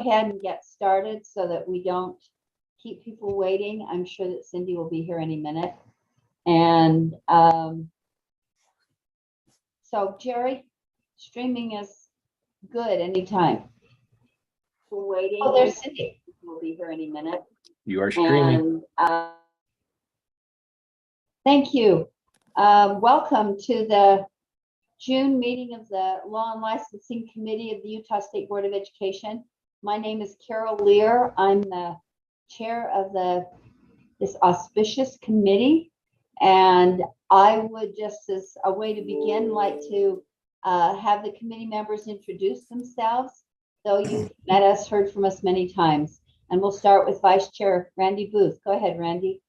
ahead and get started so that we don't keep people waiting. I'm sure that Cindy will be here any minute. And so Jerry, streaming is good anytime. We're waiting. Oh, there's Cindy. We'll be here any minute. You are streaming. And, thank you. Welcome to the June meeting of the Law and Licensing Committee of the Utah State Board of Education. My name is Carol Lear. I'm the chair of this auspicious committee. And I would, just as a way to begin, like to have the committee members introduce themselves, though you've met us, heard from us many times. And we'll start with Vice Chair Randy Booth. Go ahead, Randy.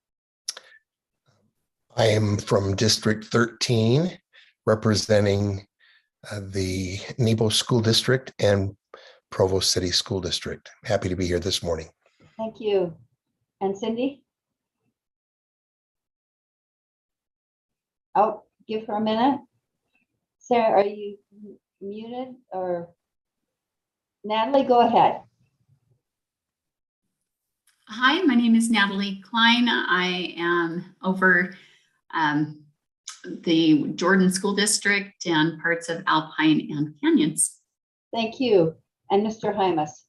I am from District 13, representing the Nebo School District and Provo City School District. Happy to be here this morning. Thank you. And Cindy? Oh, give her a minute. Sarah, are you muted? Or Natalie, go ahead. Hi, my name is Natalie Klein. I am over the Jordan School District and parts of Alpine and Canyons. Thank you. And Mr. Hymas.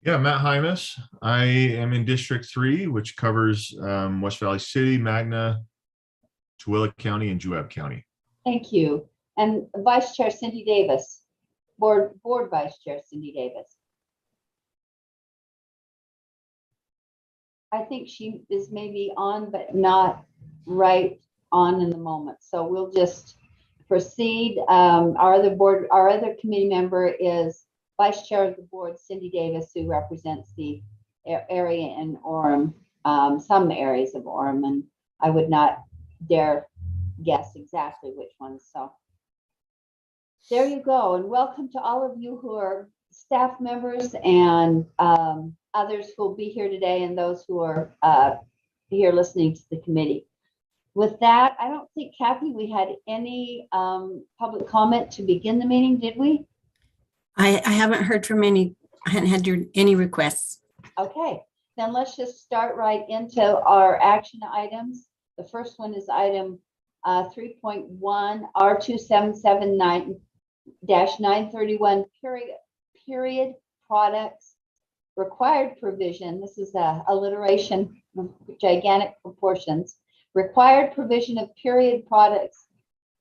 Yeah, Matt Hymas. I am in District 3, which covers West Valley City, Magna, Tooele County, and Juab County. Thank you. And Vice Chair Cindy Davis. Board Vice Chair Cindy Davis. I think she is maybe on, but not right on in the moment. So we'll just proceed. Our other committee member is Vice Chair of the Board, Cindy Davis, who represents the area in Orem, some areas of Orem, and I would not dare guess exactly which ones. So there you go. And welcome to all of you who are staff members and others who will be here today, and those who are here listening to the committee. With that, I don't think, Kathy, we had any public comment to begin the meeting, did we? I haven't heard from any, I hadn't had any requests. Okay, then let's just start right into our action items. The first one is item 3.1, R2779-931 period products required provision. This is a alliteration of gigantic proportions. Required provision of period products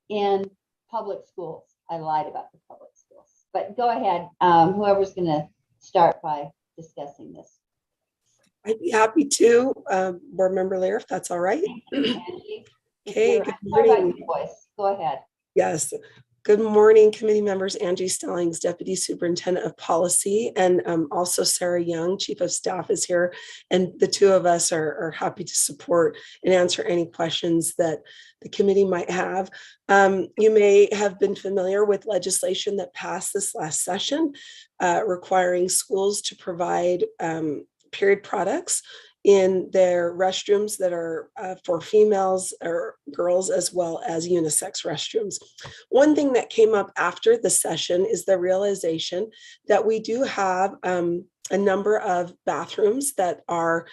in public schools. I lied about the public schools, but go ahead. Whoever's going to start by discussing this. I'd be happy to, Board Member Lear, if that's all right. Okay, good morning. Go ahead. Yes. Good morning, committee members. Angie Stellings, Deputy Superintendent of Policy, and also Sarah Young, Chief of Staff, is here. And the two of us are happy to support and answer any questions that the committee might have. You may have been familiar with legislation that passed this last session requiring schools to provide period products in their restrooms that are for females or girls, as well as unisex restrooms. One thing that came up after the session is the realization that we do have a number of bathrooms that are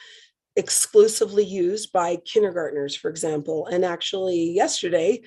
exclusively used by kindergartners, for example. And actually yesterday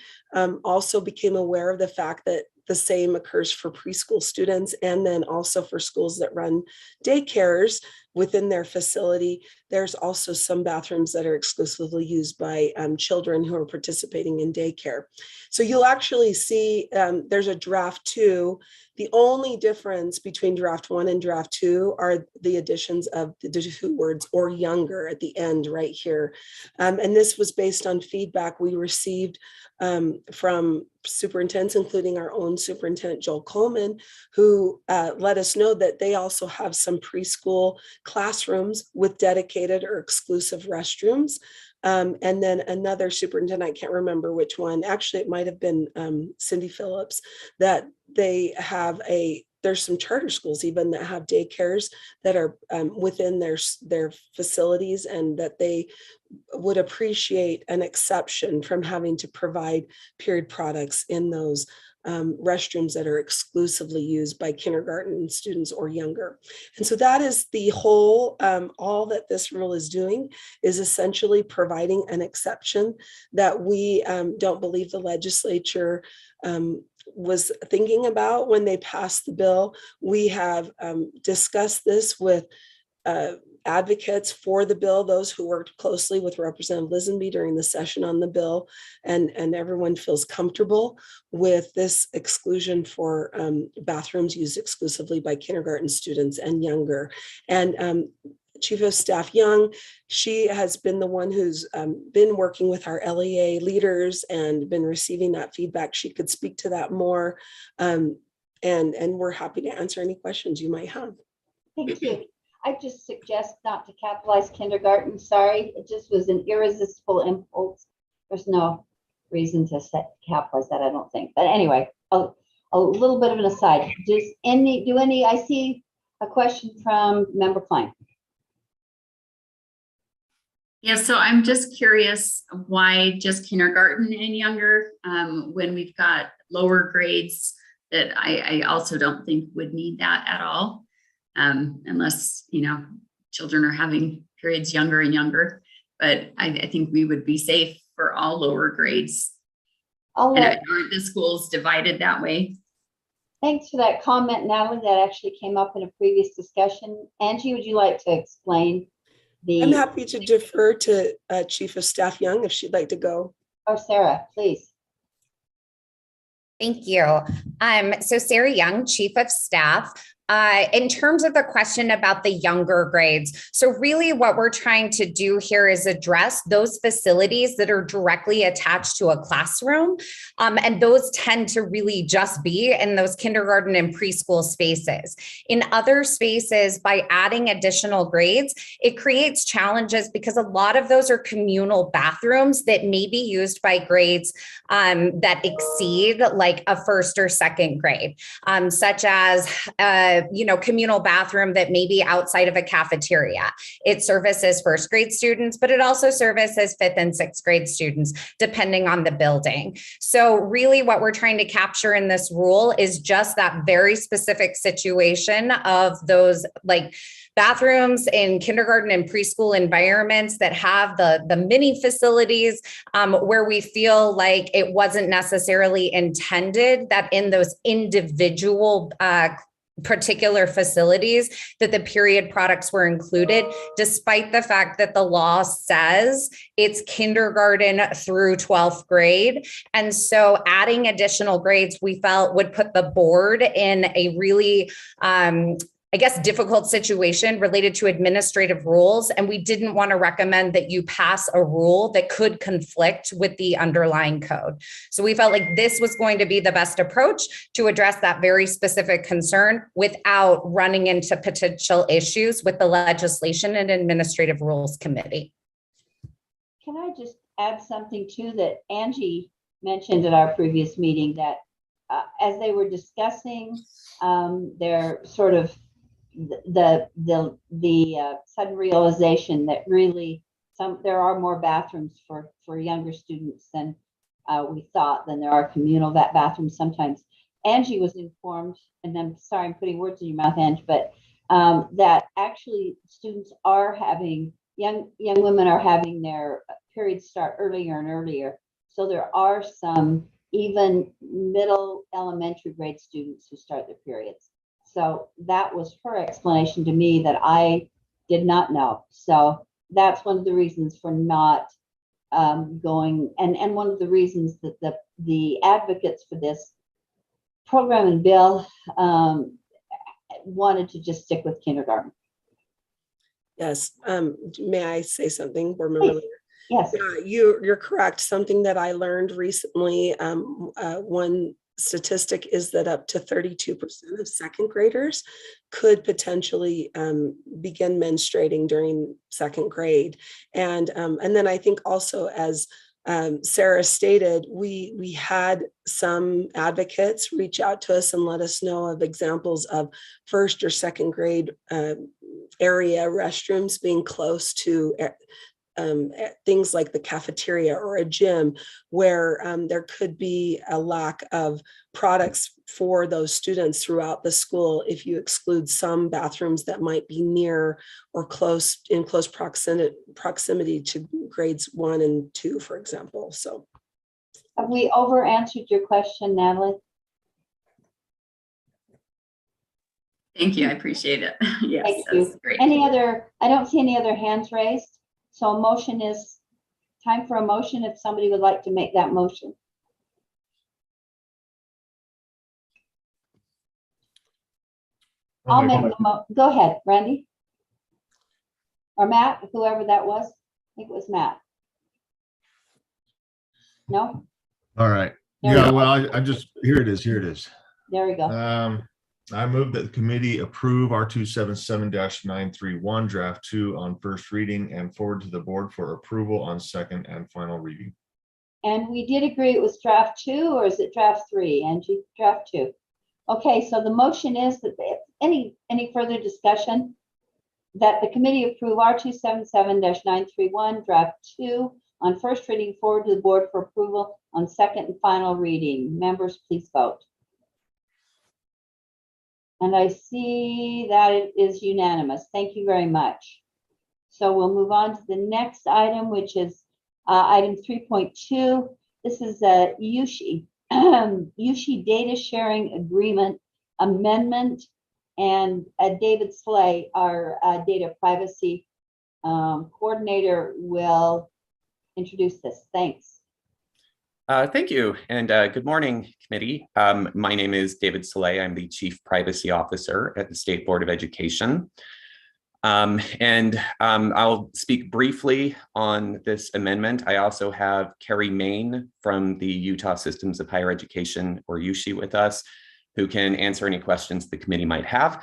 also became aware of the fact that the same occurs for preschool students, and then also for schools that run daycares within their facility. There's also some bathrooms that are exclusively used by children who are participating in daycare. So you'll actually see there's a draft 2. The only difference between draft 1 and draft 2 are the additions of the 2 words "or younger" at the end right here. And this was based on feedback we received from superintendents, including our own superintendent, Joel Coleman, who let us know that they also have some preschool classrooms with dedicated or exclusive restrooms. And then another superintendent, I can't remember which one, actually it might have been Cindy Phillips, that they have there's some charter schools even that have daycares that are within their facilities, and that they would appreciate an exception from having to provide period products in those restrooms that are exclusively used by kindergarten students or younger. And so that is the whole, all that this rule is doing is essentially providing an exception that we don't believe the legislature was thinking about when they passed the bill. We have discussed this with advocates for the bill, those who worked closely with Representative Lisenby during the session on the bill, and everyone feels comfortable with this exclusion for bathrooms used exclusively by kindergarten students and younger. And Chief of Staff Young, she has been the one who's been working with our LEA leaders and been receiving that feedback. She could speak to that more, and we're happy to answer any questions you might have. Thank you. I just suggest not to capitalize kindergarten. Sorry, it just was an irresistible impulse. There's no reason to capitalize that, I don't think. But anyway, a little bit of an aside. I see a question from Member Klein. Yeah, so I'm just curious why just kindergarten and younger when we've got lower grades that I also don't think would need that at all. Unless, children are having periods younger and younger, but I think we would be safe for all lower grades. And aren't the schools divided that way? Thanks for that comment, Natalie. That actually came up in a previous discussion. Angie, would you like to explain I'm happy to defer to Chief of Staff Young if she'd like to go. Or Sarah, please. Thank you. So Sarah Young, Chief of Staff. In terms of the question about the younger grades, so really what we're trying to do here is address those facilities that are directly attached to a classroom. And those tend to really just be in those kindergarten and preschool spaces. In other spaces, by adding additional grades, it creates challenges because a lot of those are communal bathrooms that may be used by grades that exceed like a first or second grade, such as communal bathroom that may be outside of a cafeteria. It services first grade students, but it also services fifth and sixth grade students, depending on the building. So really what we're trying to capture in this rule is just that very specific situation of those like bathrooms in kindergarten and preschool environments that have the mini facilities where we feel like it wasn't necessarily intended that in those individual particular facilities that the period products were included, despite the fact that the law says it's kindergarten through 12th grade. And so adding additional grades we felt would put the board in a really difficult situation related to administrative rules. And we didn't want to recommend that you pass a rule that could conflict with the underlying code. So we felt like this was going to be the best approach to address that very specific concern without running into potential issues with the Legislation and Administrative Rules Committee. Can I just add something too that Angie mentioned at our previous meeting, that as they were discussing their sort of the sudden realization that really there are more bathrooms for younger students than we thought, than there are communal bathrooms sometimes. Angie was informed, and I'm sorry I'm putting words in your mouth, Angie, but that actually students are having, young women are having their periods start earlier and earlier. So there are some even middle elementary grade students who start their periods. So that was her explanation to me that I did not know. So that's one of the reasons for not going, and one of the reasons that the advocates for this program and bill wanted to just stick with kindergarten. Yes. May I say something, Board Member Leader? Yes. You're correct. Something that I learned recently, one statistic is that up to 32% of second graders could potentially begin menstruating during second grade. And then I think also, as Sarah stated, we had some advocates reach out to us and let us know of examples of first or second grade area restrooms being close to things like the cafeteria or a gym where there could be a lack of products for those students throughout the school if you exclude some bathrooms that might be near or in close proximity to grades 1 and 2, for example. So have we over answered your question, Natalie? Thank you. I appreciate it. Yes, Thank that's you. great. Any other, I don't see any other hands raised. So a motion is, time for a motion if somebody would like to make that motion. I'll make the go ahead, Randy. Or Matt, whoever that was. I think it was Matt. No? All right. There we Yeah, go. well, I just, here it is. There we go. I move that the committee approve R277-931 draft 2 on first reading and forward to the board for approval on second and final reading. And we did agree it was draft 2, or is it draft 3? Angie, draft 2. Okay, so the motion is that any further discussion that the committee approve R277-931 draft 2 on first reading, forward to the board for approval on second and final reading. Members, please vote. And I see that it is unanimous. Thank you very much. So we'll move on to the next item, which is item 3.2. This is a USHE data sharing agreement amendment, and David Slay, our data privacy coordinator, will introduce this. Thanks. Thank you, and good morning, committee. My name is David Slay. I'm the Chief Privacy Officer at the State Board of Education. I'll speak briefly on this amendment. I also have Carrie Main from the Utah Systems of Higher Education, or USHE, with us, who can answer any questions the committee might have.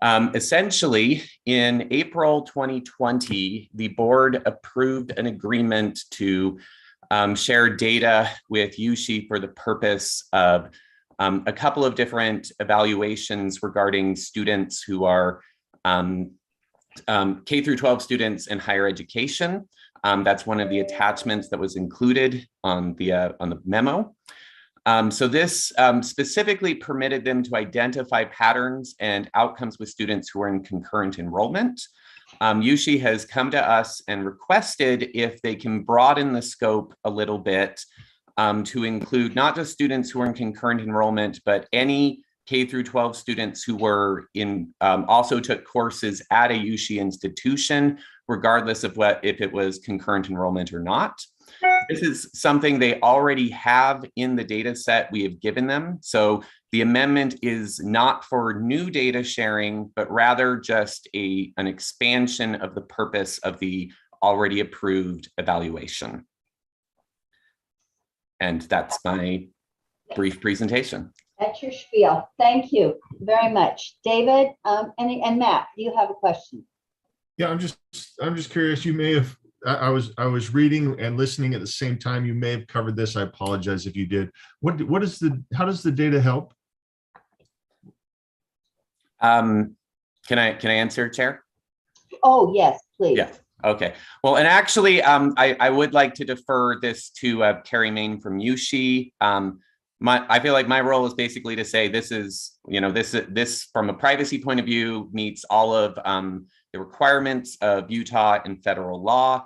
Essentially, in April 2020, the board approved an agreement to share data with USHE for the purpose of a couple of different evaluations regarding students who are K through 12 students in higher education. That's one of the attachments that was included on the memo. So this specifically permitted them to identify patterns and outcomes with students who are in concurrent enrollment. USHE has come to us and requested if they can broaden the scope a little bit to include not just students who are in concurrent enrollment, but any K through 12 students who were in also took courses at a USHE institution, regardless of if it was concurrent enrollment or not. This is something they already have in the data set we have given them. So the amendment is not for new data sharing, but rather just an expansion of the purpose of the already approved evaluation. And that's my brief presentation. That's your spiel. Thank you very much. David, and Matt, do you have a question? Yeah, I'm just curious. You may have. I was reading and listening at the same time. You may have covered this. I apologize if you did. How does the data help? Can I answer, Chair? Oh, yes, please. Yeah. Okay. Well, and actually, I would like to defer this to Carrie Main from USHE. I feel like my role is basically to say this is, this from a privacy point of view meets all of the requirements of Utah and federal law.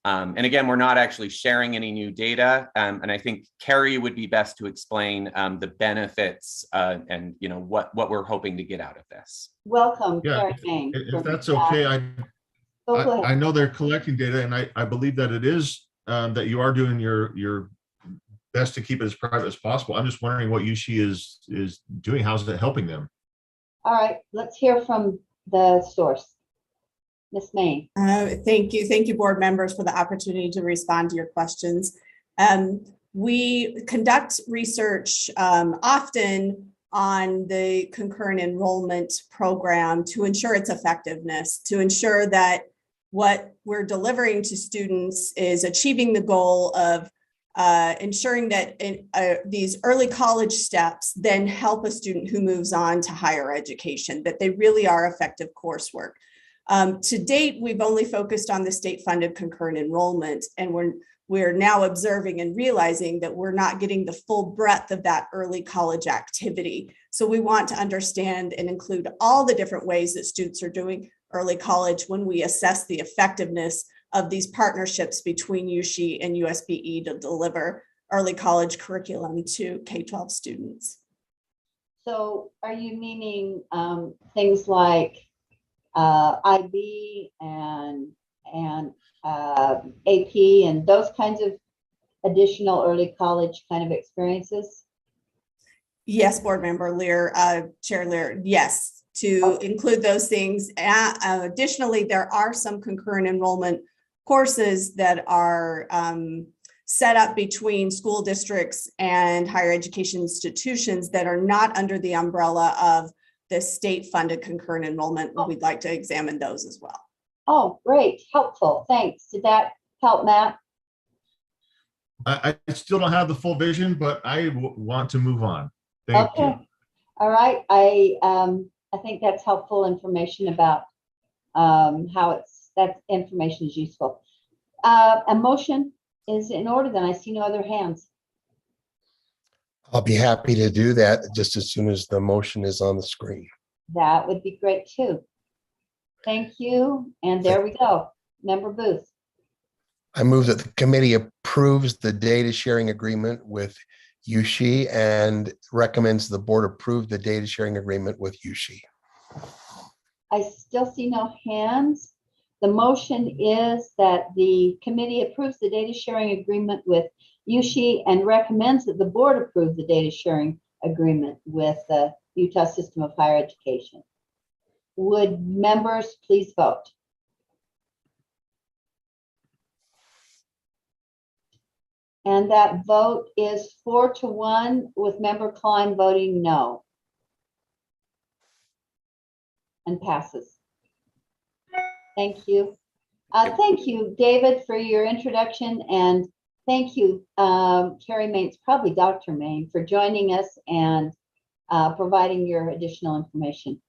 And again, we're not actually sharing any new data. And I think Carrie would be best to explain the benefits and what we're hoping to get out of this. Welcome, Yeah, Carrie Main. if that's okay, I know they're collecting data, and I believe that it is that you are doing your best to keep it as private as possible. I'm just wondering what USHE is doing. How's it helping them? All right, let's hear from the source. Ms. Main. Thank you. Thank you, board members, for the opportunity to respond to your questions. We conduct research often on the concurrent enrollment program to ensure its effectiveness, to ensure that what we're delivering to students is achieving the goal of ensuring that these early college steps then help a student who moves on to higher education, that they really are effective coursework. To date, we've only focused on the state-funded concurrent enrollment, and we're now observing and realizing that we're not getting the full breadth of that early college activity. So we want to understand and include all the different ways that students are doing early college when we assess the effectiveness of these partnerships between USHE and USBE to deliver early college curriculum to K-12 students. So are you meaning things like IB and AP and those kinds of additional early college kind of experiences? Yes, Board Member Lear, Chair Lear, yes, to include those things. Additionally, there are some concurrent enrollment courses that are set up between school districts and higher education institutions that are not under the umbrella of the state-funded concurrent enrollment. We'd like to examine those as well. Oh, great, helpful, thanks. Did that help, Matt? I still don't have the full vision, but I want to move on. Thank you. All right, I think that's helpful information about how that information is useful. A motion is in order, then I see no other hands. I'll be happy to do that just as soon as the motion is on the screen. That would be great too. Thank you. And there we go. Member Booth. I move that the committee approves the data sharing agreement with USHE and recommends the board approve the data sharing agreement with USHE. I still see no hands. The motion is that the committee approves the data sharing agreement with USHE and recommends that the board approve the data sharing agreement with the Utah System of Higher Education. Would members please vote? And that vote is 4-1 with Member Klein voting no. And passes. Thank you. Thank you, David, for your introduction, and thank you, Carrie Maines, probably Dr. Main, for joining us and providing your additional information.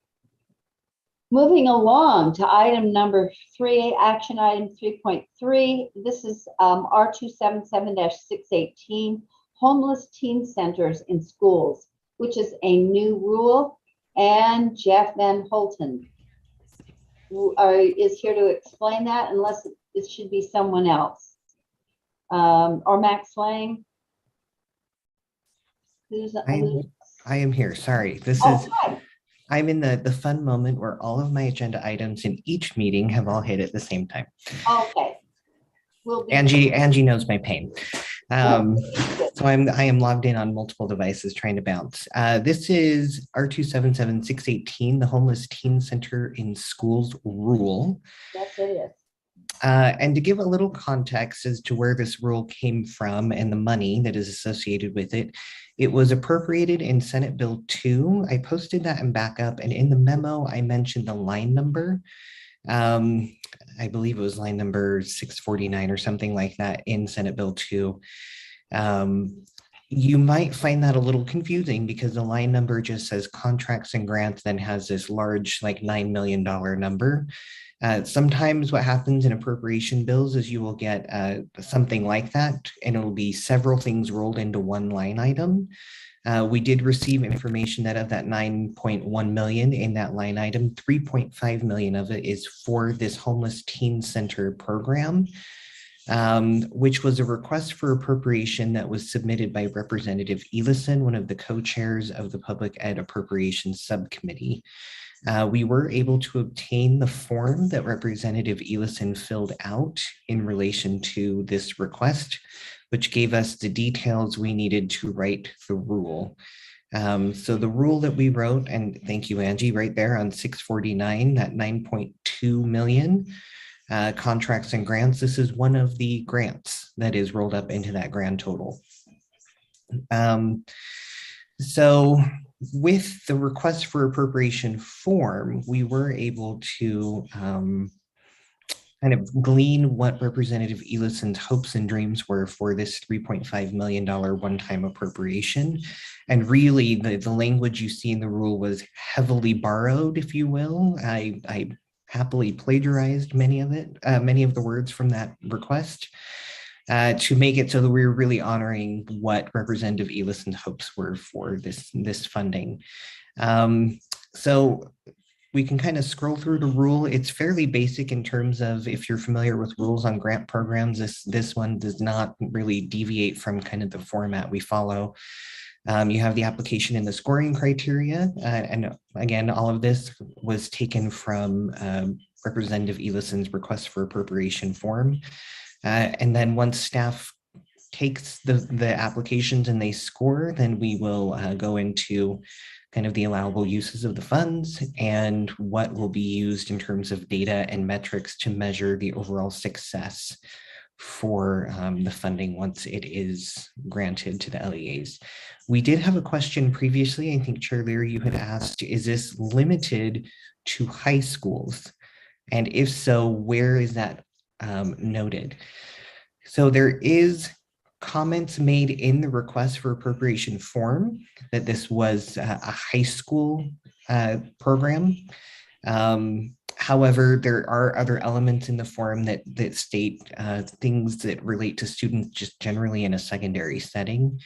Moving along to item number 3, action item 3.3. This is R277-618, homeless teen centers in schools, which is a new rule. And Jeff Van Holten is here to explain that, unless it should be someone else. Or Max Lang. I am here. Sorry. This is hi. I'm in the fun moment where all of my agenda items in each meeting have all hit at the same time. Okay. We'll be Angie knows my pain. So I am logged in on multiple devices trying to bounce. This is R277-618, the Homeless Teen Center in Schools rule. Yes, it is. And to give a little context as to where this rule came from and the money that is associated with it, it was appropriated in Senate Bill 2. I posted that in backup, and in the memo, I mentioned the line number. I believe it was line number 649 or something like that in Senate Bill 2. You might find that a little confusing because the line number just says contracts and grants, then has this large like $9 million number. Sometimes what happens in appropriation bills is you will get something like that, and it'll be several things rolled into one line item. We did receive information that of that 9.1 million in that line item, 3.5 million of it is for this homeless teen center program, which was a request for appropriation that was submitted by Representative Elison, one of the co-chairs of the Public Ed Appropriations Subcommittee. We were able to obtain the form that Representative Elison filled out in relation to this request, which gave us the details we needed to write the rule. So the rule that we wrote, and thank you, Angie, right there on 649, that 9.2 million contracts and grants, this is one of the grants that is rolled up into that grand total. So with the request for appropriation form, we were able to kind of glean what Representative Elison's hopes and dreams were for this $3.5 million one-time appropriation. And really, the language you see in the rule was heavily borrowed, if you will. I happily plagiarized many of the words from that request to make it so that we're really honoring what Representative Elison's hopes were for this funding. So we can kind of scroll through the rule. It's fairly basic in terms of, if you're familiar with rules on grant programs, this one does not really deviate from kind of the format we follow. You have the application and the scoring criteria. And again, all of this was taken from Representative Elison's request for appropriation form. And then once staff takes the applications and they score, then we will go into kind of the allowable uses of the funds and what will be used in terms of data and metrics to measure the overall success for the funding once it is granted to the LEAs. We did have a question previously. I think Chair Leary, you had asked, is this limited to high schools? And if so, where is that noted? So there is comments made in the request for appropriation form that this was a high school program. However, there are other elements in the form that state things that relate to students just generally in a secondary setting.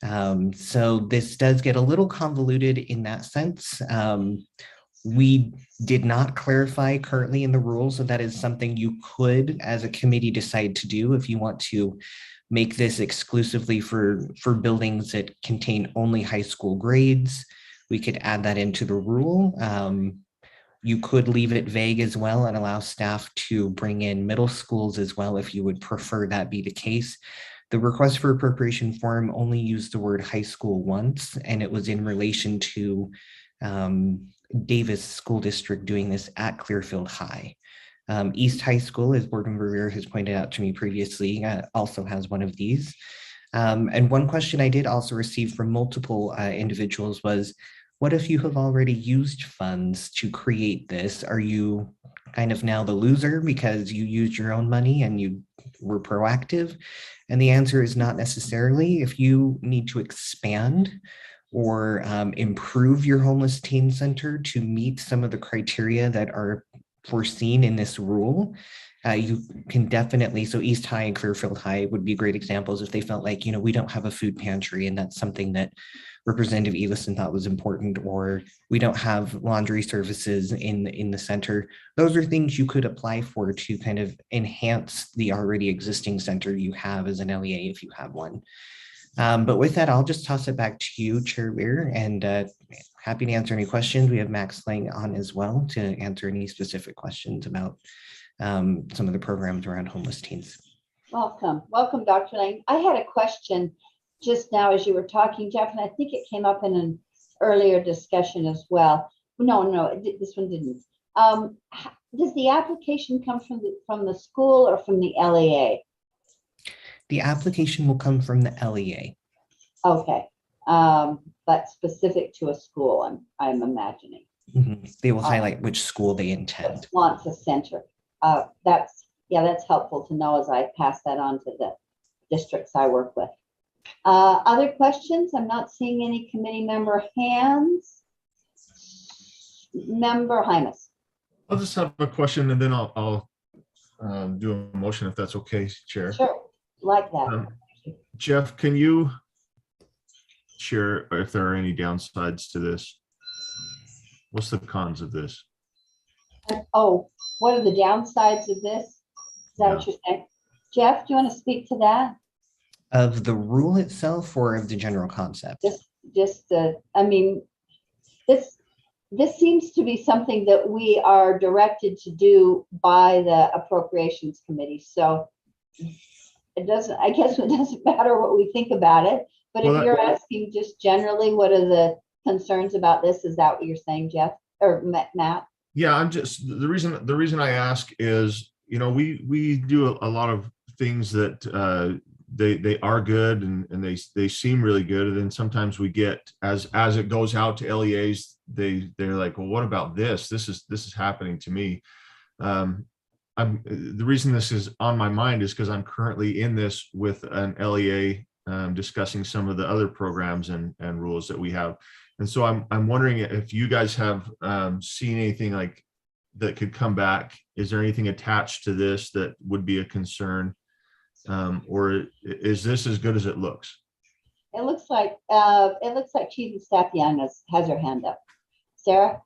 So this does get a little convoluted in that sense. We did not clarify currently in the rules, so that is something you could, as a committee, decide to do if you want to make this exclusively for buildings that contain only high school grades. We could add that into the rule. You could leave it vague as well and allow staff to bring in middle schools as well if you would prefer that be the case. The request for appropriation form only used the word high school once, and it was in relation to Davis School District doing this at Clearfield High. East High School, as Board Member Rear has pointed out to me previously, also has one of these. And one question I did also receive from multiple individuals was, what if you have already used funds to create this? Are you kind of now the loser because you used your own money and you were proactive? And the answer is not necessarily. If you need to expand or improve your homeless teen center to meet some of the criteria that are foreseen in this rule, you can definitely, so East High and Clearfield High would be great examples if they felt like, we don't have a food pantry and that's something that Representative Elison thought was important, or we don't have laundry services in the center. Those are things you could apply for to kind of enhance the already existing center you have as an LEA if you have one. But with that, I'll just toss it back to you, Chair Weir, and happy to answer any questions. We have Max Lang on as well to answer any specific questions about some of the programs around homeless teens. Welcome, Dr. Lang. I had a question just now as you were talking, Jeff, and I think it came up in an earlier discussion as well. No, this one didn't. Does the application come from the school or from the LEA? The application will come from the LEA. Okay, but specific to a school, I'm imagining. Mm-hmm. They will highlight which school they intend. Wants a center. That's helpful to know as I pass that on to the districts I work with. Other questions? I'm not seeing any committee member hands. Member Hymas. I'll just have a question and then I'll do a motion if that's okay, Chair. Sure, like that. Jeff, can you share if there are any downsides to this? What's the cons of this? Oh, what are the downsides of this? Is that what you're saying? Jeff, do you want to speak to that? Of the rule itself or of the general concept? This seems to be something that we are directed to do by the Appropriations Committee. So I guess it doesn't matter what we think about it, but if you're asking just generally, what are the concerns about this? Is that what you're saying, Jeff or Matt? Yeah, I'm just, the reason I ask is, we do a lot of things that they are good and they seem really good, and then sometimes we get as it goes out to LEAs, they're like, well, what about this? This is happening to me. The reason this is on my mind is because I'm currently in this with an LEA discussing some of the other programs and rules that we have, and so I'm wondering if you guys have seen anything like that could come back? Is there anything attached to this that would be a concern? Or is this as good as it looks? It looks like Chief of Staff Young has her hand up. Sarah?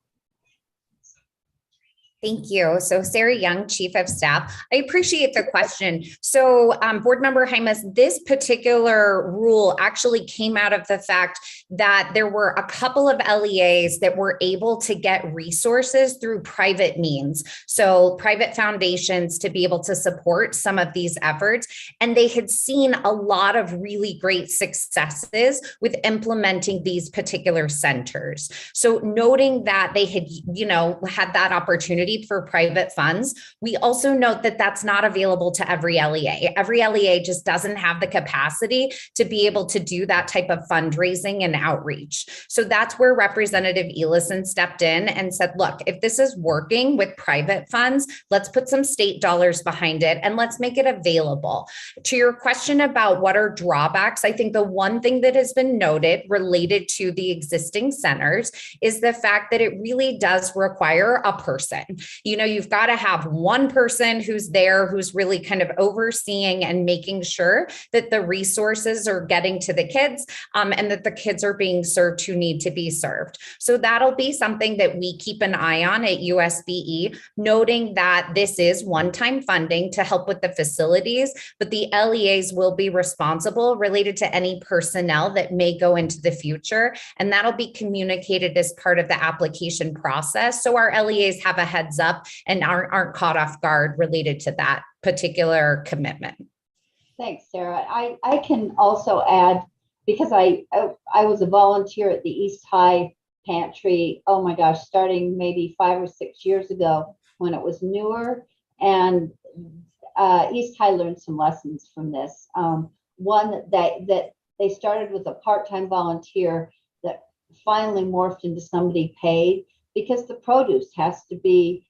Thank you. So Sarah Young, Chief of Staff. I appreciate the question. So Board Member Hymas, this particular rule actually came out of the fact that there were a couple of LEAs that were able to get resources through private means. So private foundations to be able to support some of these efforts. And they had seen a lot of really great successes with implementing these particular centers. So noting that they had, had that opportunity for private funds, we also note that that's not available to every LEA. Every LEA just doesn't have the capacity to be able to do that type of fundraising and outreach. So that's where Representative Elison stepped in and said, look, if this is working with private funds, let's put some state dollars behind it and let's make it available. To your question about what are drawbacks, I think the one thing that has been noted related to the existing centers is the fact that it really does require a person. You've got to have one person who's there, who's really kind of overseeing and making sure that the resources are getting to the kids and that the kids are being served who need to be served. So that'll be something that we keep an eye on at USBE, noting that this is one-time funding to help with the facilities, but the LEAs will be responsible related to any personnel that may go into the future. And that'll be communicated as part of the application process. So our LEAs have a heads up and aren't caught off guard related to that particular commitment. Thanks, Sarah. I can also add, because I was a volunteer at the East High Pantry, oh my gosh, starting maybe 5 or 6 years ago when it was newer, and East High learned some lessons from this. One that they started with a part-time volunteer that finally morphed into somebody paid, because the produce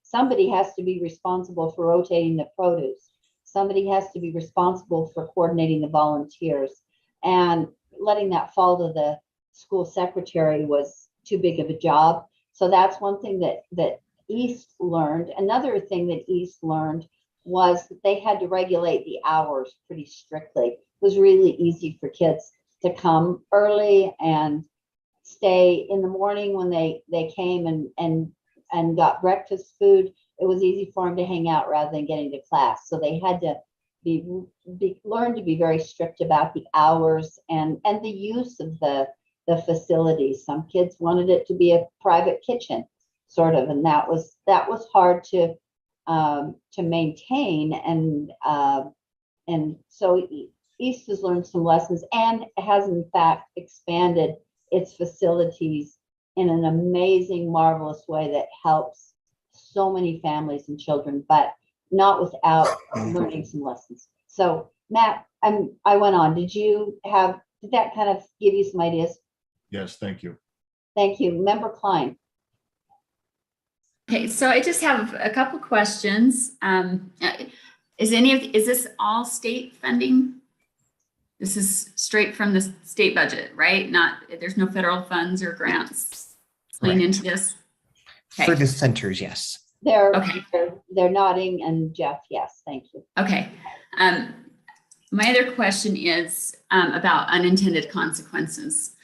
somebody has to be responsible for rotating the produce. Somebody has to be responsible for coordinating the volunteers, and letting that fall to the school secretary was too big of a job. So that's one thing that East learned. Another thing that East learned was that they had to regulate the hours pretty strictly. It was really easy for kids to come early and stay in the morning when they came and got breakfast food. It was easy for them to hang out rather than getting to class. So they had to learn to be very strict about the hours and the use of the facilities. Some kids wanted it to be a private kitchen, sort of, and that was hard to maintain. And so East has learned some lessons and has in fact expanded its facilities in an amazing, marvelous way that helps so many families and children, but not without learning some lessons. So Matt, I went on. Did that kind of give you some ideas? Yes, thank you. Thank you. Member Klein. Okay, so I just have a couple questions. Is this all state funding? This is straight from the state budget, right? There's no federal funds or grants playing into this? Okay. For the centers, yes. They're nodding, and Jeff, yes, thank you. Okay. My other question is about unintended consequences.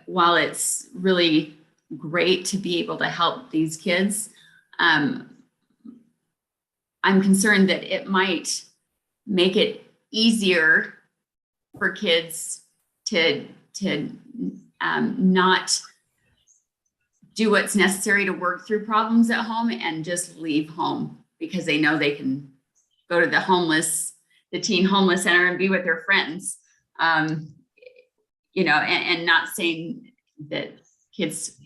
While it's really great to be able to help these kids, I'm concerned that it might make it easier for kids to not do what's necessary to work through problems at home and just leave home because they know they can go to the teen homeless center and be with their friends. And not saying that kids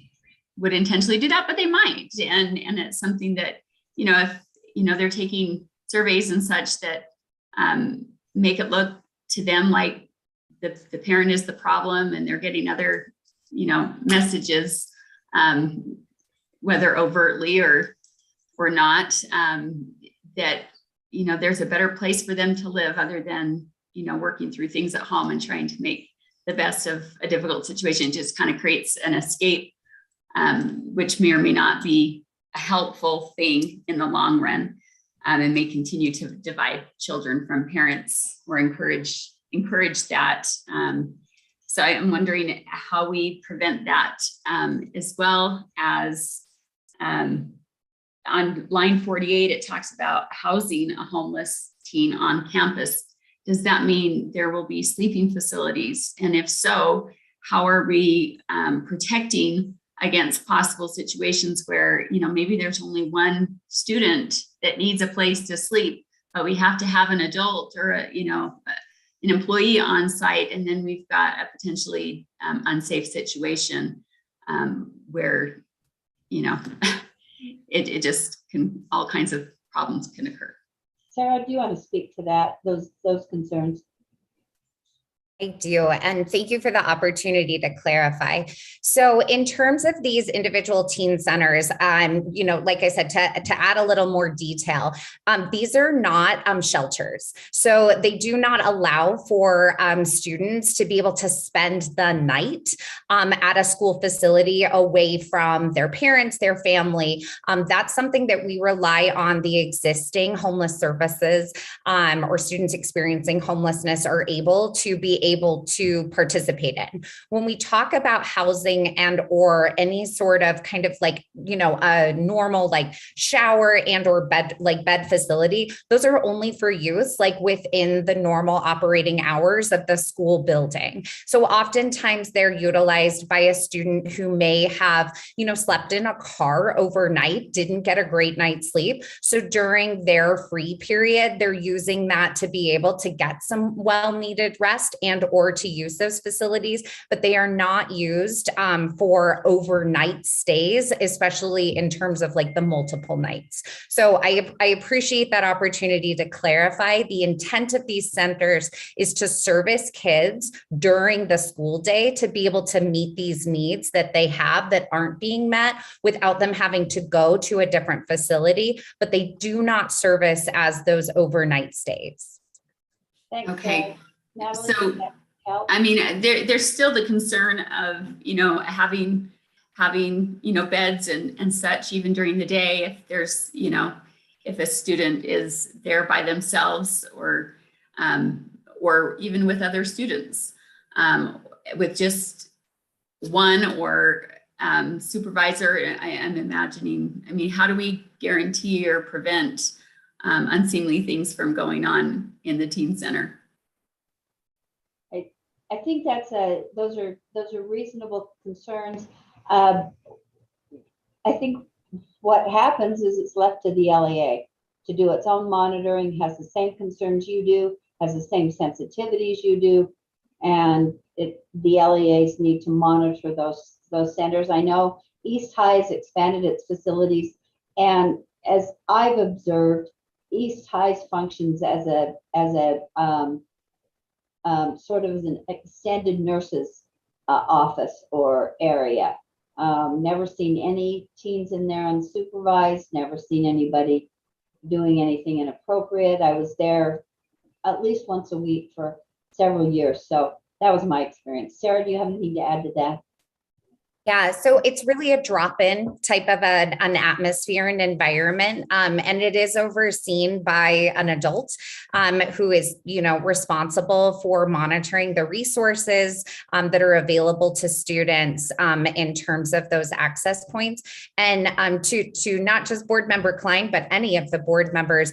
would intentionally do that, but they might. And it's something that, if, they're taking surveys and such that make it look to them like the parent is the problem, and they're getting other, messages, whether overtly or not, that, there's a better place for them to live other than, working through things at home and trying to make the best of a difficult situation. Just kind of creates an escape, which may or may not be helpful thing in the long run, and may continue to divide children from parents or encourage that. So I'm wondering how we prevent that, as well as on line 48, it talks about housing a homeless teen on campus. Does that mean there will be sleeping facilities? And if so, how are we protecting against possible situations where, maybe there's only one student that needs a place to sleep, but we have to have an adult or an employee on site, and then we've got a potentially unsafe situation where it just can, all kinds of problems can occur. Sarah, do you want to speak to that, those concerns? I do, and thank you for the opportunity to clarify. So in terms of these individual teen centers, like I said, to add a little more detail, these are not shelters. So they do not allow for students to be able to spend the night at a school facility away from their parents, their family. That's something that we rely on the existing homeless services or students experiencing homelessness are able to participate in. When we talk about housing and or any sort of kind of a normal shower and or bed facility, those are only for use within the normal operating hours of the school building. So oftentimes they're utilized by a student who may have, slept in a car overnight, didn't get a great night's sleep. So during their free period, they're using that to be able to get some well-needed rest and or to use those facilities, but they are not used for overnight stays, especially in terms of the multiple nights. So I appreciate that opportunity to clarify. The intent of these centers is to service kids during the school day to be able to meet these needs that they have that aren't being met without them having to go to a different facility, but they do not service as those overnight stays. Thanks. Okay. Natalie, So, there's still the concern of, having beds and such even during the day. If there's, if a student is there by themselves or even with other students, with just one or supervisor, I am imagining, how do we guarantee or prevent unseemly things from going on in the teen center? I think those are reasonable concerns. I think what happens is it's left to the LEA to do its own monitoring, has the same concerns you do, has the same sensitivities you do, and the LEAs need to monitor those centers. I know East High has expanded its facilities, and as I've observed, East High functions as a sort of as an extended nurse's office or area. Never seen any teens in there unsupervised, never seen anybody doing anything inappropriate. I was there at least once a week for several years. So that was my experience. Sarah, do you have anything to add to that? Yeah, so it's really a drop-in type of an atmosphere and environment, and it is overseen by an adult who is, responsible for monitoring the resources that are available to students in terms of those access points. And to not just board member Klein, but any of the board members,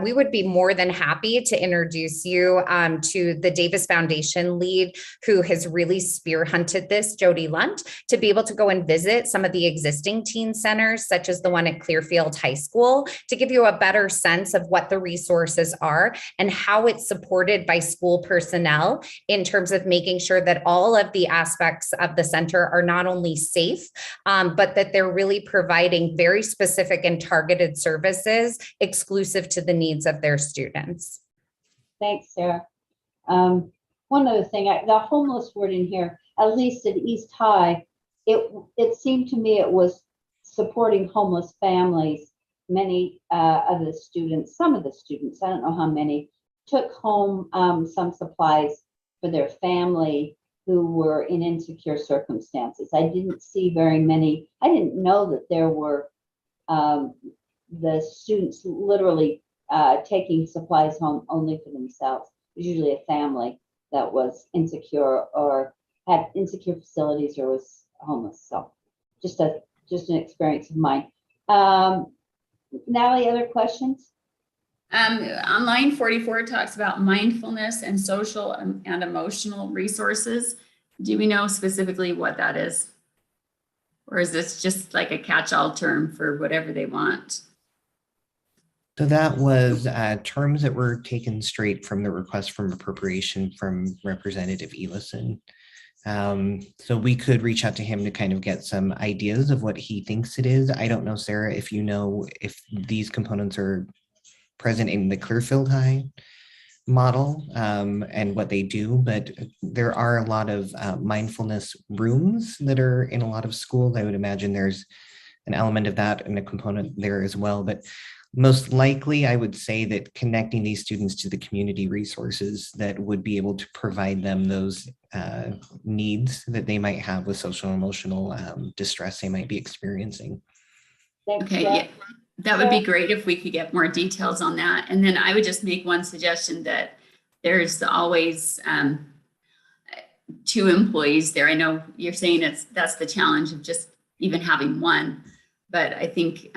we would be more than happy to introduce you to the Davis Foundation lead who has really spearheaded this, Jody Lunt, to be able to go and visit some of the existing teen centers, such as the one at Clearfield High School, to give you a better sense of what the resources are and how it's supported by school personnel in terms of making sure that all of the aspects of the center are not only safe, but that they're really providing very specific and targeted services exclusive to the needs of their students. Thanks, Sarah. One other thing, the homeless word in here, at least at East High, it seemed to me it was supporting homeless families. Many of the students, some of the students, I don't know how many, took home some supplies for their family who were in insecure circumstances. I didn't see very many. I didn't know that there were the students literally taking supplies home only for themselves. It was usually a family that was insecure or had insecure facilities or was homeless. So just an experience of mine. Natalie, other questions? On line 44, it talks about mindfulness and social and emotional resources. Do we know specifically what that is? Or is this just like a catch-all term for whatever they want? So that was terms that were taken straight from the request from appropriation from Representative Elison. So we could reach out to him to kind of get some ideas of what he thinks it is. I don't know, Sarah, if you know if these components are present in the Clearfield High model and what they do, but there are a lot of mindfulness rooms that are in a lot of schools. I would imagine there's an element of that and a component there as well. But most likely, I would say that connecting these students to the community resources that would be able to provide them those needs that they might have with social and emotional distress they might be experiencing. Okay, yeah, that would be great if we could get more details on that. And then I would just make one suggestion that there's always 2 employees there. I know you're saying that's the challenge of just even having one, but I think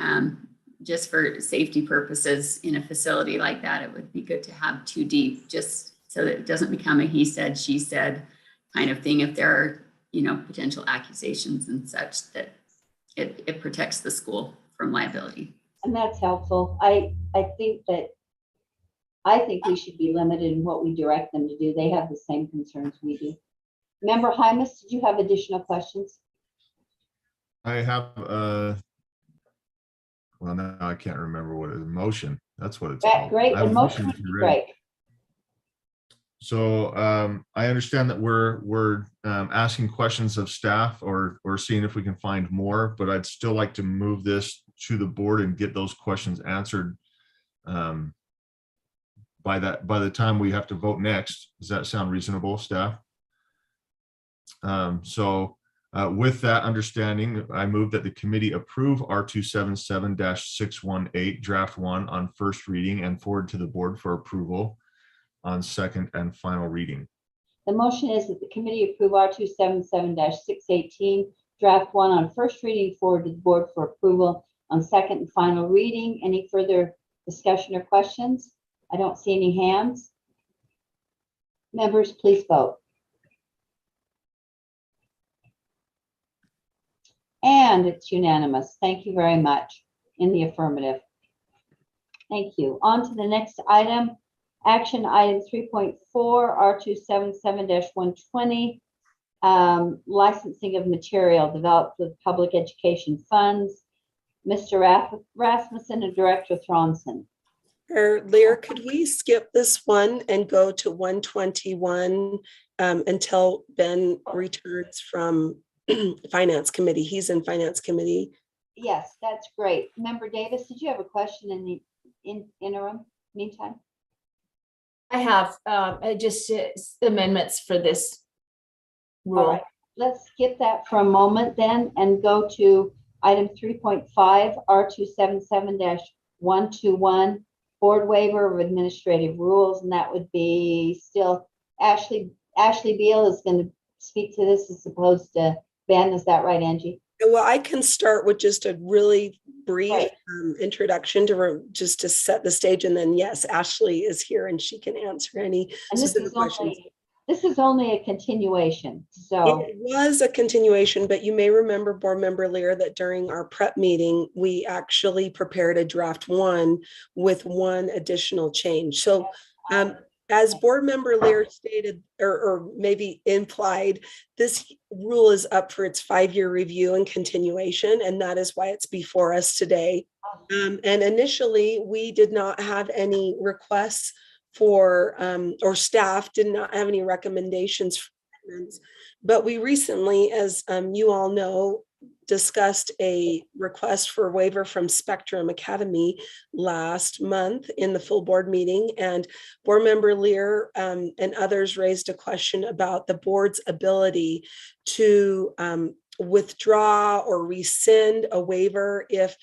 just for safety purposes in a facility like that, it would be good to have 2 deep, just so that it doesn't become a he said, she said kind of thing. If there are, potential accusations and such, that it protects the school from liability. And that's helpful. I think we should be limited in what we direct them to do. They have the same concerns we do. Member Hymas, did you have additional questions? I have well, now I can't remember what it is. Motion. That's what it's called. Great. I have The motion would be great. So I understand that we're asking questions of staff or seeing if we can find more, but I'd still like to move this to the board and get those questions answered by the time we have to vote next. Does that sound reasonable, staff? With that understanding, I move that the committee approve R277-618 draft 1 on first reading and forward to the board for approval on second and final reading. The motion is that the committee approve R277-618 draft 1 on first reading, forward to the board for approval on second and final reading. Any further discussion or questions? I don't see any hands. Members, please vote. And it's unanimous. Thank you very much. In the affirmative. Thank you. On to the next item. Action item 3.4, R277-120, licensing of material developed with public education funds. Mr. Rasmussen and Director Thronson. Lear, could we skip this one and go to 121 until Ben returns from Finance Committee? He's in Finance Committee. Yes, that's great. Member Davis, did you have a question in the interim meantime? I have just amendments for this rule. All right, let's skip that for a moment then and go to item 3.5, R277-121, board waiver of administrative rules, and that would be still Ashley Beal is going to speak to this as opposed to Ben. Is that right, Angie? Well, I can start with just a really brief introduction just to set the stage, and then yes, Ashley is here and she can answer any specific questions. This is only a continuation. So it was a continuation, but you may remember, Board Member Lear, that during our prep meeting, we actually prepared a draft 1 with one additional change. So as Board Member Lear stated, or maybe implied, this rule is up for its 5-year review and continuation, and that is why it's before us today. And initially, we did not have any requests for, or staff did not have any recommendations for amendments. But we recently, as you all know, discussed a request for waiver from Spectrum Academy last month in the full board meeting, and Board Member Lear and others raised a question about the board's ability to withdraw or rescind a waiver if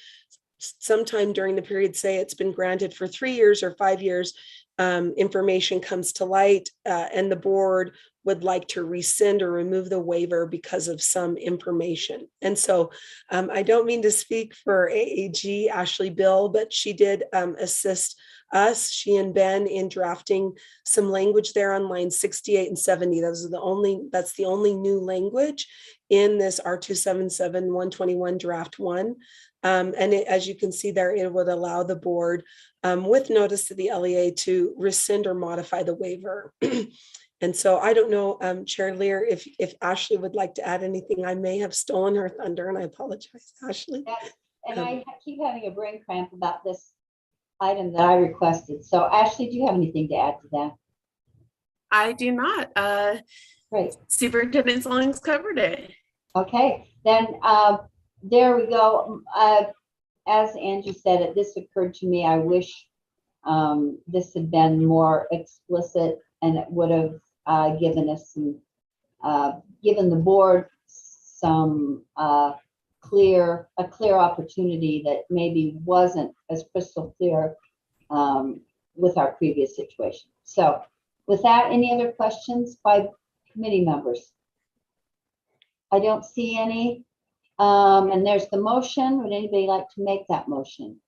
sometime during the period, say it's been granted for 3 years or 5 years, information comes to light and the board would like to rescind or remove the waiver because of some information. And so I don't mean to speak for AAG Ashley Bill, but she did assist us, she and Ben, in drafting some language there on lines 68 and 70. That's the only new language in this R277-121 draft 1. And as you can see there, it would allow the board with notice to the LEA to rescind or modify the waiver. And so I don't know, Chair Lear, if Ashley would like to add anything. I may have stolen her thunder and I apologize, Ashley. Yes, and I keep having a brain cramp about this item that I requested. So Ashley, do you have anything to add to that? I do not. Great. Superintendent Stallings covered it. Okay, then there we go. As Angie said, this occurred to me. I wish this had been more explicit, and it would have given us some, given the board some clear opportunity that maybe wasn't as crystal clear with our previous situation. So with that, any other questions by committee members? I don't see any. And there's the motion. Would anybody like to make that motion?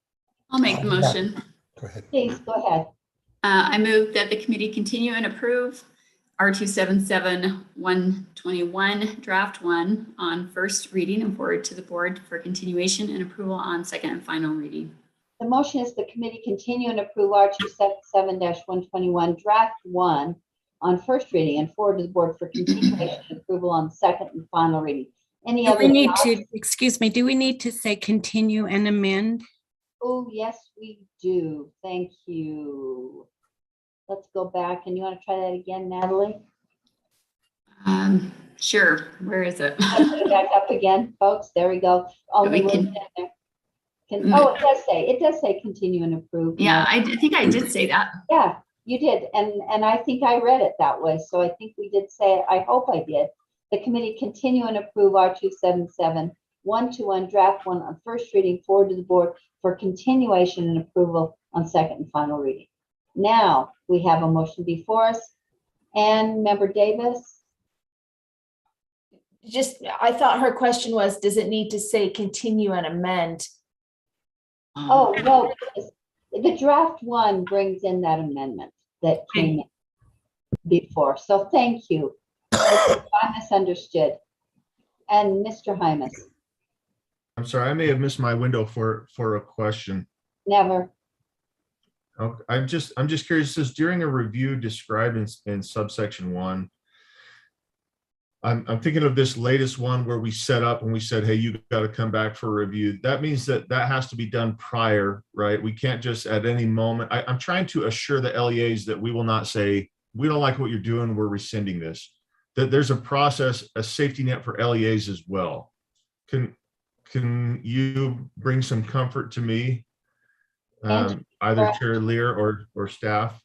I'll make the motion. Go ahead. Please go ahead. I move that the committee continue and approve R277-121 draft 1 on first reading and forward to the board for continuation and approval on second and final reading. The motion is the committee continue and approve R277-121 draft 1 on first reading and forward to the board for continuation and approval on second and final reading. Any Do other we need thoughts? to, excuse me, do we need to say continue and amend? Oh, yes, we do. Thank you. Let's go back. And you want to try that again, Natalie? Sure. Where is it? I'll put it back up again, folks. There we go. Only We can- word in there. Oh, it does say continue and approve. Yeah, I think I did say that. Yeah, you did. And I think I read it that way. So I think we did say, I hope I did. The committee continue and approve R277-121 draft 1 on first reading forward to the board for continuation and approval on second and final reading. Now we have a motion before us. And Member Davis? I thought her question was, does it need to say continue and amend? Oh, no, the draft 1 brings in that amendment that came in before. So thank you. I misunderstood. And Mr. Hymas? I'm sorry, I may have missed my window for a question. Never. Okay, I'm just curious. It says during a review described in subsection 1. I'm thinking of this latest one where we set up and we said, hey, you got to come back for a review. That means that has to be done prior, right? We can't just at any moment. I'm trying to assure the LEAs that we will not say, we don't like what you're doing, we're rescinding this. That there's a process, a safety net for LEAs as well. Can you bring some comfort to me, either Chair Lear or staff?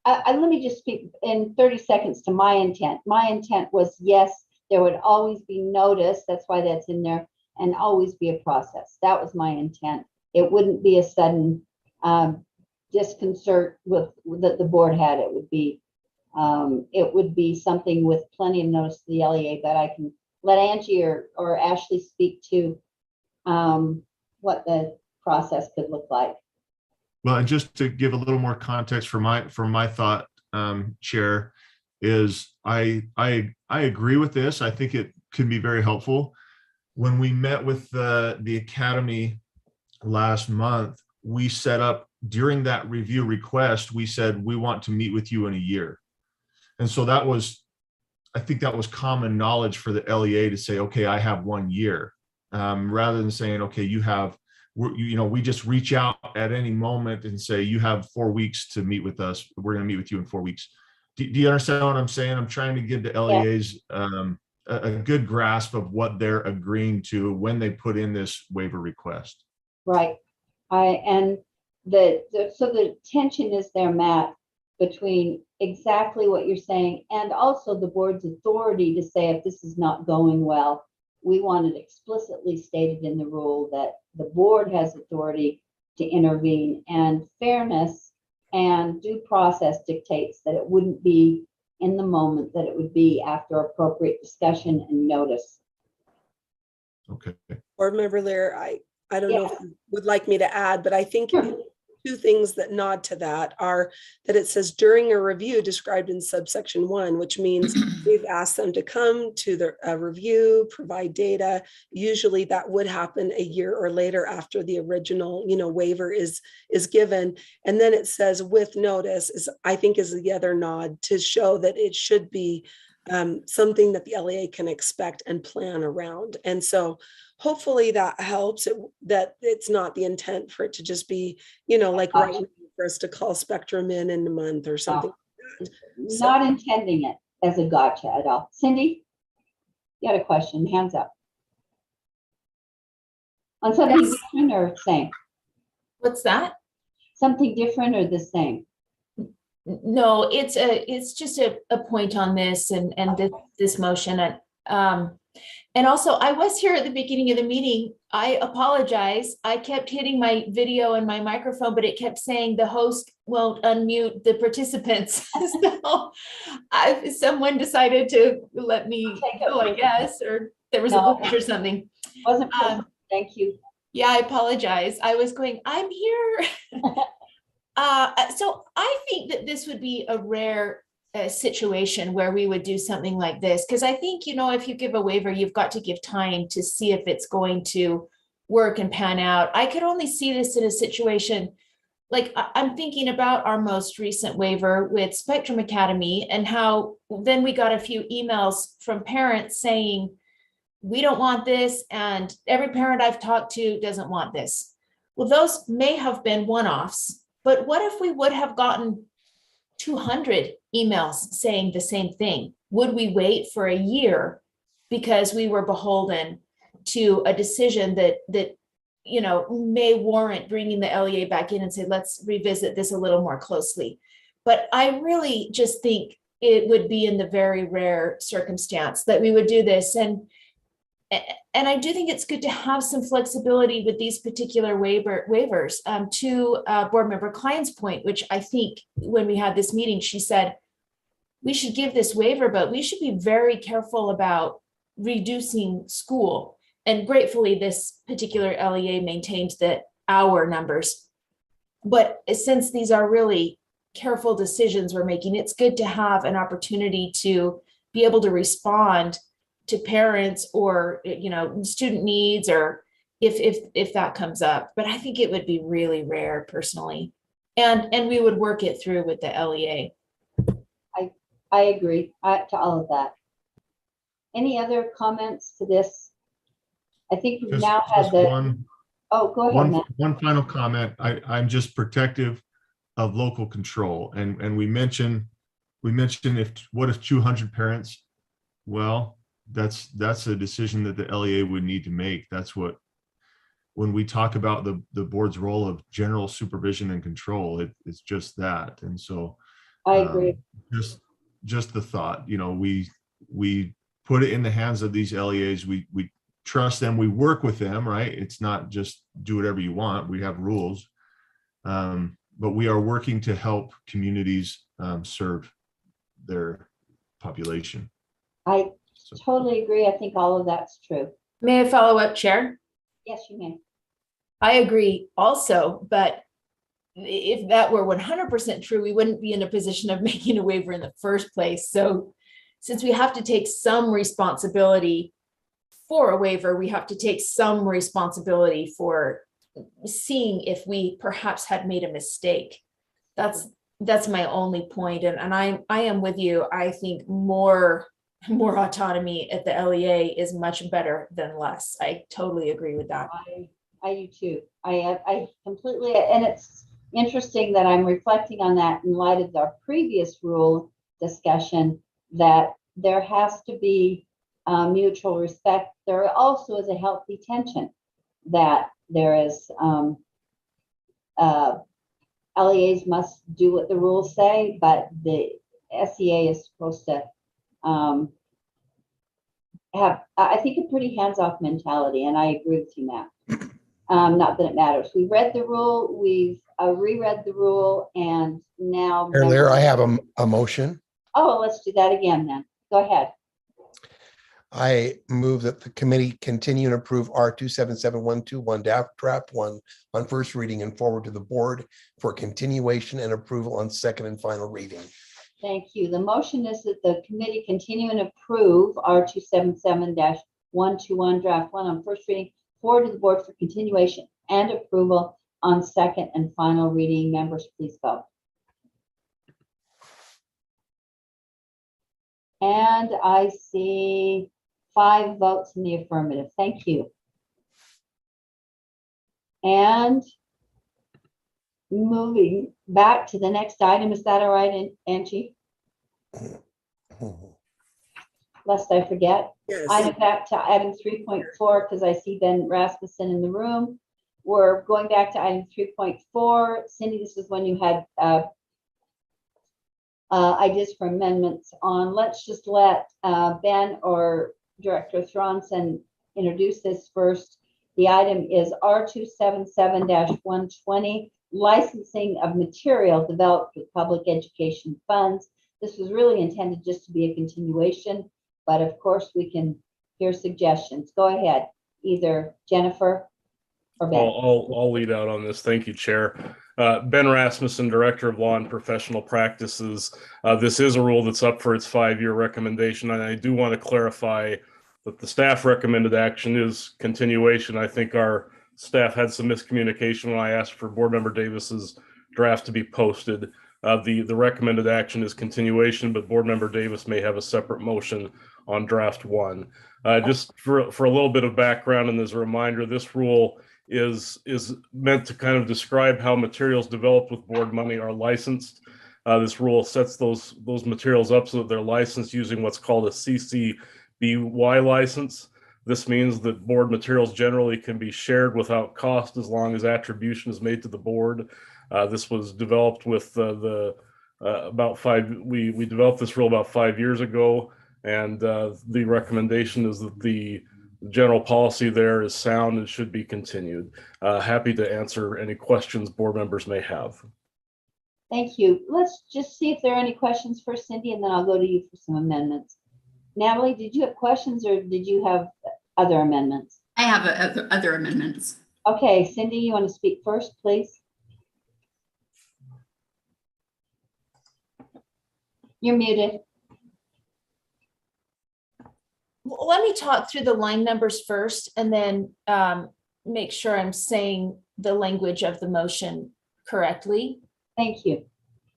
Let me just speak in 30 seconds to my intent. My intent was, yes, there would always be notice. That's why that's in there, and always be a process. That was my intent. It wouldn't be a sudden disconcert with that the board had. It would be something with plenty of notice to the LEA, but I can let Angie or Ashley speak to what the process could look like. Well, and just to give a little more context for my thought, Chair, is I agree with this. I think it can be very helpful. When we met with the Academy last month, we set up during that review request, we said, we want to meet with you in a year. And so I think that was common knowledge for the LEA to say, okay, I have 1 year, rather than saying, okay, we just reach out at any moment and say, you have 4 weeks to meet with us. We're going to meet with you in 4 weeks. Do you understand what I'm saying? I'm trying to give the LEAs a good grasp of what they're agreeing to when they put in this waiver request. Right. So the tension is there, Matt, between exactly what you're saying and also the board's authority to say if this is not going well, we wanted explicitly stated in the rule that the board has authority to intervene, and fairness and due process dictates that it wouldn't be in the moment, that it would be after appropriate discussion and notice. Okay. Board Member Lear, I don't know if you would like me to add, but I think two things that nod to that are that it says during a review described in subsection 1, which means we've asked them to come to the review, provide data. Usually that would happen a year or later after the original, waiver is given. And then it says with notice I think is the other nod to show that it should be something that the LEA can expect and plan around. And so hopefully that helps, that it's not the intent for it to just be, like right now for us to call Spectrum in a month or something. Not intending it as a gotcha at all. Cindy, you had a question, hands up. On something different or same? What's that? Something different or the same? No, it's just a point on this and this motion. And also, I was here at the beginning of the meeting. I apologize. I kept hitting my video and my microphone, but it kept saying the host won't unmute the participants. So someone decided to let me go, I guess, or there was a glitch or something. Wasn't thank you. Yeah, I apologize. I was going, I'm here. So I think that this would be a rare situation where we would do something like this, because I think, if you give a waiver, you've got to give time to see if it's going to work and pan out. I could only see this in a situation like I'm thinking about our most recent waiver with Spectrum Academy, and how then we got a few emails from parents saying, we don't want this, and every parent I've talked to doesn't want this. Well, those may have been one-offs, but what if we would have gotten 200 emails saying the same thing? Would we wait for a year because we were beholden to a decision that may warrant bringing the LEA back in and say, let's revisit this a little more closely? But I really just think it would be in the very rare circumstance that we would do this. And I do think it's good to have some flexibility with these particular waivers. To board member Klein's point, which I think when we had this meeting, she said, we should give this waiver, but we should be very careful about reducing school. And gratefully, this particular LEA maintains the hour numbers. But since these are really careful decisions we're making, it's good to have an opportunity to be able to respond to parents or student needs, or if that comes up. But I think it would be really rare personally, and we would work it through with the LEA. I agree to all of that. Any other comments to this? I think we've now had the go ahead, Matt. One final comment. I'm just protective of local control, and we mentioned what if 200 parents? Well, that's a decision that the LEA would need to make. That's what, when we talk about the board's role of general supervision and control, it's just that. And so I agree. Just the thought, we put it in the hands of these LEAs. We trust them. We work with them, right? It's not just do whatever you want. We have rules, but we are working to help communities serve their population. I totally agree. I think all of that's true. May I follow up, Chair? Yes, you may. I agree also, but if that were 100% true, we wouldn't be in a position of making a waiver in the first place. So since we have to take some responsibility for a waiver, we have to take some responsibility for seeing if we perhaps had made a mistake. That's my only point. And I am with you. I think more autonomy at the LEA is much better than less. I totally agree with that. I do too. I completely, and it's interesting that I'm reflecting on that in light of our previous rule discussion, that there has to be mutual respect. There also is a healthy tension that there is. LEAs must do what the rules say, but the SEA is supposed to have, I think, a pretty hands-off mentality, and I agree with you, Matt. Not that it matters. We read the rule, we've reread the rule, and now. There, I have a motion. Oh, let's do that again then. Go ahead. I move that the committee continue and approve R277121 draft 1 on first reading and forward to the board for continuation and approval on second and final reading. Thank you. The motion is that the committee continue and approve R277-121 draft 1 on first reading, forward to the board for continuation and approval on second and final reading. Members, please vote. And I see 5 votes in the affirmative. Thank you. And moving back to the next item, is that all right, Angie? Lest I forget. Yes. I'm back to item 3.4 because I see Ben Rasmussen in the room. We're going back to item 3.4. Cindy, this is when you had ideas for amendments on. Let's just let Ben or Director Thronson introduce this first. The item is R277-120, licensing of material developed with public education funds. This was really intended just to be a continuation, but of course we can hear suggestions. Go ahead, either Jennifer or Ben. I'll lead out on this. Thank you, Chair. Ben Rasmussen, Director of Law and Professional Practices. This is a rule that's up for its 5-year recommendation, and I do want to clarify that the staff recommended action is continuation. I think our staff had some miscommunication when I asked for Board Member Davis's draft to be posted. The recommended action is continuation, but Board Member Davis may have a separate motion on draft 1. Just for a little bit of background and as a reminder, this rule is meant to kind of describe how materials developed with board money are licensed. This rule sets those materials up so that they're licensed using what's called a CCBY license. This means that board materials generally can be shared without cost as long as attribution is made to the board. This was developed with we developed this rule about 5 years ago, and the recommendation is that the general policy there is sound and should be continued. Happy to answer any questions board members may have. Thank you. Let's just see if there are any questions for Cindy, and then I'll go to you for some amendments. Natalie, did you have questions or did you have other amendments? I have other amendments. Okay, Cindy, you want to speak first, please? You're muted. Well, let me talk through the line numbers first and then make sure I'm saying the language of the motion correctly. Thank you.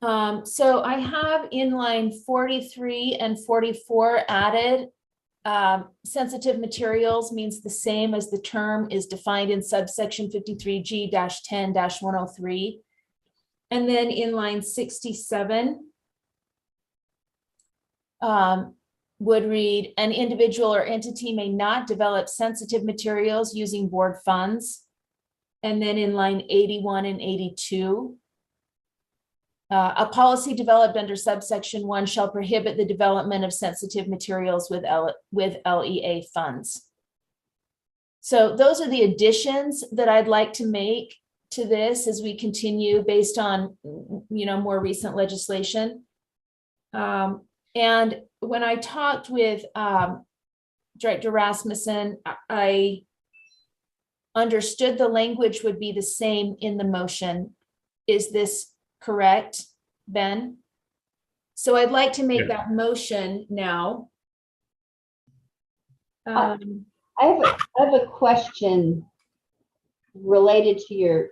So I have in line 43 and 44 added. Sensitive materials means the same as the term is defined in subsection 53G-10-103. And then in line 67 would read, an individual or entity may not develop sensitive materials using board funds. And then in line 81 and 82, a policy developed under subsection 1 shall prohibit the development of sensitive materials with LEA funds. So those are the additions that I'd like to make to this as we continue based on, more recent legislation. And when I talked with Director Rasmussen, I understood the language would be the same in the motion. Is this correct, Ben? So I'd like to make that motion now. I have a question related to your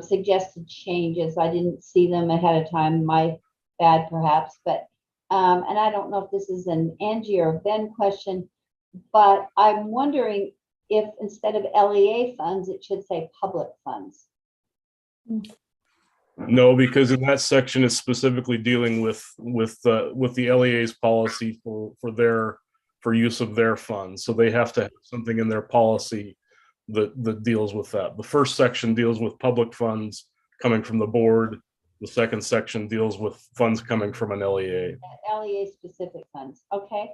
suggested changes. I didn't see them ahead of time, my bad perhaps, but and I don't know if this is an Angie or Ben question, but I'm wondering if instead of LEA funds, it should say public funds. No, because in that section it's specifically dealing with the LEA's policy for use of their funds. So they have to have something in their policy that deals with that. The first section deals with public funds coming from the board. The second section deals with funds coming from an LEA. LEA specific funds. Okay.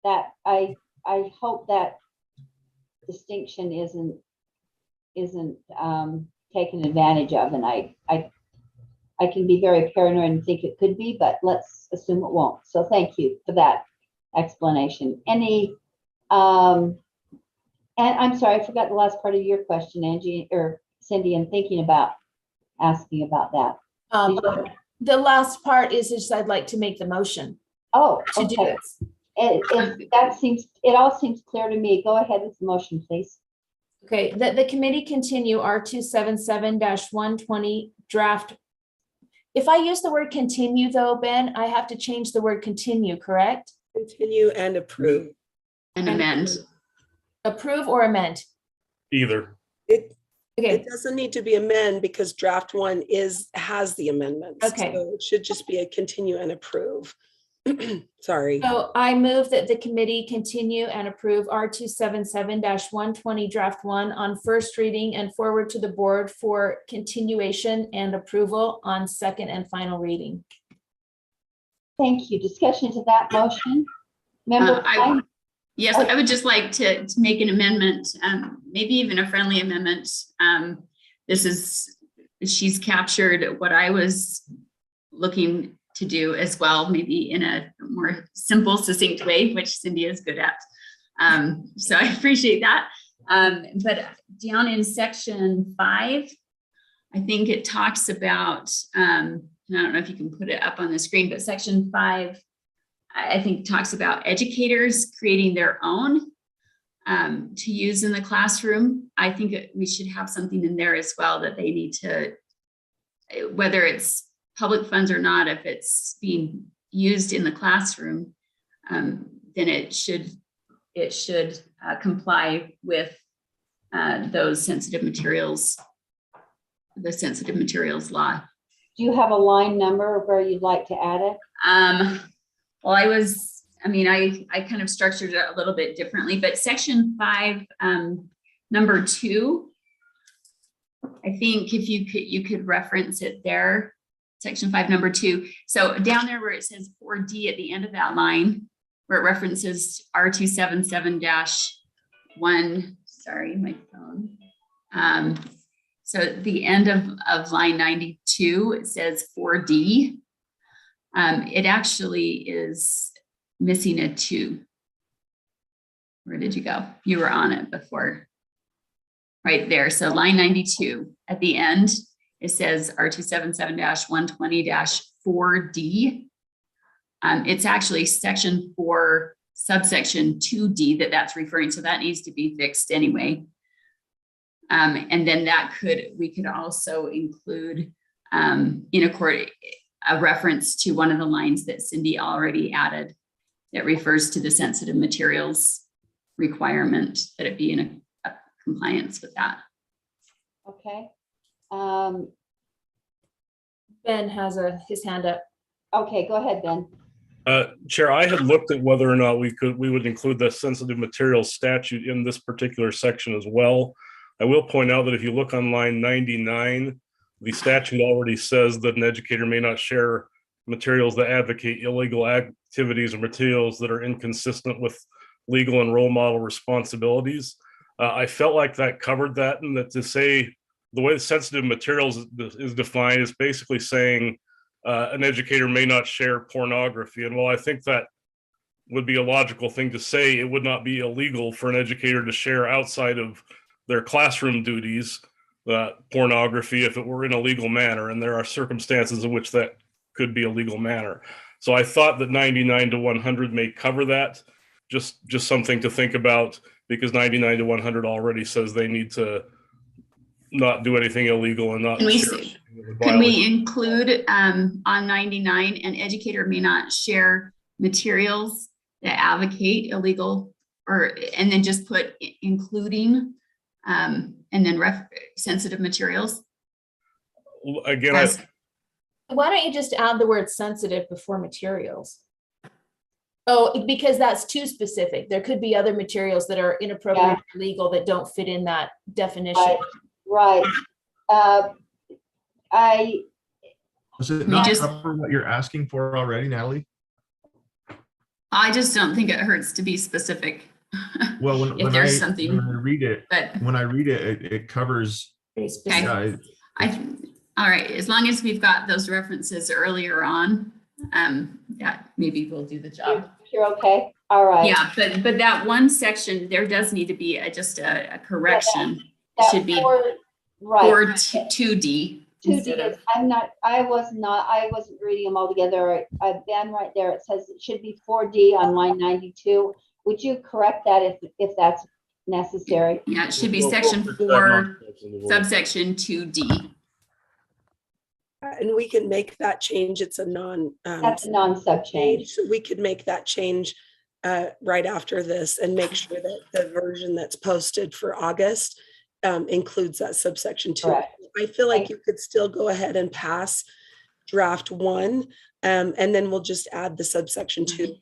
that I hope that distinction isn't taken advantage of, and I can be very paranoid and think it could be, but let's assume it won't. So thank you for that explanation. Any and I'm sorry, I forgot the last part of your question, Angie or Cindy. I'm thinking about asking about that. The last part is just I'd like to make the motion Oh, to do okay. this. It all seems clear to me. Go ahead with the motion, please. Okay, that the committee continue R277-120 draft. If I use the word continue though, Ben, I have to change the word continue, correct? Continue and approve. And amend. Approve or amend? Either. It doesn't need to be amend because draft one has the amendments. Okay. So it should just be a continue and approve. Sorry. So I move that the committee continue and approve R277-120 draft 1 on first reading and forward to the board for continuation and approval on second and final reading. Thank you. Discussion to that motion. Member Yes, I would just like to make an amendment, maybe even a friendly amendment. She's captured what I was looking to do as well, maybe in a more simple, succinct way, which Cindy is good at. So I appreciate that. But down in section 5, I think it talks about, and I don't know if you can put it up on the screen, but section 5, I think talks about educators creating their own to use in the classroom. I think we should have something in there as well that they need to, whether it's public funds or not, if it's being used in the classroom, then it should comply with those sensitive materials, the sensitive materials law. Do you have a line number where you'd like to add it? Well, I kind of structured it a little bit differently, but section 5, number 2, I think if you could reference it there, section 5, number 2. So down there where it says 4D at the end of that line, where it references R277-1, sorry, my phone. So at the end of line 92, it says 4D. It actually is missing a 2. Where did you go? You were on it before. Right there. So line 92 at the end, it says R277-120-4D. It's actually section 4, subsection 2D that's referring. So that needs to be fixed anyway. And then we could also include a reference to one of the lines that Cindy already added that refers to the sensitive materials requirement, that it be in a compliance with that. Okay. Ben has his hand up. Okay, go ahead, Ben. Chair, I had looked at whether or not we would include the sensitive materials statute in this particular section as well. I will point out that if you look on line 99, the statute already says that an educator may not share materials that advocate illegal activities or materials that are inconsistent with legal and role model responsibilities. I felt like that covered that, and that to say the way the sensitive materials is defined is basically saying an educator may not share pornography. And while I think that would be a logical thing to say, it would not be illegal for an educator to share outside of their classroom duties pornography if it were in a legal manner, and there are circumstances in which that could be a legal manner. So I thought that 99 to 100 may cover that. Just something to think about, because 99 to 100 already says they need to not do anything illegal and not. Can we include on 99, an educator may not share materials that advocate illegal, and then just put including and then sensitive materials? Again, why don't you just add the word sensitive before materials? Oh, because that's too specific. There could be other materials that are inappropriate or illegal that don't fit in that definition. Right. Does it not cover what you're asking for already, Natalie? I just don't think it hurts to be specific. Well, If when there's I something, when I read it, but it covers. Very okay. specific. All right, as long as we've got those references earlier on, yeah, maybe we'll do the job. You're okay? All right. Yeah, but that one section, there does need to be just a correction. That It should be right. for 2D. 2D, I wasn't reading them all together. Ben, right there, it says it should be 4D on line 92. Would you correct that if that's necessary? Yeah, it should be section 4, subsection 2D. And we can make that change. It's a That's a non-sub change. So we could make that change right after this and make sure that the version that's posted for August includes that subsection 2. Correct. I feel like you could still go ahead and pass draft 1, and then we'll just add the subsection 2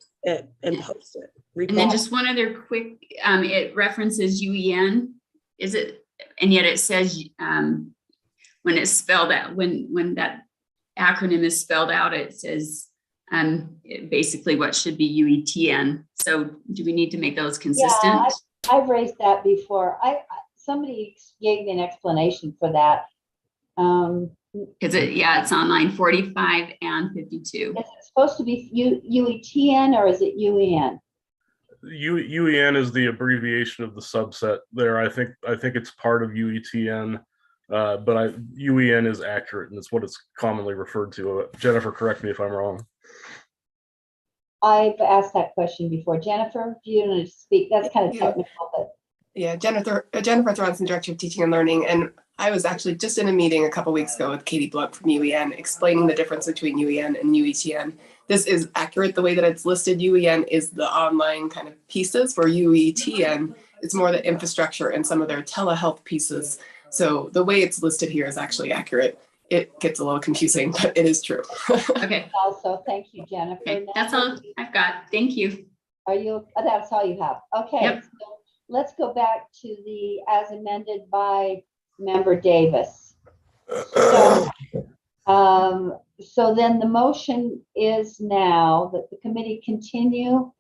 and post it. And then just one other quick, it references UEN. Is it, and yet it says when it's spelled out, when that acronym is spelled out, it says basically what should be UETN. So do we need to make those consistent? Yeah, I've raised that before. Somebody gave me an explanation for that. Because it's on line 45 and 52. Is it supposed to be UETN or is it UEN? UEN is the abbreviation of the subset there. I think it's part of UETN, but UEN is accurate and it's what it's commonly referred to. Jennifer, correct me if I'm wrong. I've asked that question before. Jennifer, do you want to speak? That's kind of technical, but. Yeah, Jennifer Thronson, Director of Teaching and Learning. And I was actually just in a meeting a couple weeks ago with Katie Blunt from UEN explaining the difference between UEN and UETN. This is accurate the way that it's listed. UEN is the online kind of pieces, where UETN is more the infrastructure and some of their telehealth pieces. So the way it's listed here is actually accurate. It gets a little confusing, but it is true. Okay. Also, thank you, Jennifer. Okay, that's all I've got. Thank you. That's all you have. Okay. Yep. So let's go back to the as amended by Member Davis. So then the motion is now that the committee continue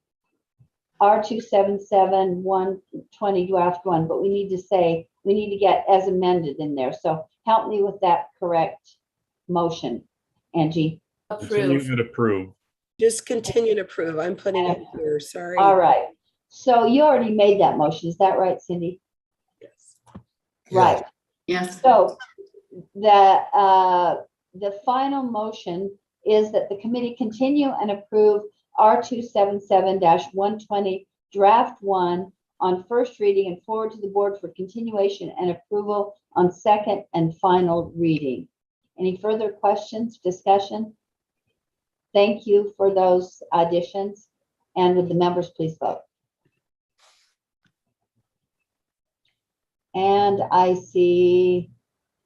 R277-120 draft 1, but we need to get as amended in there. So help me with that correct motion, Angie. Continue and approve. Just continue to approve. I'm putting it here. Sorry. All right. So you already made that motion. Is that right, Cindy? Yes. Right. Yes. So the final motion is that the committee continue and approve R277-120 draft 1 on first reading and forward to the board for continuation and approval on second and final reading. Any further questions, discussion? Thank you for those additions. And would the members please vote? And I see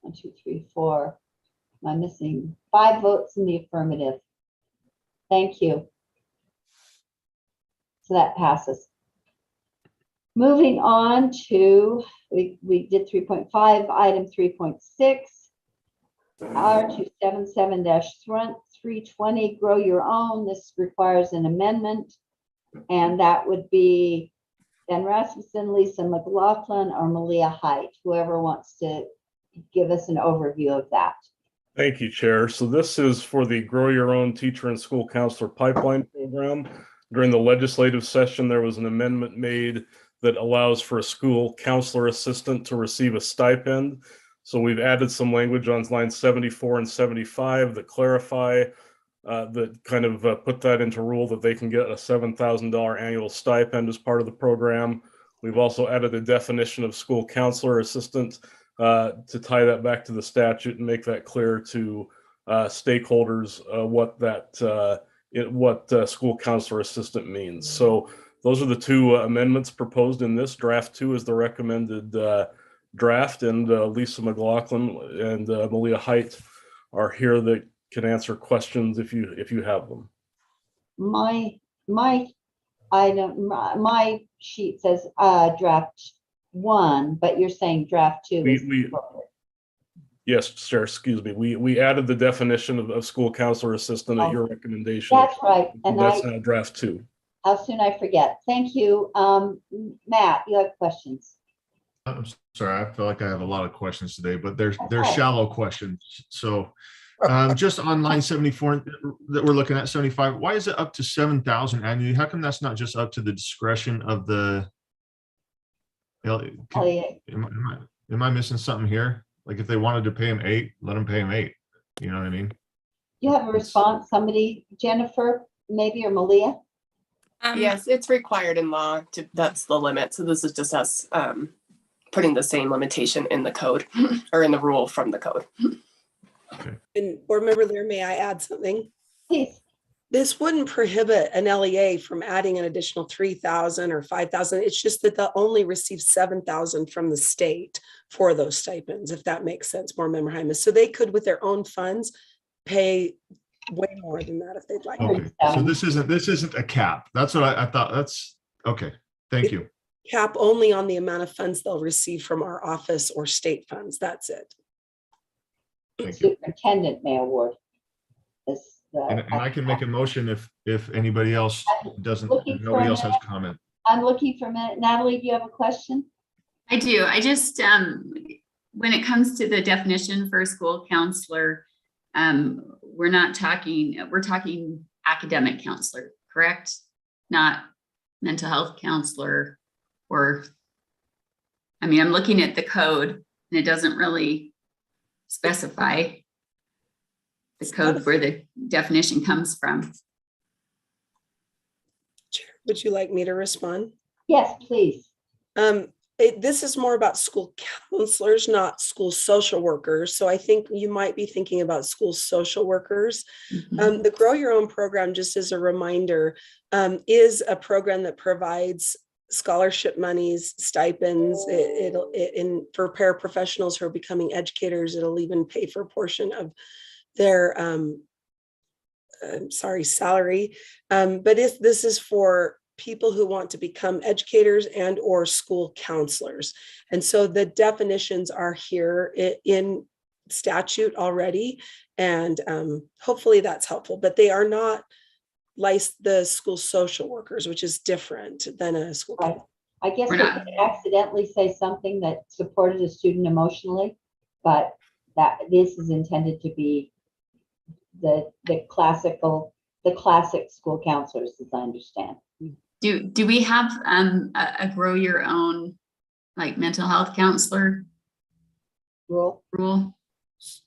1, 2, 3, 4. Am I missing 5 votes in the affirmative? Thank you. So that passes. Moving on to, we did 3.5, item 3.6, R277-320, grow your own. This requires an amendment, and that would be Ben Rasmussen, Lisa McLaughlin, or Malia Height, whoever wants to give us an overview of that. Thank you, Chair. So this is for the Grow Your Own Teacher and School Counselor Pipeline Program. During the legislative session, there was an amendment made that allows for a school counselor assistant to receive a stipend. So we've added some language on lines 74 and 75 that clarify, that kind of put that into rule that they can get a $7,000 annual stipend as part of the program. We've also added a definition of school counselor assistant to tie that back to the statute and make that clear to stakeholders what school counselor assistant means. So those are the 2 amendments proposed in this. Draft 2 is the recommended draft, and Lisa McLaughlin and Malia Height are here that can answer questions if you have them. My sheet says draft 1, but you're saying draft 2 is appropriate. Yes, Chair, excuse me. We added the definition of school counselor assistant at your recommendation. That's right. And that's now draft 2. How soon I forget. Thank you. Matt, you have questions? I'm sorry, I feel like I have a lot of questions today, but they're Okay. shallow questions. So just on line 74 that we're looking at 75, why is it up to 7,000 annually? How come that's not just up to the discretion of the? Am I missing something here? Like if they wanted to pay him 8, let them pay him 8. You know what I mean? You have a response, somebody, Jennifer, maybe, or Malia? Yes, it's required in law to, that's the limit. So this is just us putting the same limitation in the code or in the rule from the code. And board member Lear, may I add something? Please. This wouldn't prohibit an LEA from adding an additional 3,000 or 5,000. It's just that they'll only receive 7,000 from the state for those stipends, if that makes sense, board member Hymas. So they could, with their own funds, pay way more than that if they'd like. Okay, so this isn't a cap. That's what I thought. That's okay. Thank you. Cap only on the amount of funds they'll receive from our office or state funds. That's it. Superintendent may award this. And I can make a motion if anybody else doesn't, nobody else has comment. I'm looking for a minute. Natalie, do you have a question? I do. I just, when it comes to the definition for a school counselor, we're talking academic counselor, correct? Not mental health counselor or, I mean, I'm looking at the code and it doesn't really specify the code where the definition comes from. Chair, would you like me to respond? Yes, please. This is more about school counselors, not school social workers. So I think you might be thinking about school social workers. Mm-hmm. The Grow Your Own program, just as a reminder, is a program that provides scholarship monies, stipends. For paraprofessionals who are becoming educators, it'll even pay for a portion of their salary. But this is for people who want to become educators and or school counselors. And so the definitions are here in statute already. And hopefully that's helpful, but they are not the school social workers, which is different than a school counselor. I guess we could accidentally say something that supported a student emotionally, but that this is intended to be the classic school counselors, as I understand. Do we have a Grow Your Own like mental health counselor rule?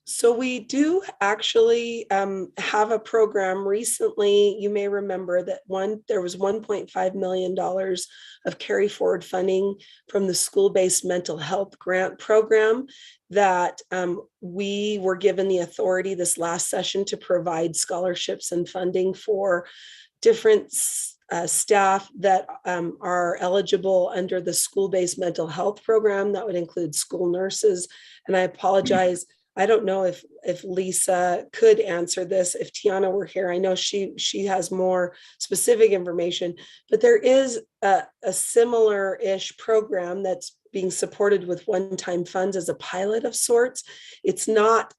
So we do actually have a program recently. You may remember that there was $1.5 million of carry forward funding from the school-based mental health grant program that we were given the authority this last session to provide scholarships and funding for different staff that are eligible under the school-based mental health program. That would include school nurses. And I apologize, I don't know if Lisa could answer this. If Tiana were here, I know she has more specific information, but there is a similar-ish program that's being supported with one-time funds as a pilot of sorts. It's not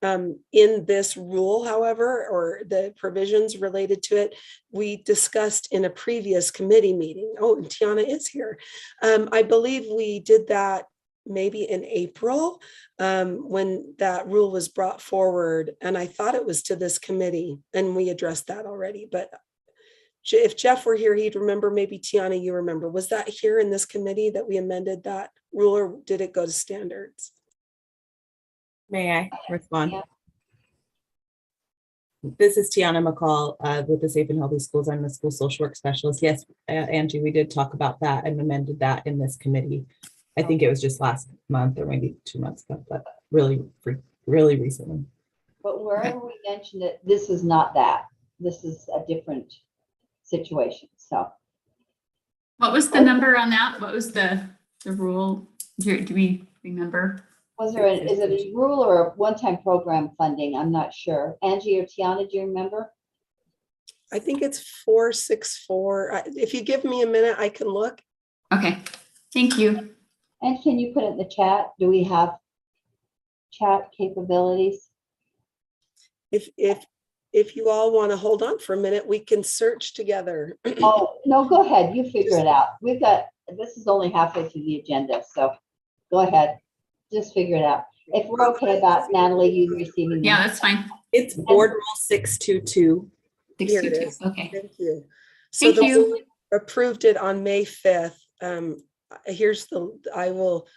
in this rule, however, or the provisions related to it. We discussed in a previous committee meeting. Oh, and Tiana is here. I believe we did that maybe in April when that rule was brought forward. And I thought it was to this committee and we addressed that already. But if Jeff were here, he'd remember. Maybe Tiana, you remember. Was that here in this committee that we amended that rule, or did it go to standards? May I respond? Yeah. This is Tiana McCall with the Safe and Healthy Schools. I'm the school social work specialist. Yes, Angie, we did talk about that and amended that in this committee. I think it was just last month or maybe 2 months ago, but really recently. But wherever we mentioned it, this is not that. This is a different situation. So what was the number on that? What was the rule? Do we remember? Is it a rule or a one-time program funding? I'm not sure. Angie or Tiana, do you remember? I think it's 464. If you give me a minute, I can look. Okay, thank you. And can you put it in the chat? Do we have chat capabilities? If if you all want to hold on for a minute, we can search together. Oh, no, go ahead. You figure it out. This is only halfway through the agenda, so go ahead. Just figure it out. If we're okay about Natalie, you receiving. Yeah, that's fine. It's Board Rule 622. Here it 622. is. Okay. Thank you. So Thank you. board approved it on May 5th. I will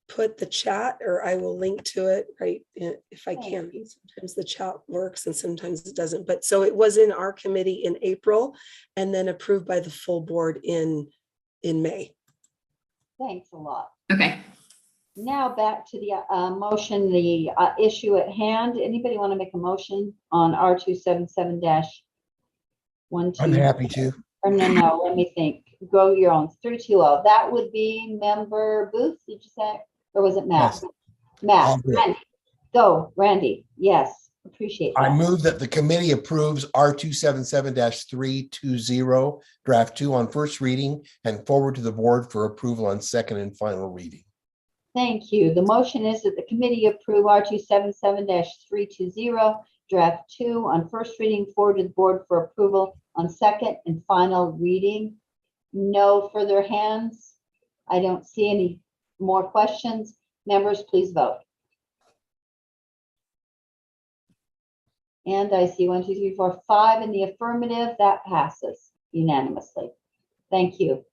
put the chat, or I will link to it right if I can. Sometimes the chat works and sometimes it doesn't. But so it was in our committee in April and then approved by the full board in May. Thanks a lot. Okay. Now back to the motion, the issue at hand. Anybody want to make a motion on R277-12? I'm happy to. Or no, let me think. Go your own. 320. That would be member Booth, did you say? Or was it Matt? Yes. Matt. Randy. Go, Randy. Yes, appreciate that. I move that the committee approves R277-320 draft 2 on first reading and forward to the board for approval on second and final reading. Thank you. The motion is that the committee approve R277-320 draft 2 on first reading, forward to the board for approval on second and final reading. No further hands. I don't see any more questions. Members, please vote. And I see 1, 2, 3, 4, 5 in the affirmative. That passes unanimously. Thank you.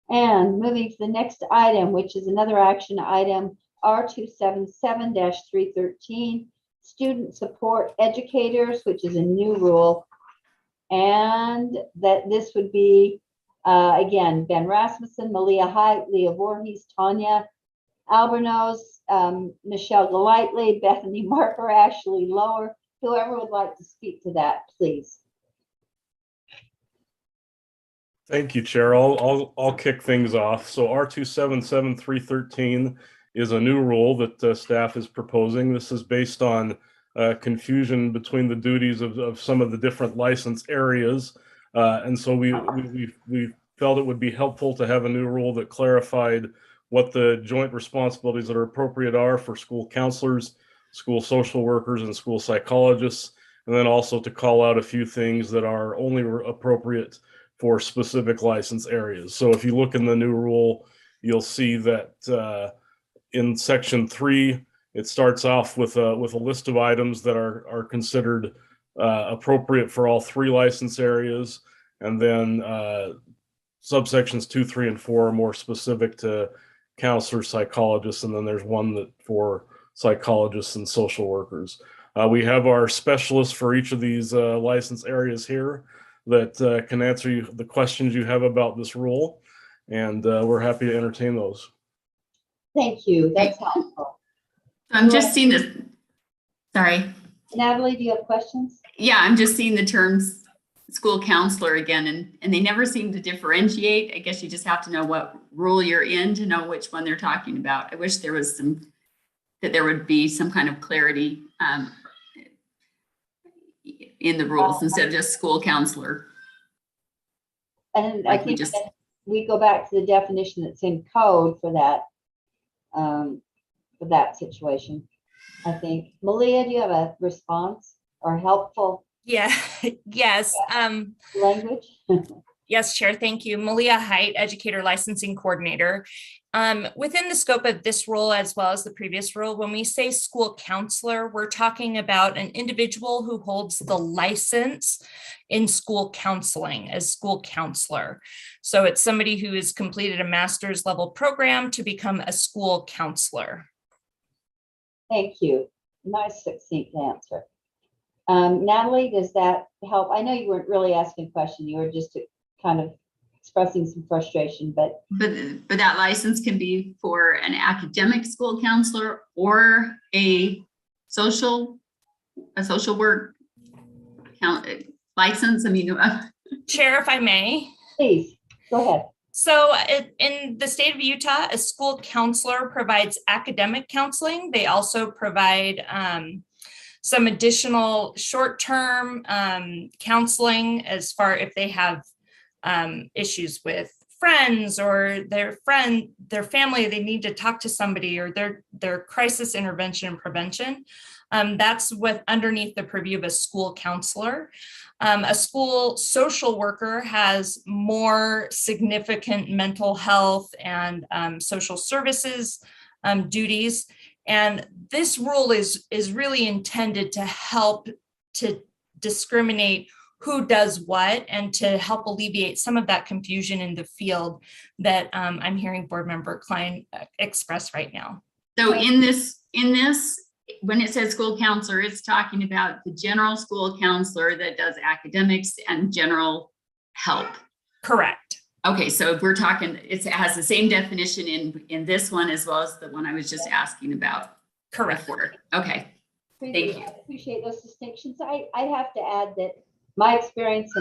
And moving to the next item, which is another action item, R277-313, student support educators, which is a new rule. And that this would be, again, Ben Rasmussen, Malia Height, Leah Voorhees, Tanya Albornoz, Michelle Golightly, Bethany Marker, Ashley Lower, whoever would like to speak to that, please. Thank you, Chair. I'll kick things off. So R277-313 is a new rule that staff is proposing. This is based on confusion between the duties of some of the different license areas. And so we felt it would be helpful to have a new rule that clarified what the joint responsibilities that are appropriate are for school counselors, school social workers, and school psychologists, and then also to call out a few things that are only appropriate for specific license areas. So if you look in the new rule, you'll see that in section 3, it starts off with a list of items that are considered appropriate for all 3 license areas. And then subsections 2, 3, and 4 are more specific to counselors, psychologists, and then there's one that for psychologists and social workers. We have our specialists for each of these license areas here that can answer you the questions you have about this rule, and we're happy to entertain those. Thank you. That's helpful. I'm just seeing this. Sorry. Natalie, do you have questions? Yeah, I'm just seeing the terms school counselor again, and they never seem to differentiate. I guess you just have to know what rule you're in to know which one they're talking about. I wish there was that there would be some kind of clarity in the rules instead of just school counselor. And I think we go back to the definition that's in code for that situation. I think. Malia, do you have a response or helpful? Yeah, yes. Language? Yes, Chair, thank you. Malia Height, Educator Licensing Coordinator. Within the scope of this rule, as well as the previous rule, when we say school counselor, we're talking about an individual who holds the license in school counseling as school counselor. So it's somebody who has completed a master's level program to become a school counselor. Thank you. Nice, succinct answer. Natalie, does that help? I know you weren't really asking a question. You were just kind of expressing some frustration, but that license can be for an academic school counselor or a social work license. I mean, Chair, if I may. Please, go ahead. So in the state of Utah, a school counselor provides academic counseling. They also provide some additional short-term counseling as far if they have issues with friends or their family, they need to talk to somebody, or their crisis intervention and prevention. That's underneath the purview of a school counselor. A school social worker has more significant mental health and social services duties. And this rule is really intended to help to discriminate who does what and to help alleviate some of that confusion in the field that I'm hearing Board Member Klein express right now. So in this, when it says school counselor, it's talking about the general school counselor that does academics and general help. Correct. Okay, so if we're talking, it has the same definition in this one as well as the one I was just asking about. Correct. Before. Okay, thank you. I appreciate those distinctions. I'd have to add that my experience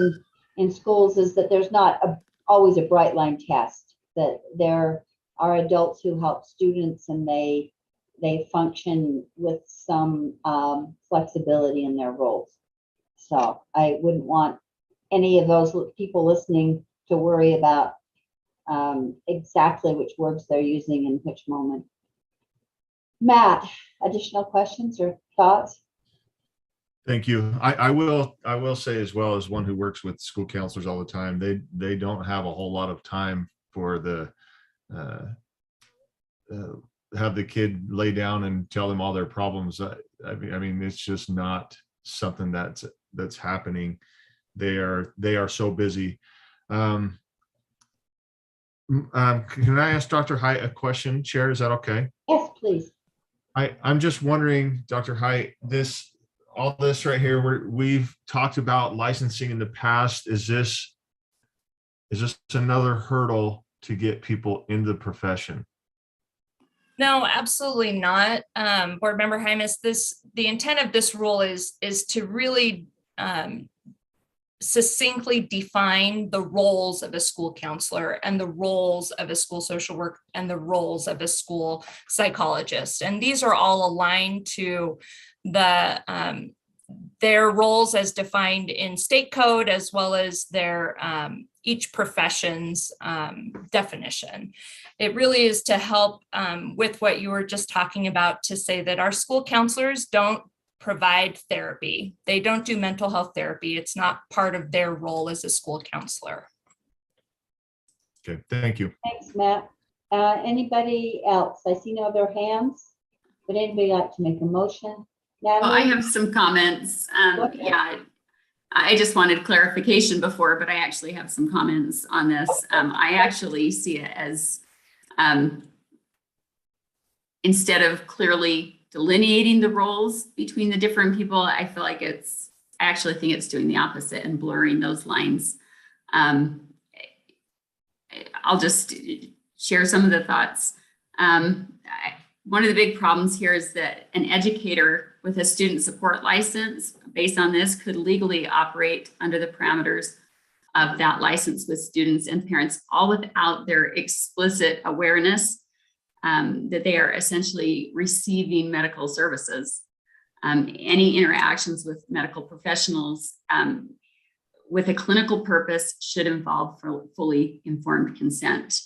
in schools is that there's not always a bright line test, that there are adults who help students and they function with some flexibility in their roles. So I wouldn't want any of those people listening to worry about exactly which words they're using in which moment. Matt, additional questions or thoughts? Thank you. I will say, as well, as one who works with school counselors all the time, they don't have a whole lot of time for the have the kid lay down and tell them all their problems. I mean, it's just not something that's happening. They are so busy. Can I ask Dr. Height a question, Chair? Is that okay? Yes, please. I'm just wondering, Dr. Height, all this right here, we've talked about licensing in the past. Is this another hurdle to get people into the profession? No, absolutely not. Board Member Hymas, the intent of this rule is to really succinctly define the roles of a school counselor and the roles of a school social worker and the roles of a school psychologist. And these are all aligned to their roles as defined in state code, as well as their each profession's definition. It really is to help with what you were just talking about, to say that our school counselors don't provide therapy. They don't do mental health therapy. It's not part of their role as a school counselor. Okay, thank you. Thanks, Matt. Anybody else? I see no other hands. Would anybody like to make a motion? Well, I have some comments. Okay. Yeah, I just wanted clarification before, but I actually have some comments on this. I actually see it as instead of clearly delineating the roles between the different people, I feel like I actually think it's doing the opposite and blurring those lines. I'll just share some of the thoughts. One of the big problems here is that an educator with a student support license based on this could legally operate under the parameters of that license with students and parents, all without their explicit awareness that they are essentially receiving medical services. Any interactions with medical professionals with a clinical purpose should involve fully informed consent.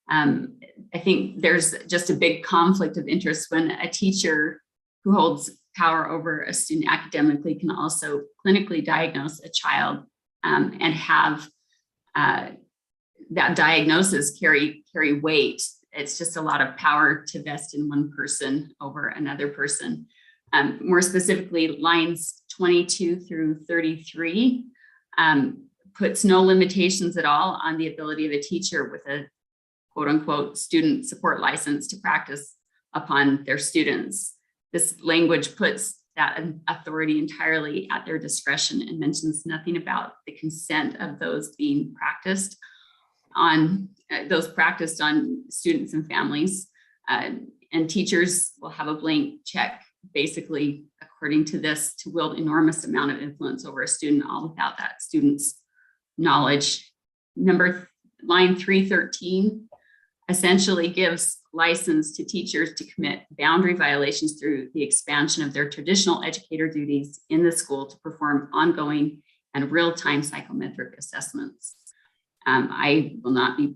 I think there's just a big conflict of interest when a teacher who holds power over a student academically can also clinically diagnose a child and have that diagnosis carry weight. It's just a lot of power to vest in one person over another person. More specifically, lines 22 through 33 puts no limitations at all on the ability of a teacher with a quote unquote student support license to practice upon their students. This language puts that authority entirely at their discretion and mentions nothing about the consent of those being practiced on students and families. And teachers will have a blank check, basically, according to this, to wield enormous amount of influence over a student, all without that student's knowledge. Line 313 essentially gives license to teachers to commit boundary violations through the expansion of their traditional educator duties in the school to perform ongoing and real-time psychometric assessments. I will not be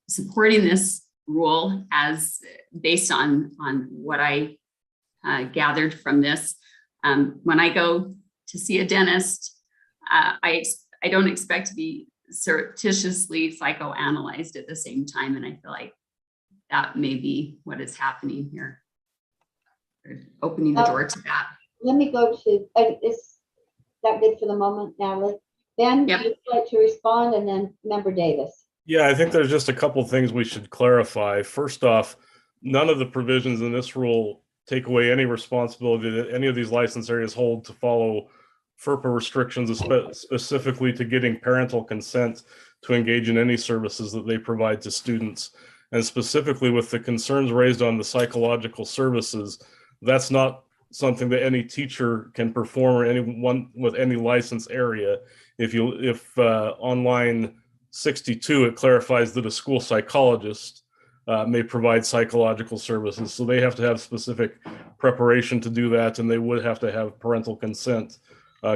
supporting this rule as based on what I gathered from this. When I go to see a dentist, I don't expect to be surreptitiously psychoanalyzed at the same time. And I feel like that may be what is happening here. They're opening the door to that. Let me go to, is that good for the moment, Natalie? Ben, Yep. you'd like to respond, and then Member Davis. Yeah, I think there's just a couple things we should clarify. First off, none of the provisions in this rule take away any responsibility that any of these license areas hold to follow FERPA restrictions, specifically to getting parental consent to engage in any services that they provide to students. And specifically with the concerns raised on the psychological services, that's not something that any teacher can perform or anyone with any license area. If on line 62, it clarifies that a school psychologist may provide psychological services. So they have to have specific preparation to do that, and they would have to have parental consent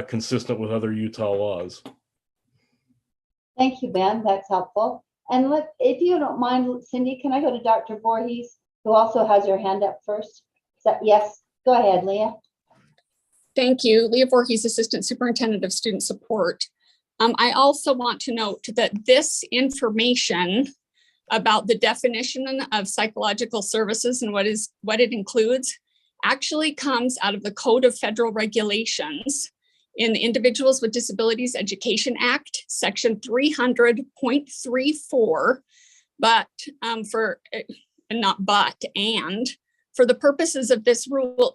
consistent with other Utah laws. Thank you, Ben. That's helpful. And if you don't mind, Cindy, can I go to Dr. Voorhees, who also has her hand up first? Yes, go ahead, Leah. Thank you. Leah Voorhees, Assistant Superintendent of Student Support. I also want to note that this information about the definition of psychological services and what it includes actually comes out of the Code of Federal Regulations in the Individuals with Disabilities Education Act, section 300.34, and for the purposes of this rule,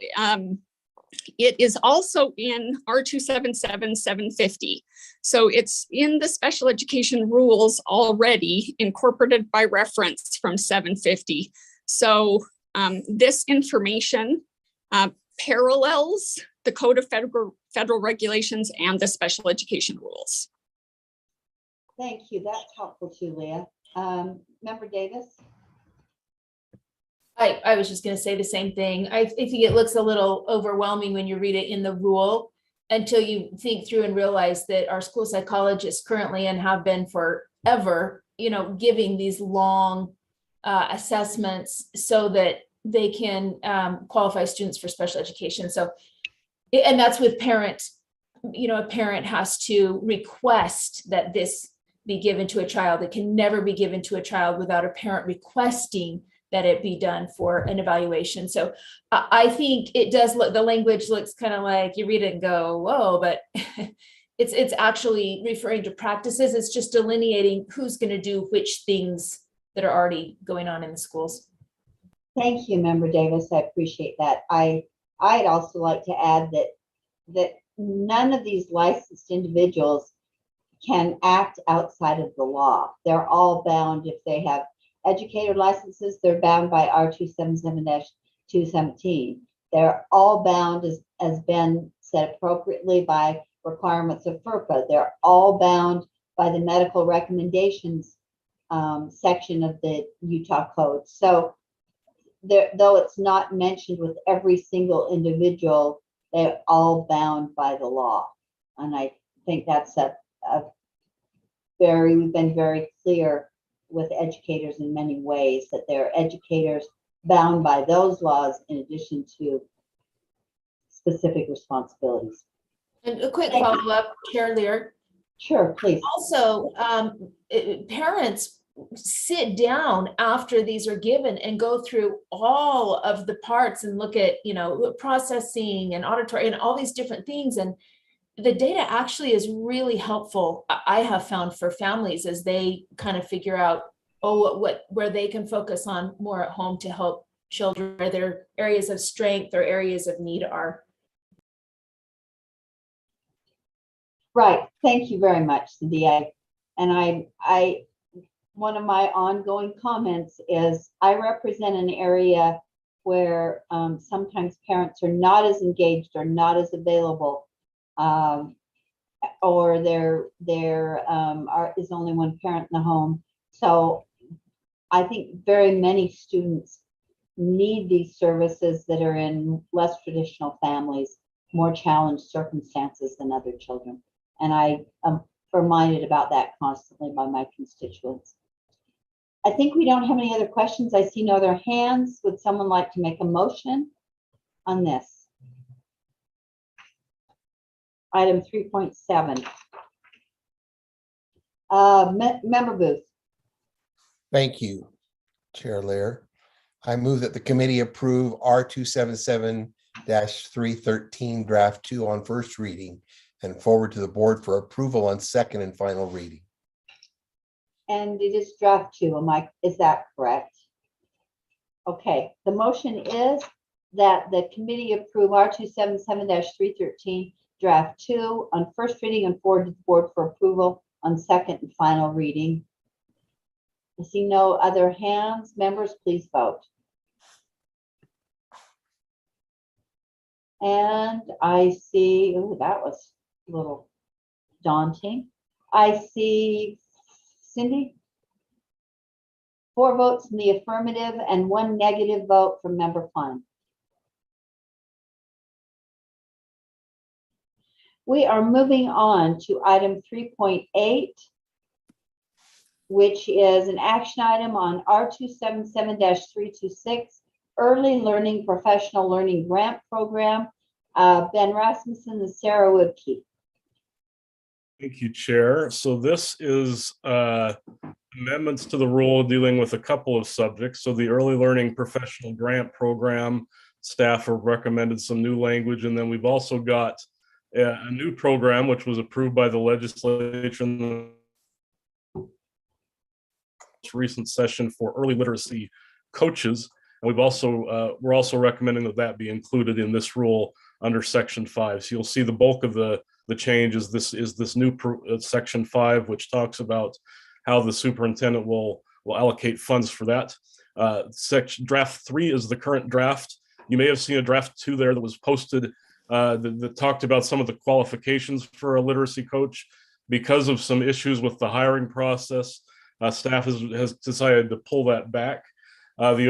it is also in R277750. So it's in the special education rules already, incorporated by reference from 750. So this information parallels the Code of Federal Regulations and the special education rules. Thank you. That's helpful too, Leah. Member Davis? I was just going to say the same thing. I think it looks a little overwhelming when you read it in the rule until you think through and realize that our school psychologists currently and have been forever, giving these long assessments so that they can qualify students for special education. So, and that's with parents, a parent has to request that this be given to a child. It can never be given to a child without a parent requesting that it be done for an evaluation. So I think it does look, the language looks kind of like you read it and go, whoa, but it's actually referring to practices. It's just delineating who's going to do which things that are already going on in the schools. Thank you, Member Davis. I appreciate that. I'd also like to add that none of these licensed individuals can act outside of the law. They're all bound. If they have educator licenses, they're bound by R277-217. They're all bound, as Ben said appropriately, by requirements of FERPA. They're all bound by the medical recommendations section of the Utah Code. So though it's not mentioned with every single individual, they're all bound by the law. And I think that's we've been very clear with educators in many ways that they're educators bound by those laws in addition to specific responsibilities. And a quick follow-up, Chair Lear. Sure, please. Also, parents sit down after these are given and go through all of the parts and look at, processing and auditory and all these different things. And the data actually is really helpful, I have found, for families as they kind of figure out, where they can focus on more at home to help children, where their areas of strength or areas of need are. Right. Thank you very much, Cindy. One of my ongoing comments is I represent an area where sometimes parents are not as engaged or not as available, or there is only one parent in the home. So I think very many students need these services that are in less traditional families, more challenged circumstances than other children. And I am reminded about that constantly by my constituents. I think we don't have any other questions. I see no other hands. Would someone like to make a motion on this? Item 3.7. Member Booth. Thank you, Chair Lair. I move that the committee approve R277-313 draft 2 on first reading and forward to the board for approval on second and final reading. And it is draft 2. Is that correct? Okay, the motion is that the committee approve R277-313 draft 2 on first reading and forward to the board for approval on second and final reading. I see no other hands. Members, please vote. And I see, oh, that was a little daunting. I see Cindy, 4 votes in the affirmative and 1 negative vote from Member Klein. We are moving on to item 3.8, which is an action item on R277-326 Early Learning Professional Learning Grant Program. Ben Rasmussen and Sarah Woodkey. Thank you, Chair. So this is amendments to the rule dealing with a couple of subjects. So the Early Learning Professional Grant Program, staff have recommended some new language, and then we've also got a new program which was approved by the legislature in the recent session for early literacy coaches. And we're also recommending that be included in this rule under Section 5. So you'll see the bulk of the change is this new Section 5, which talks about how the superintendent will allocate funds for that. Draft 3 is the current draft. You may have seen a draft 2 there that was posted that talked about some of the qualifications for a literacy coach. Because of some issues with the hiring process, staff has decided to pull that back. The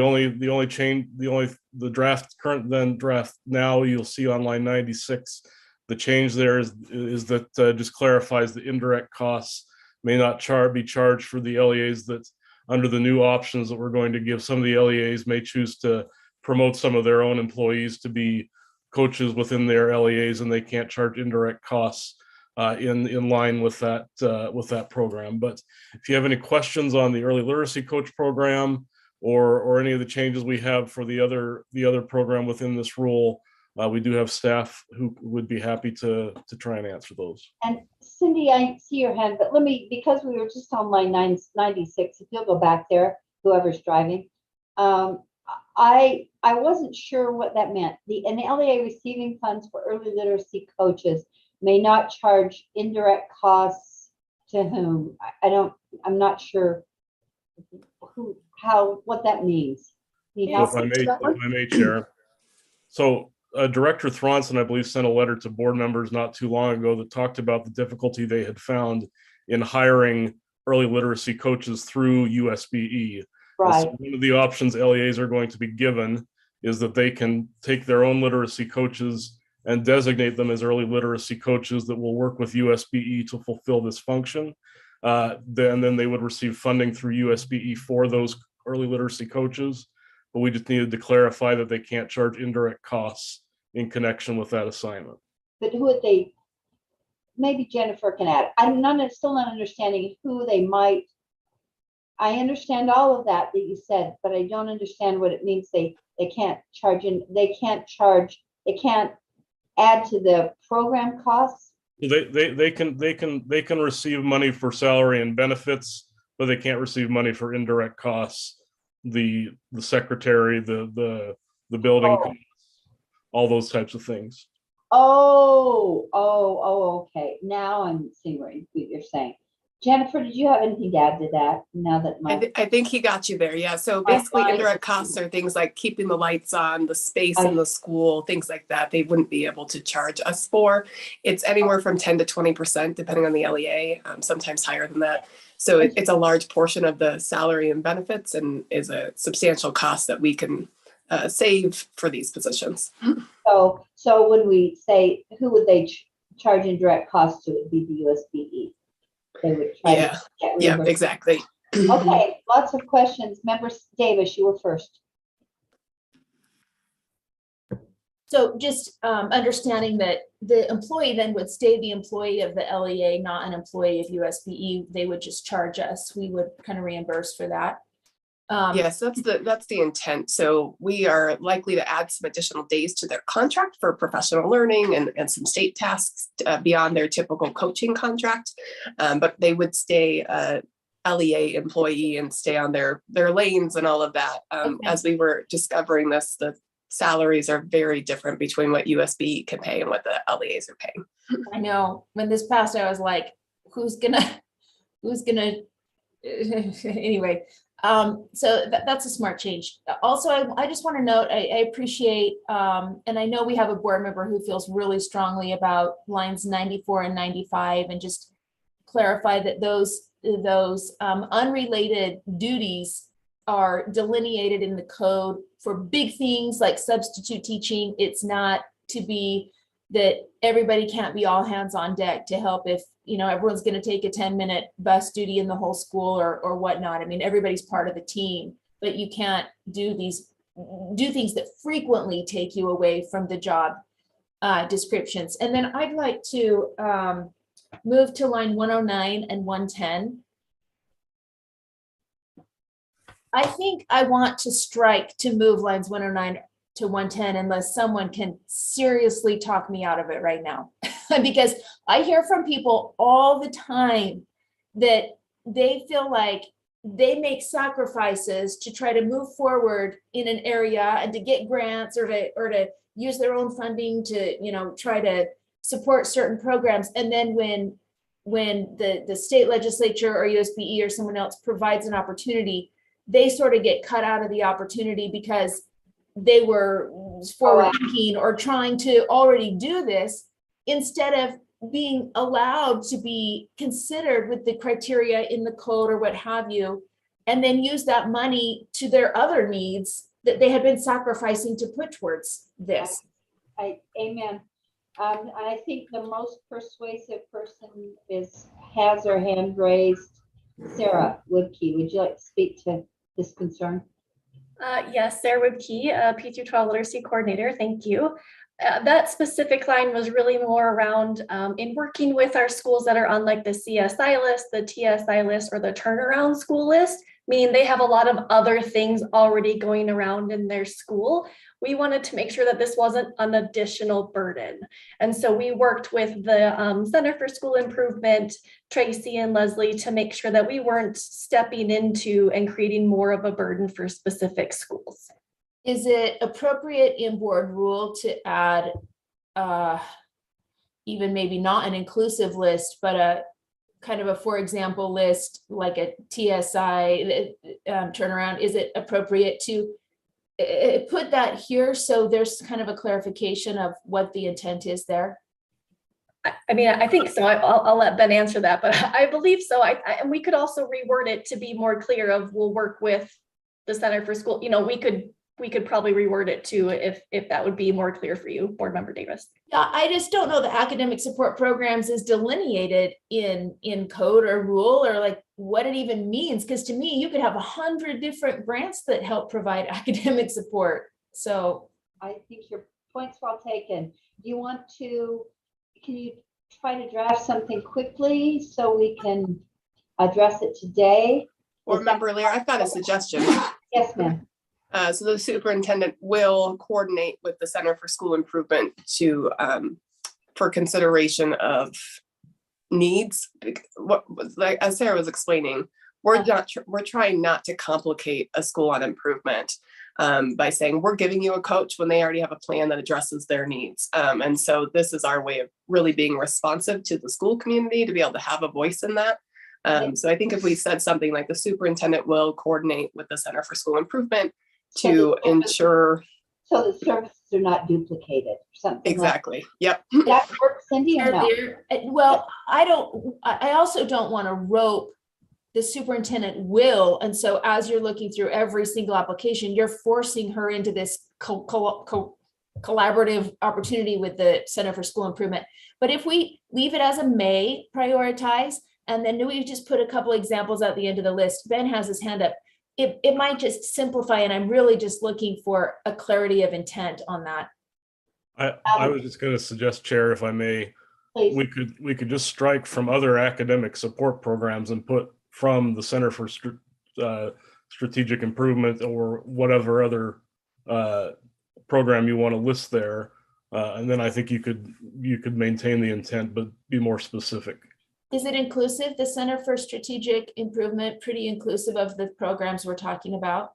draft now you'll see on line 96. The change there is that just clarifies the indirect costs may not be charged for the LEAs that under the new options that we're going to give. Some of the LEAs may choose to promote some of their own employees to be coaches within their LEAs, and they can't charge indirect costs in line with that program. But if you have any questions on the early literacy coach program or any of the changes we have for the other program within this rule, we do have staff who would be happy to try and answer those. And Cindy, I see your hand, but because we were just on line 96, if you'll go back there, whoever's driving. I wasn't sure what that meant. An LEA receiving funds for early literacy coaches may not charge indirect costs to whom? I'm not sure what that means. If I may, Chair. So Director Thronson, I believe, sent a letter to board members not too long ago that talked about the difficulty they had found in hiring early literacy coaches through USBE. Right. So one of the options LEAs are going to be given is that they can take their own literacy coaches and designate them as early literacy coaches that will work with USBE to fulfill this function. Then they would receive funding through USBE for those early literacy coaches. But we just needed to clarify that they can't charge indirect costs in connection with that assignment. But who would they? Maybe Jennifer can add. I'm still not understanding who they might. I understand all of that you said, but I don't understand what it means. They can't charge in. They can't add to the program costs. They can receive money for salary and benefits, but they can't receive money for indirect costs. The secretary, the building, costs, all those types of things. Okay. Now I'm seeing what you're saying. Jennifer, did you have anything to add to that? Now that I think he got you there. Yeah. So basically, indirect costs are things like keeping the lights on, the space in the school, things like that. They wouldn't be able to charge us for. It's anywhere from 10 to 20%, depending on the LEA. Sometimes higher than that. So it's a large portion of the salary and benefits, and is a substantial cost that we can save for these positions. So when we say who would they charge indirect costs to, it would be the USBE. they would try Yeah. to get Yeah, reimbursed. exactly. Okay, lots of questions. Member Davis, you were first. So just understanding that the employee then would stay the employee of the LEA, not an employee of USBE. They would just charge us. We would kind of reimburse for that. Yes, that's the intent. So we are likely to add some additional days to their contract for professional learning and some state tasks beyond their typical coaching contract. But they would stay LEA employee and stay on their lanes and all of that. Okay. As we were discovering this, the salaries are very different between what USB can pay and what the LEAs are paying. I know when this passed, I was like, who's gonna anyway. So that's a smart change. Also, I just want to note, I appreciate, and I know we have a board member who feels really strongly about lines 94 and 95, and just clarify that those unrelated duties are delineated in the code for big things like substitute teaching. It's not to be that everybody can't be all hands on deck to help if, you know, everyone's going to take a 10-minute bus duty in the whole school or whatnot. I mean, everybody's part of the team, but you can't do things that frequently take you away from the job descriptions. And then I'd like to move to line 109 and 110. I think I want to strike to move lines 109 to 110 unless someone can seriously talk me out of it right now. Because I hear from people all the time that they feel like they make sacrifices to try to move forward in an area and to get grants or to use their own funding to, you know, try to support certain programs. And then when the state legislature or USBE or someone else provides an opportunity, they sort of get cut out of the opportunity because they were forward thinking or trying to already do this instead of being allowed to be considered with the criteria in the code or what have you, and then use that money to their other needs that they had been sacrificing to put towards this. Amen. I think the most persuasive person has her hand raised. Sarah Woodkey, would you like to speak to this concern? Yes, Sarah Woodkey, P212 Literacy Coordinator. Thank you. That specific line was really more around in working with our schools that are on like the CSI list, the TSI list, or the turnaround school list, meaning they have a lot of other things already going around in their school. We wanted to make sure that this wasn't an additional burden. And so we worked with the Center for School Improvement, Tracy and Leslie, to make sure that we weren't stepping into and creating more of a burden for specific schools. Is it appropriate in board rule to add even maybe not an inclusive list, but a kind of a, for example, list like a TSI turnaround? Is it appropriate to put that here so there's kind of a clarification of what the intent is there? I mean, I think so. I'll let Ben answer that, but I believe so. And we could also reword it to be more clear of, we'll work with the Center for School. You know, we could probably reword it too, if that would be more clear for you, Board Member Davis. I just don't know the academic support programs is delineated in code or rule, or like what it even means. Because to me, you could have 100 different grants that help provide academic support. So I think your point's well taken. Can you try to draft something quickly so we can address it today? Board Member Lear, I've got a suggestion. Yes, ma'am. So the superintendent will coordinate with the Center for School Improvement for consideration of needs. Like as Sarah was explaining, we're trying not to complicate a school on improvement by saying we're giving you a coach when they already have a plan that addresses their needs. And so this is our way of really being responsive to the school community to be able to have a voice in that. So I think if we said something like the superintendent will coordinate with the Center for School Improvement to ensure. So the services are not duplicated or something. Exactly. Like yep. That works, Cindy, or no? Well, I also don't want to rope the superintendent will. And so as you're looking through every single application, you're forcing her into this collaborative opportunity with the Center for School Improvement. But if we leave it as a may prioritize, And then we just put a couple examples at the end of the list. Ben has his hand up. It might just simplify, and I'm really just looking for a clarity of intent on that. I was just going to suggest, Chair, if I may, Please. we could just strike from other academic support programs and put from the Center for Strategic Improvement or whatever other program you want to list there, and then I think you could maintain the intent but be more specific. Is it inclusive? The Center for Strategic Improvement, pretty inclusive of the programs we're talking about?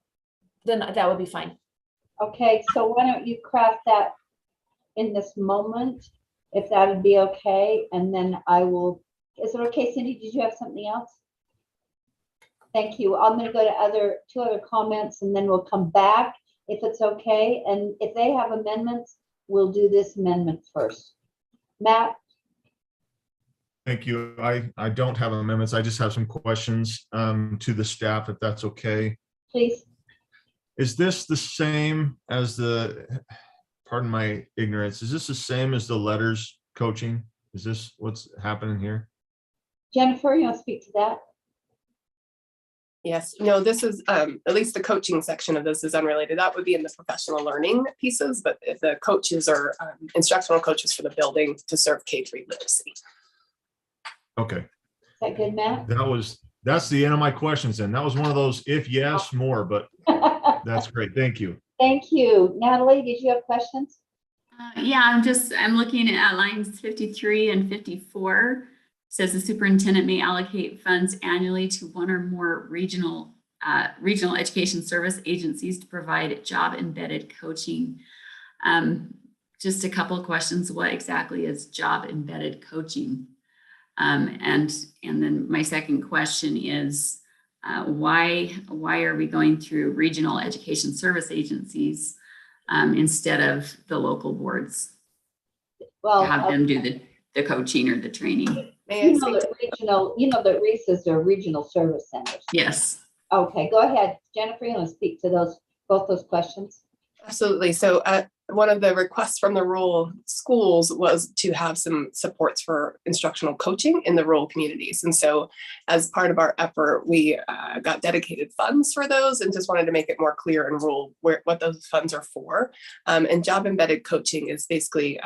Then that would be fine. Okay, so why don't you craft that in this moment, if that would be okay, and then I will, is it okay, Cindy? Did you have something else? Thank you. I'm gonna go to two other comments, and then we'll come back if it's okay. And if they have amendments, we'll do this amendment first. Matt? Thank you. I don't have amendments. I just have some questions to the staff, if that's okay. Please. Is this the same as the, pardon my ignorance, is this the same as the letters coaching? Is this what's happening here? Jennifer, you want to speak to that? Yes, no, this is, at least the coaching section of this is unrelated. That would be in the professional learning pieces, but the coaches are instructional coaches for the building to serve K-3 literacy. Okay. Is that good, Matt? That's the end of my questions then. That was one of those, if yes, more, but that's great. Thank you. Thank you. Natalie, did you have questions? Yeah, I'm looking at lines 53 and 54. It says the superintendent may allocate funds annually to one or more regional education service agencies to provide job embedded coaching. Just a couple of questions. What exactly is job embedded coaching? And then my second question is, why are we going through regional education service agencies instead of the local boards? Well, have them do the coaching or the training. You know that RESAs are regional service centers. Yes. Okay, go ahead, Jennifer. You want to speak to both those questions? Absolutely. So one of the requests from the rural schools was to have some supports for instructional coaching in the rural communities. And so as part of our effort, we got dedicated funds for those and just wanted to make it more clear in rural what those funds are for. And job embedded coaching is basically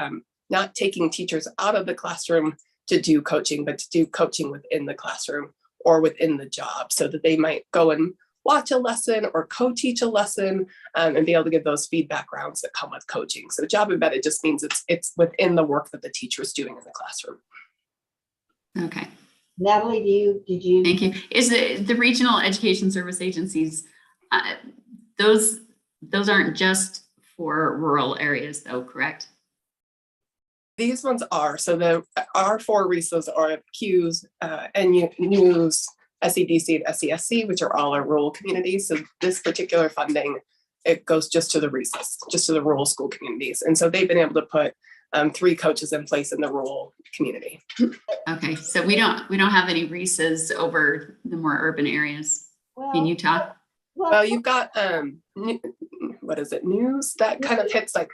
not taking teachers out of the classroom to do coaching, but to do coaching within the classroom or within the job so that they might go and watch a lesson or co-teach a lesson and be able to give those feedback rounds that come with coaching. So job embedded just means it's within the work that the teacher is doing in the classroom. Okay. Natalie, did you? Thank you. Is the regional education service agencies, those aren't just for rural areas though, correct? These ones are. So our four RESAs are Qs, NUs, SEDC, and SESC, which are all our rural communities. So this particular funding, it goes just to the RESAs, just to the rural school communities. And so they've been able to put 3 coaches in place in the rural community. Okay, so we don't have any RESAs over the more urban areas in Utah. Well, you've got what is it, news that kind of hits like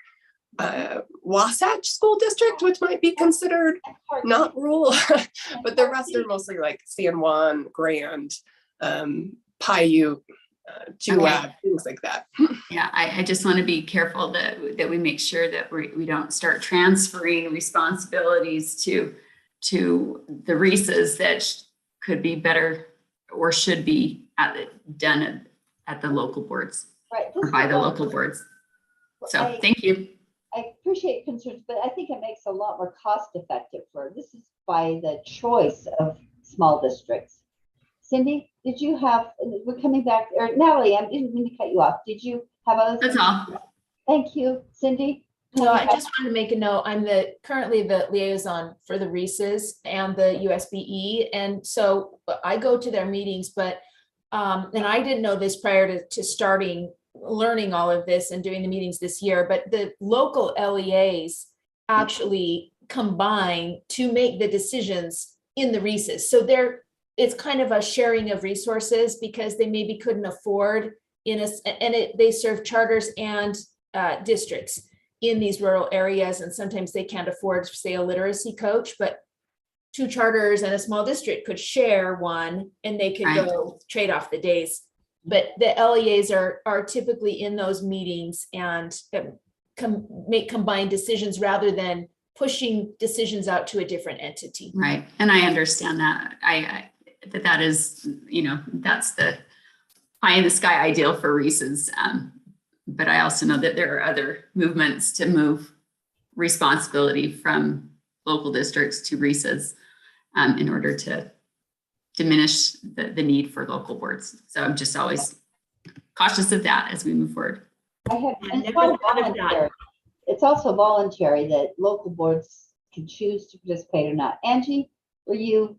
Wasatch School District, which might be considered not rural, but the rest are mostly like San Juan, Grand, Paiute, Juab, things like that. Yeah, I just want to be careful that we make sure that we don't start transferring responsibilities to the RESAs that could be better or should be done at the local boards, right, or by the local boards. So thank you. I appreciate concerns, but I think it makes a lot more cost effective this is by the choice of small districts. Cindy, did you have, we're coming back, or Natalie, I didn't mean to cut you off. Did you have other? That's all. Thank you. Cindy? No, I just wanted to make a note. I'm currently the liaison for the RESAs and the USBE. And so I go to their meetings, but, and I didn't know this prior to starting learning all of this and doing the meetings this year, but the local LEAs actually combine to make the decisions in the RESAs. So it's kind of a sharing of resources because they maybe couldn't afford they serve charters and districts in these rural areas, and sometimes they can't afford, say, a literacy coach, but two charters and a small district could share one and they could Right. go trade off the days. But the LEAs are typically in those meetings and make combined decisions rather than pushing decisions out to a different entity. Right. And I understand that. That is, that's the pie in the sky ideal for Reese's. But I also know that there are other movements to move responsibility from local districts to Reese's in order to diminish the need for local boards. So I'm just always cautious of that as we move forward. It's also voluntary that local boards can choose to participate or not. Angie, will you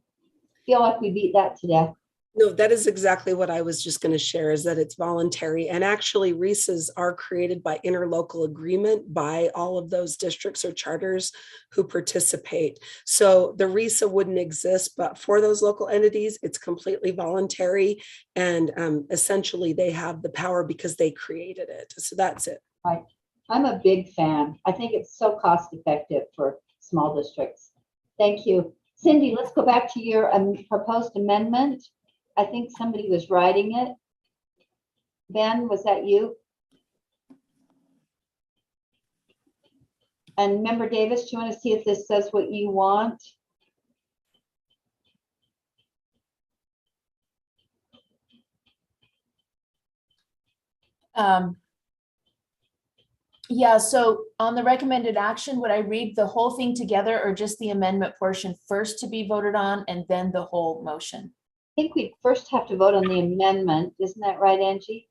feel like we beat that to death? No, that is exactly what I was just going to share, is that it's voluntary. And actually, RESAs are created by interlocal agreement by all of those districts or charters who participate. So the RESA wouldn't exist, but for those local entities, it's completely voluntary. And essentially, they have the power because they created it. So that's it. Right. I'm a big fan. I think it's so cost effective for small districts. Thank you. Cindy, let's go back to your proposed amendment. I think somebody was writing it. Ben, was that you? And Member Davis, do you want to see if this says what you want? Yeah, so on the recommended action, would I read the whole thing together or just the amendment portion first to be voted on and then the whole motion? I think we first have to vote on the amendment. Isn't that right, Angie?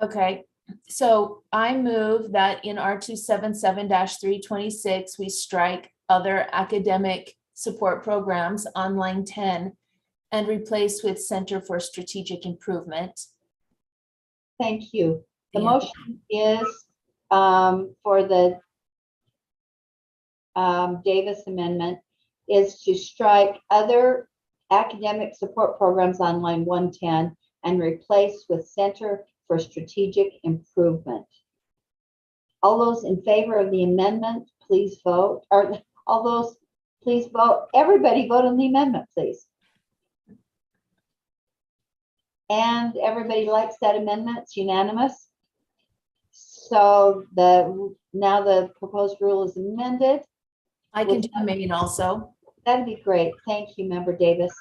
Okay, so I move that in R277-326, we strike other academic support programs on line 10 and replace with Center for Strategic Improvement. Thank you. The motion is for the Davis amendment is to strike other academic support programs on line 110 and replace with Center for Strategic Improvement. All those in favor of the amendment, please vote. Or all those, please vote. Everybody vote on the amendment, please. And everybody likes that amendment. It's unanimous. So now the proposed rule is amended. I can do a main also. That'd be great. Thank you, Member Davis.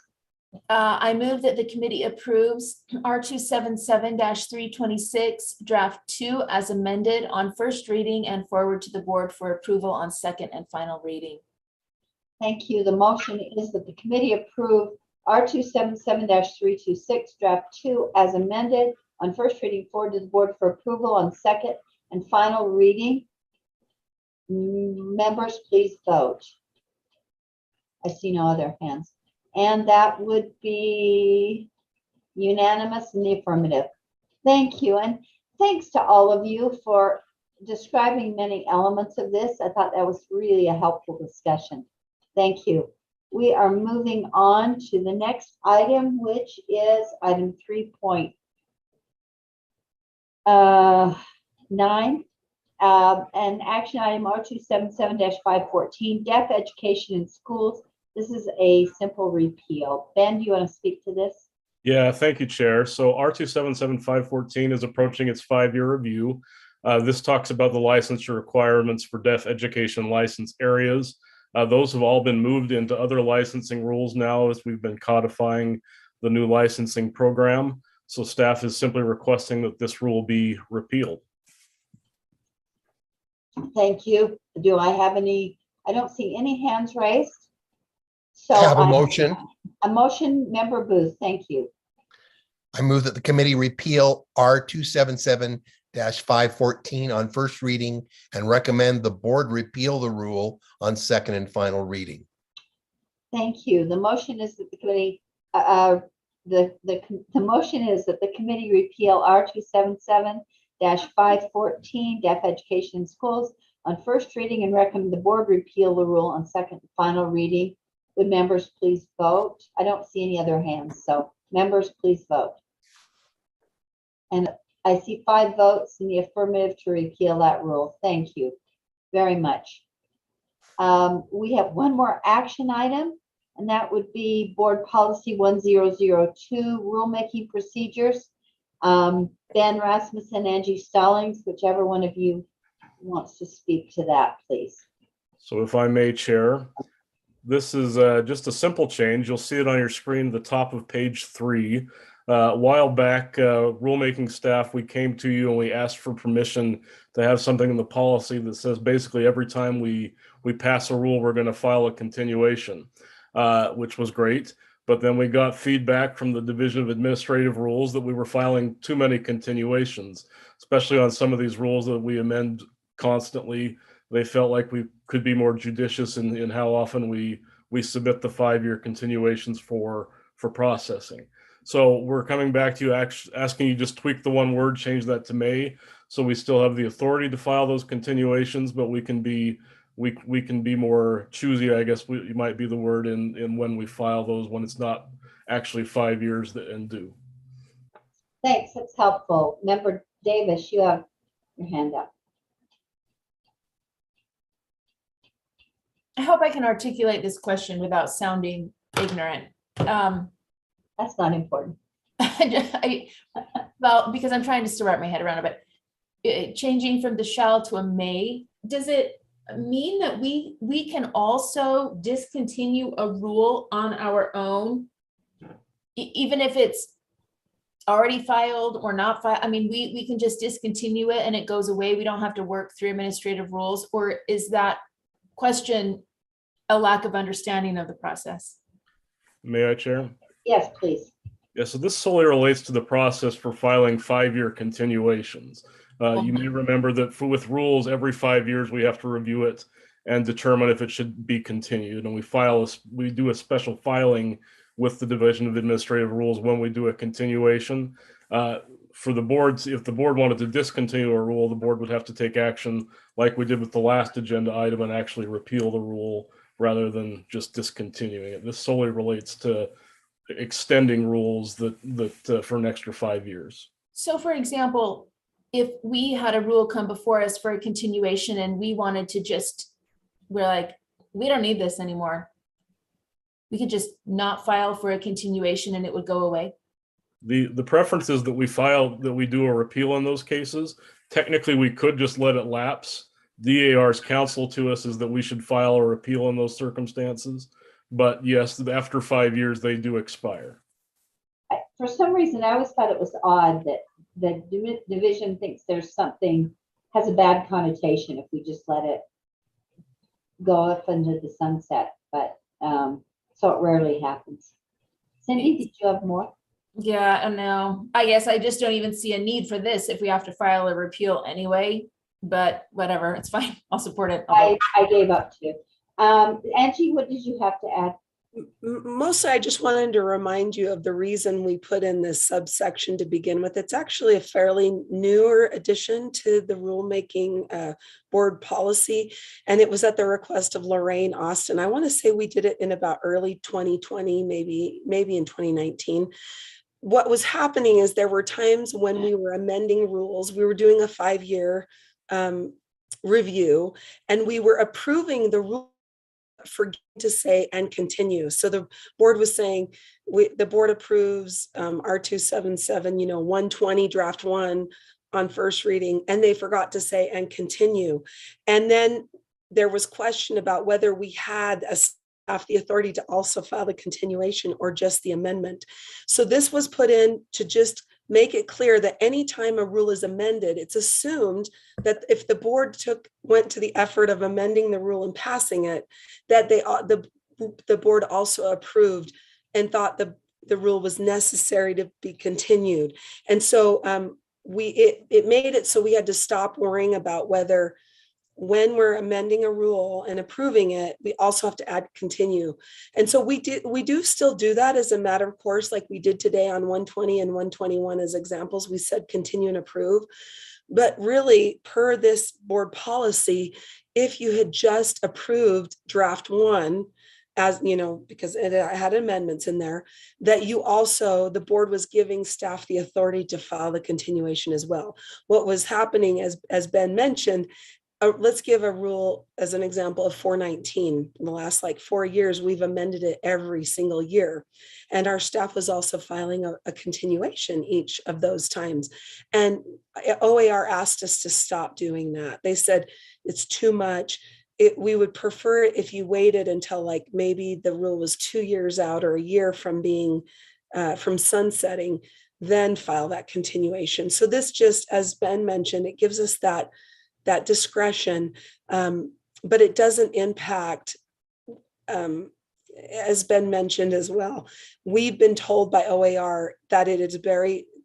I move that the committee approves R277-326 draft 2 as amended on first reading and forward to the board for approval on second and final reading. Thank you. The motion is that the committee approve R277-326 draft 2 as amended on first reading forward to the board for approval on second and final reading. Members, please vote. I see no other hands. And that would be unanimous in the affirmative. Thank you. And thanks to all of you for describing many elements of this. I thought that was really a helpful discussion. Thank you. We are moving on to the next item, which is item 3.9, an action item R277-514, deaf education in schools. This is a simple repeal. Ben, do you want to speak to this? Yeah, thank you, Chair. So R277-514 is approaching its 5-year review. This talks about the licensure requirements for deaf education license areas. Those have all been moved into other licensing rules now as we've been codifying the new licensing program. So staff is simply requesting that this rule be repealed. Thank you. Do I have any? I don't see any hands raised. So I have a motion. A motion, Member Booth. Thank you. I move that the committee repeal R277-514 on first reading and recommend the board repeal the rule on second and final reading. Thank you. The motion is that the committee the motion is that the committee repeal R277-514 deaf education in schools on first reading and recommend the board repeal the rule on second and final reading. Would members please vote? I don't see any other hands, so members please vote. And I see 5 votes in the affirmative to repeal that rule. Thank you very much. We have one more action item, and that would be Board Policy 1002, Rulemaking Procedures. Ben Rasmussen, Angie Stallings, whichever one of you wants to speak to that, please. So if I may, Chair, this is just a simple change. You'll see it on your screen at the top of page 3. A while back, rulemaking staff, we came to you and we asked for permission to have something in the policy that says basically every time we pass a rule, we're going to file a continuation, which was great. But then we got feedback from the Division of Administrative Rules that we were filing too many continuations, especially on some of these rules that we amend constantly. They felt like we could be more judicious in how often we submit the 5-year continuations for processing. So we're coming back to you, asking you just tweak the one word, change that to may, so we still have the authority to file those continuations, but we can be more choosy, I guess might be the word, in when we file those, when it's not actually 5 years and due. Thanks, that's helpful. Member Davis, you have your hand up. I hope I can articulate this question without sounding ignorant. That's not important. Well, because I'm trying to still wrap my head around it, but changing from the shall to a may, does it mean that we can also discontinue a rule on our own, even if it's already filed or not filed? I mean, we can just discontinue it and it goes away. We don't have to work through administrative rules, or is that question a lack of understanding of the process? May I, Chair? Yes, please. Yeah, so this solely relates to the process for filing 5-year continuations. You may remember that with rules, every 5 years we have to review it and determine if it should be continued. And we do a special filing with the Division of Administrative Rules when we do a continuation. For the boards, if the board wanted to discontinue a rule, the board would have to take action like we did with the last agenda item and actually repeal the rule rather than just discontinuing it. This solely relates to extending rules that for an extra 5 years. So for example, if we had a rule come before us for a continuation and we wanted to we're like, we don't need this anymore, we could just not file for a continuation and it would go away? The preference is that we do a repeal in those cases. Technically, we could just let it lapse. DAR's counsel to us is that we should file a repeal in those circumstances. But yes, after 5 years, they do expire. For some reason, I always thought it was odd that the division thinks there's something, has a bad connotation if we just let it go up into the sunset. But so it rarely happens. Cindy, did you have more? Yeah, I know. I guess I just don't even see a need for this if we have to file a repeal anyway, but whatever, it's fine. I'll support it. I gave up too. Angie, what did you have to add? Mostly, I just wanted to remind you of the reason we put in this subsection to begin with. It's actually a fairly newer addition to the rulemaking board policy, and it was at the request of Lorraine Austin. I want to say we did it in about early 2020, maybe in 2019. What was happening is there were times when we were amending rules. We were doing a 5-year review, and we were approving the rule, forget to say and continue. So the board was saying the board approves R277, 120 draft 1 on first reading, and they forgot to say and continue. And then there was question about whether we had the authority to also file the continuation or just the amendment. So this was put in to just make it clear that anytime a rule is amended, it's assumed that if the board went to the effort of amending the rule and passing it, that the board also approved and thought the rule was necessary to be continued. And so it made it so we had to stop worrying about whether, when we're amending a rule and approving it, we also have to add continue. And so we do still do that as a matter of course, like we did today on 120 and 121 as examples. We said continue and approve. But really, per this board policy, if you had just approved draft 1, as because it had amendments in there, that the board was giving staff the authority to file the continuation as well. What was happening, as Ben mentioned, let's give a rule as an example of 419. In the last like 4 years, we've amended it every single year. And our staff was also filing a continuation each of those times. And OAR asked us to stop doing that. They said it's too much. We would prefer it if you waited until like maybe the rule was 2 years out or a year from being from sunsetting, then file that continuation. So this just, as Ben mentioned, it gives us that discretion, but it doesn't impact, as Ben mentioned as well. We've been told by OAR that it is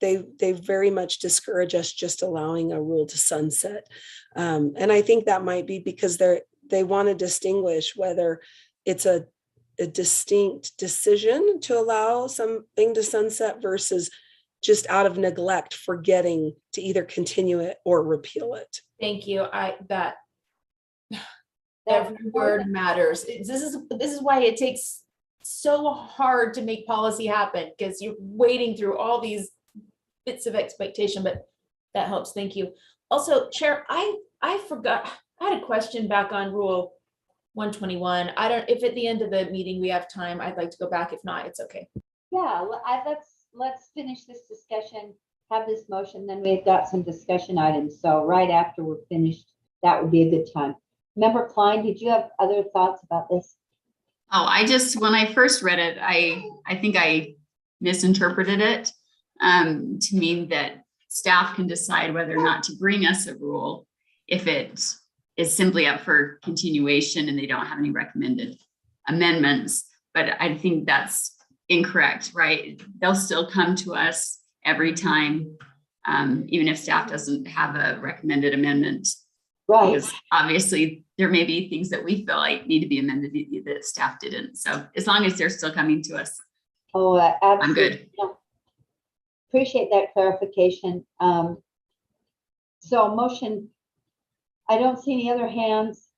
they very much discourage us just allowing a rule to sunset. And I think that might be because they want to distinguish whether it's a distinct decision to allow something to sunset versus just out of neglect, forgetting to either continue it or repeal it. Thank you. That every word matters. This is why it takes so hard to make policy happen, because you're wading through all these bits of expectation, but that helps. Thank you. Also, Chair, I forgot, I had a question back on Rule 121. If at the end of the meeting we have time, I'd like to go back. If not, it's okay. Yeah, let's finish this discussion, have this motion, then we've got some discussion items. So right after we're finished, that would be a good time. Member Klein, did you have other thoughts about this? Oh, when I first read it, I think I misinterpreted it to mean that staff can decide whether or not to bring us a rule if it is simply up for continuation and they don't have any recommended amendments. But I think that's incorrect, right? They'll still come to us every time, even if staff doesn't have a recommended amendment. Right. Because obviously there may be things that we feel like need to be amended that staff didn't. So as long as they're still coming to us. Oh, absolutely. I'm good. No. Appreciate that clarification. So motion, I don't see any other hands.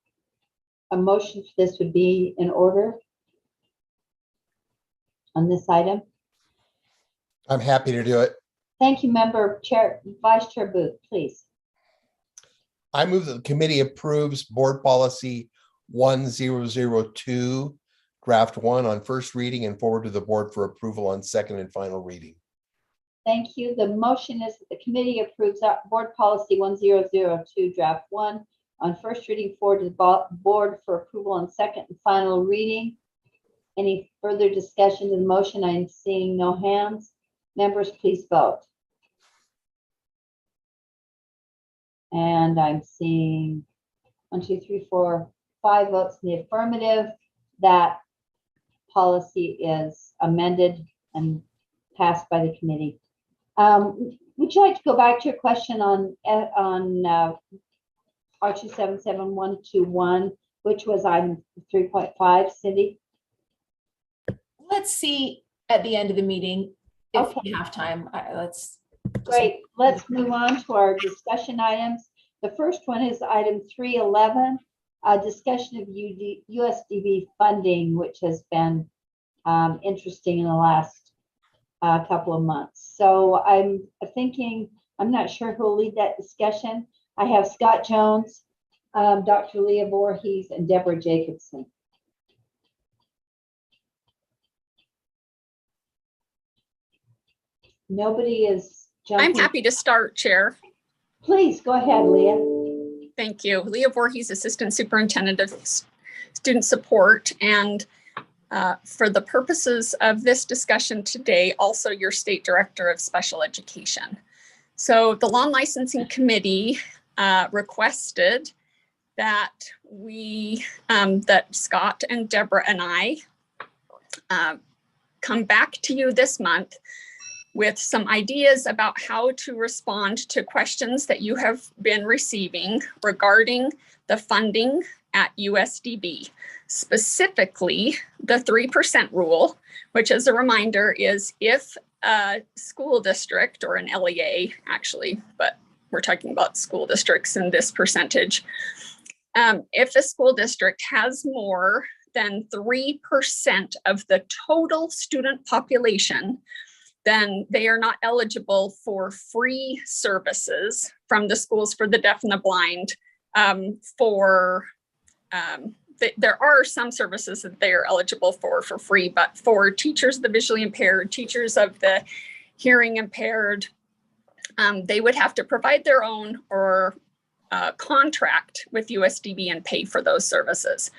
A motion for this would be in order on this item. I'm happy to do it. Thank you, Vice Chair Booth, please. I move that the committee approves board policy 1002, draft 1 on first reading and forward to the board for approval on second and final reading. Thank you. The motion is that the committee approves board policy 1002, draft 1 on first reading, forward to the board for approval on second and final reading. Any further discussion to the motion? I'm seeing no hands. Members, please vote. And I'm seeing 1, 2, 3, 4, 5 votes in the affirmative. That policy is amended and passed by the committee. Would you like to go back to your question on R277121, which was item 3.5, Cindy? Let's see at the end of the meeting if we have time. Great. Let's move on to our discussion items. The first one is item 311, a discussion of USDB funding, which has been interesting in the last couple of months. So I'm thinking, I'm not sure who will lead that discussion. I have Scott Jones, Dr. Leah Voorhees, and Deborah Jacobson. Nobody is jumping. I'm happy to start, Chair. Please go ahead, Leah. Thank you. Leah Voorhees, Assistant Superintendent of Student Support. And for the purposes of this discussion today, also your State Director of Special Education. So the Law and Licensing Committee requested that that Scott and Deborah and I come back to you this month with some ideas about how to respond to questions that you have been receiving regarding the funding at USDB, specifically the 3% rule, which as a reminder is if a school district, or an LEA actually, but we're talking about school districts in this percentage, if a school district has more than 3% of the total student population, then they are not eligible for free services from the Schools for the Deaf and the Blind there are some services that they are eligible for free, but for teachers of the visually impaired, teachers of the hearing impaired, they would have to provide their own or contract with USDB and pay for those services.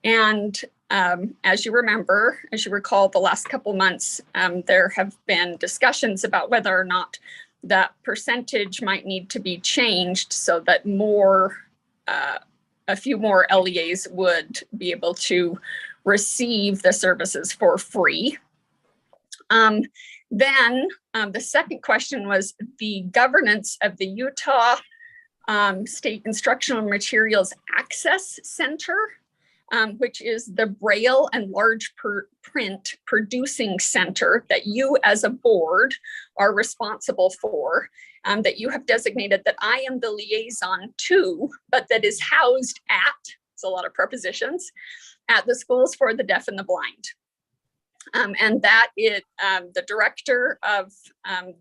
And as you recall, the last couple months, there have been discussions about whether or not that percentage might need to be changed so that a few more LEAs would be able to receive the services for free. Then the second question was the governance of the Utah State Instructional Materials Access Center, which is the Braille and large print producing center that you as a board are responsible for, that you have designated that I am the liaison to, but that is housed at, it's a lot of prepositions, at the Schools for the Deaf and the Blind. And that is the director of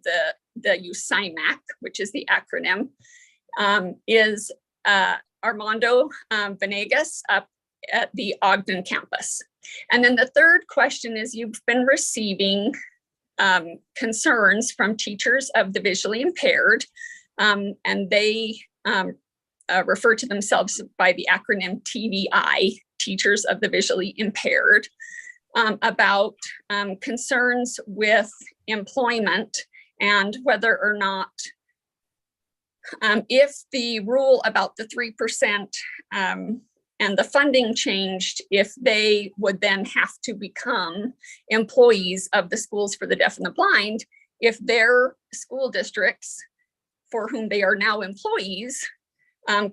the USIMAC, which is the acronym, is Armando Venegas up at the Ogden campus. And then the third question is, you've been receiving concerns from teachers of the visually impaired, and they refer to themselves by the acronym TVI, Teachers of the Visually Impaired, about concerns with employment and whether or not, if the rule about the 3% and the funding changed, if they would then have to become employees of the Schools for the Deaf and the Blind, if their school districts for whom they are now employees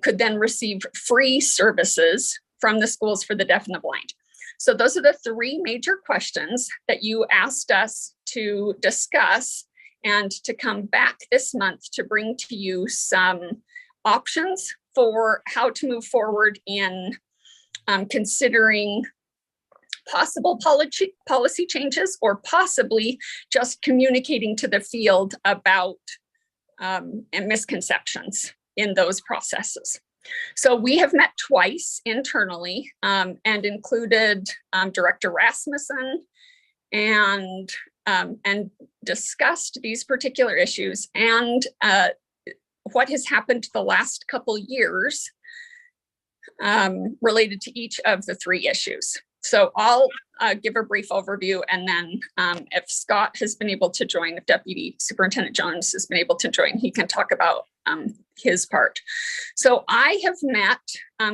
could then receive free services from the Schools for the Deaf and the Blind. So those are the three major questions that you asked us to discuss and to come back this month to bring to you some options for how to move forward in considering possible policy changes, or possibly just communicating to the field about misconceptions in those processes. So we have met twice internally and included Director Rasmussen and discussed these particular issues and what has happened the last couple years related to each of the three issues. So I'll give a brief overview, and then if Scott has been able to join, if Deputy Superintendent Jones has been able to join, he can talk about his part. So I have met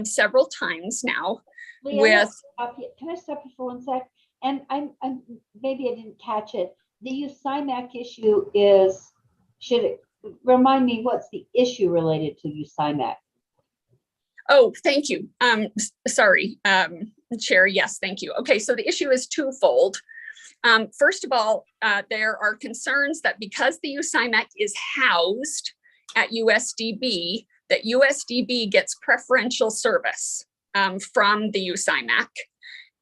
several times now with. Can I stop you for 1 sec? And I'm maybe I didn't catch it. The USIMAC issue is, should it remind me what's the issue related to USIMAC? Oh, thank you. Sorry, Chair. Yes, thank you. Okay, so the issue is twofold. First of all, there are concerns that because the USIMAC is housed at USDB, that USDB gets preferential service from the USIMAC,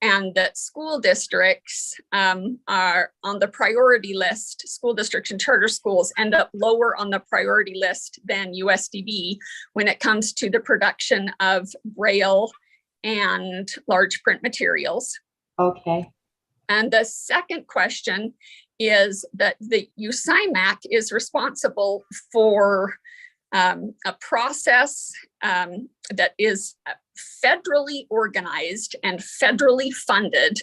and that school districts are on the priority list. School districts and charter schools end up lower on the priority list than USDB when it comes to the production of Braille and large print materials. Okay. And the second question is that the USIMAC is responsible for a process that is federally organized and federally funded.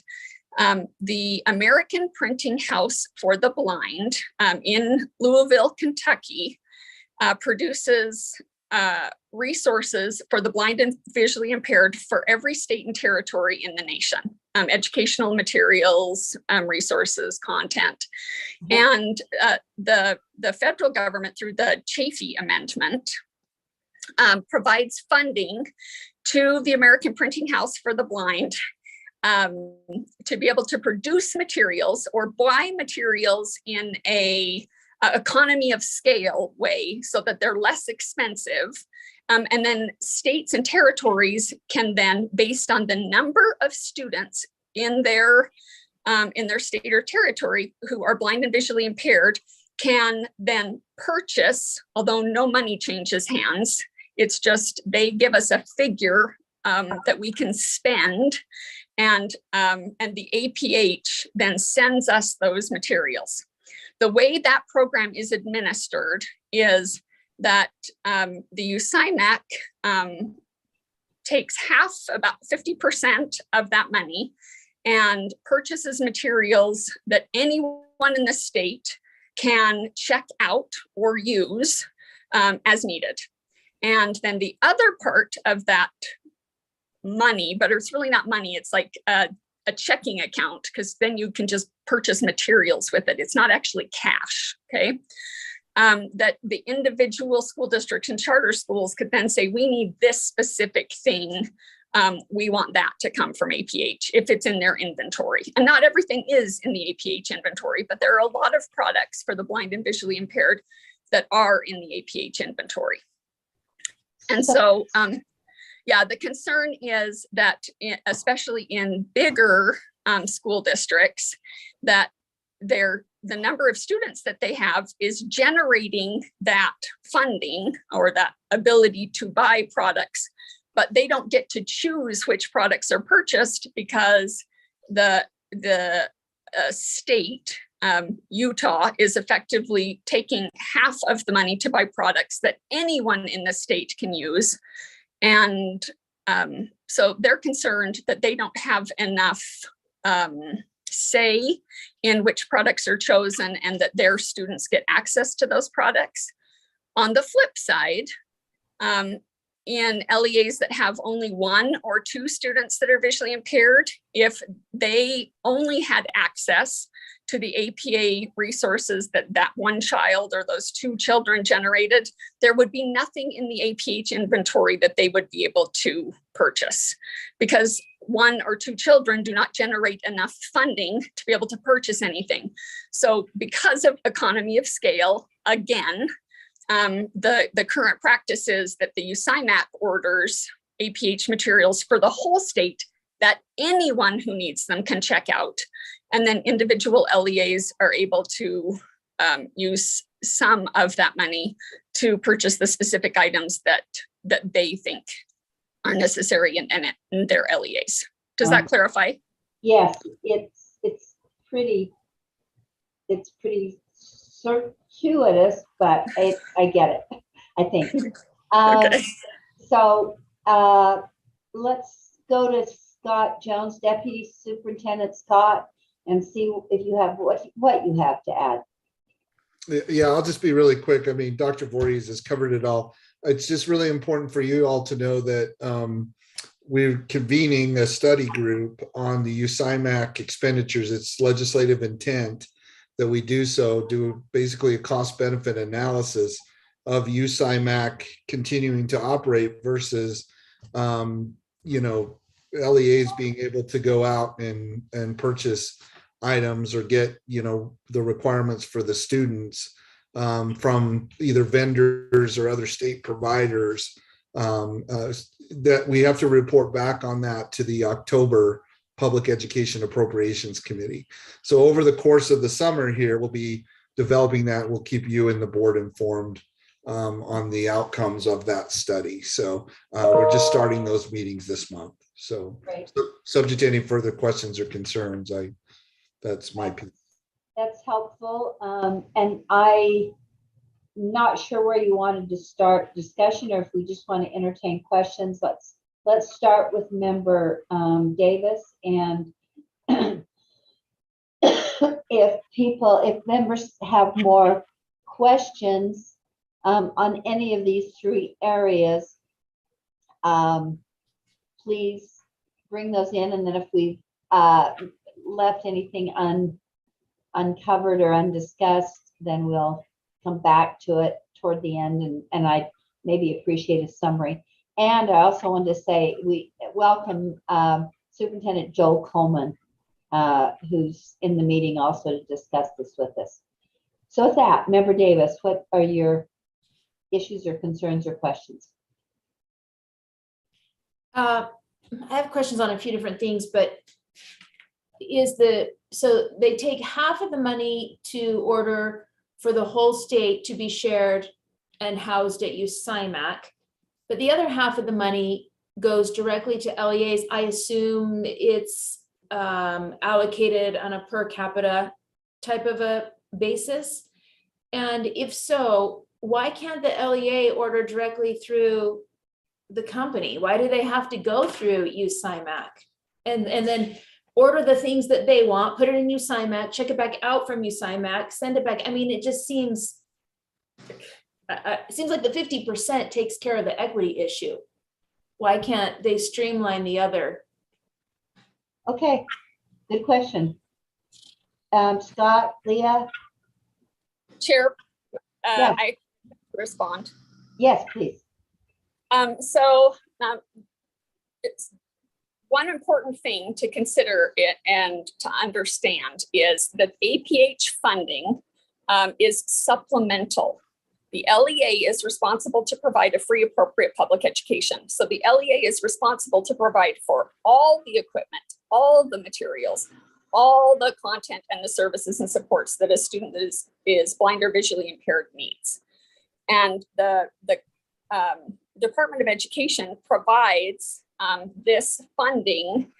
The American Printing House for the Blind in Louisville, Kentucky, produces resources for the blind and visually impaired for every state and territory in the nation, educational materials, resources, content. And the federal government, through the Chafee Amendment, provides funding to the American Printing House for the Blind to be able to produce materials or buy materials in a economy of scale way so that they're less expensive. And then states and territories can then, based on the number of students in their state or territory who are blind and visually impaired, can then purchase, although no money changes hands It's just they give us a figure that we can spend, and the APH then sends us those materials. The way that program is administered is that the USIMAC takes half, about 50% of that money, and purchases materials that anyone in the state can check out or use as needed. And then the other part of that money, but it's really not money, it's like a checking account, because then you can just purchase materials with it. It's not actually cash, okay? That the individual school districts and charter schools could then say, we need this specific thing. We want that to come from APH if it's in their inventory. And not everything is in the APH inventory, but there are a lot of products for the blind and visually impaired that are in the APH inventory. And so, yeah, the concern is that, especially in bigger school districts, that the number of students that they have is generating that funding or that ability to buy products, but they don't get to choose which products are purchased because the state, Utah, is effectively taking half of the money to buy products that anyone in the state can use. And so they're concerned that they don't have enough say in which products are chosen and that their students get access to those products. On the flip side, in LEAs that have only 1 or 2 students that are visually impaired, if they only had access to the APA resources that that one child or those 2 children generated, there would be nothing in the APH inventory that they would be able to purchase, because 1 or 2 children do not generate enough funding to be able to purchase anything. So because of economy of scale, again, the current practice is that the USIMAC orders APH materials for the whole state that anyone who needs them can check out. And then individual LEAs are able to use some of that money to purchase the specific items that they think are necessary in their LEAs. Does that clarify? Yes, it's pretty circuitous, but I get it, I think. Okay. So let's go to Scott Jones, Deputy Superintendent Scott, and see if you have what you have to add. Yeah, I'll just be really quick. I mean, Dr. Voorhees has covered it all. It's just really important for you all to know that we're convening a study group on the USIMAC expenditures. It's legislative intent that we do basically a cost benefit analysis of USIMAC continuing to operate versus, LEAs being able to go out and purchase items or get, the requirements for the students from either vendors or other state providers, that we have to report back on that to the October Public Education Appropriations Committee. So over the course of the summer here, we'll be developing that. We'll keep you and the board informed on the outcomes of that study. So we're just starting those meetings this month. So subject to any further questions or concerns, that's my piece. That's helpful. And I'm not sure where you wanted to start discussion or if we just want to entertain questions. Let's start with Member Davis, and if members have more questions on any of these 3 areas, please bring those in, and then if we've left anything uncovered or undiscussed, then we'll come back to it toward the end, and I maybe appreciate a summary. And I also want to say we welcome Superintendent Joel Coleman, who's in the meeting also to discuss this with us. So with that, Member Davis, what are your issues or concerns or questions? I have questions on a few different things, but so they take half of the money to order for the whole state to be shared and housed at USIMAC. but the other half of the money goes directly to LEAs. I assume it's allocated on a per capita type of a basis. And if so, why can't the LEA order directly through the company? Why do they have to go through USIMAC and then order the things that they want, put it in USIMAC, check it back out from USIMAC, send it back? I mean, it just seems like the 50% takes care of the equity issue. Why can't they streamline the other? Okay, good question. Scott, Leah? Chair, Yes. I respond. Yes, please. It's one important thing to consider it and to understand is that APH funding is supplemental. The LEA is responsible to provide a free, appropriate public education. So the LEA is responsible to provide for all the equipment, all the materials, all the content and the services and supports that a student that is blind or visually impaired needs. And the Department of Education provides this funding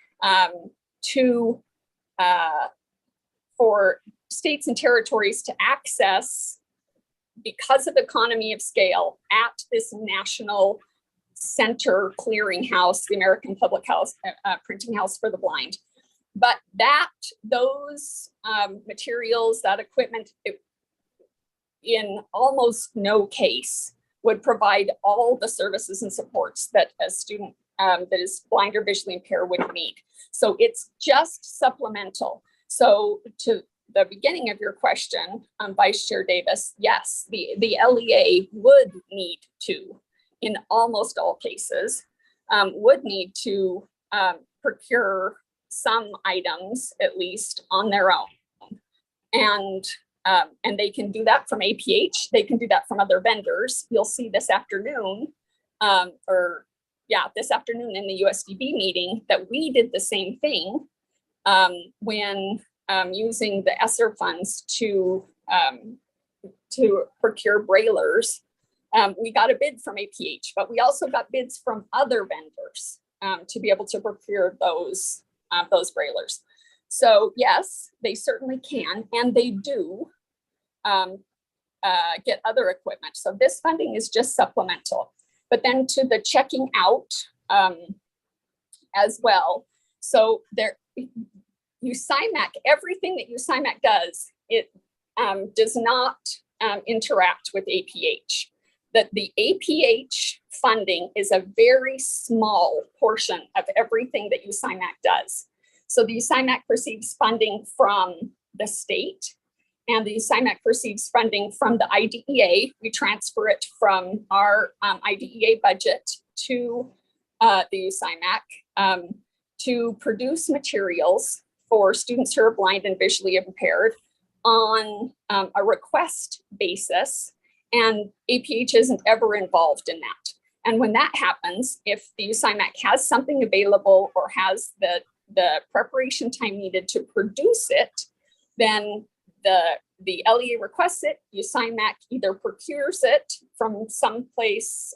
for states and territories to access, because of economy of scale, at this national center clearinghouse, the American Public House Printing House for the Blind. But those materials, that equipment, in almost no case would provide all the services and supports that a student that is blind or visually impaired would need. So it's just supplemental. So to the beginning of your question, Vice Chair Davis, yes, the LEA would need to, in almost all cases, would need to procure some items, at least on their own. And they can do that from APH. They can do that from other vendors. You'll see this afternoon, this afternoon in the USDB meeting that we did the same thing when using the ESSER funds to procure braillers. We got a bid from APH, but we also got bids from other vendors to be able to procure those braillers. So yes, they certainly can, and they do get other equipment. So this funding is just supplemental. But then to the checking out as well. So USIMAC, everything that USIMAC does, it does not interact with APH. That the APH funding is a very small portion of everything that USIMAC does. So the USIMAC receives funding from the state, and the USIMAC receives funding from the IDEA. We transfer it from our IDEA budget to the USIMAC to produce materials for students who are blind and visually impaired on a request basis, and APH isn't ever involved in that. And when that happens, if the USIMAC has something available or has the preparation time needed to produce it, then the LEA requests it, USIMAC either procures it from someplace,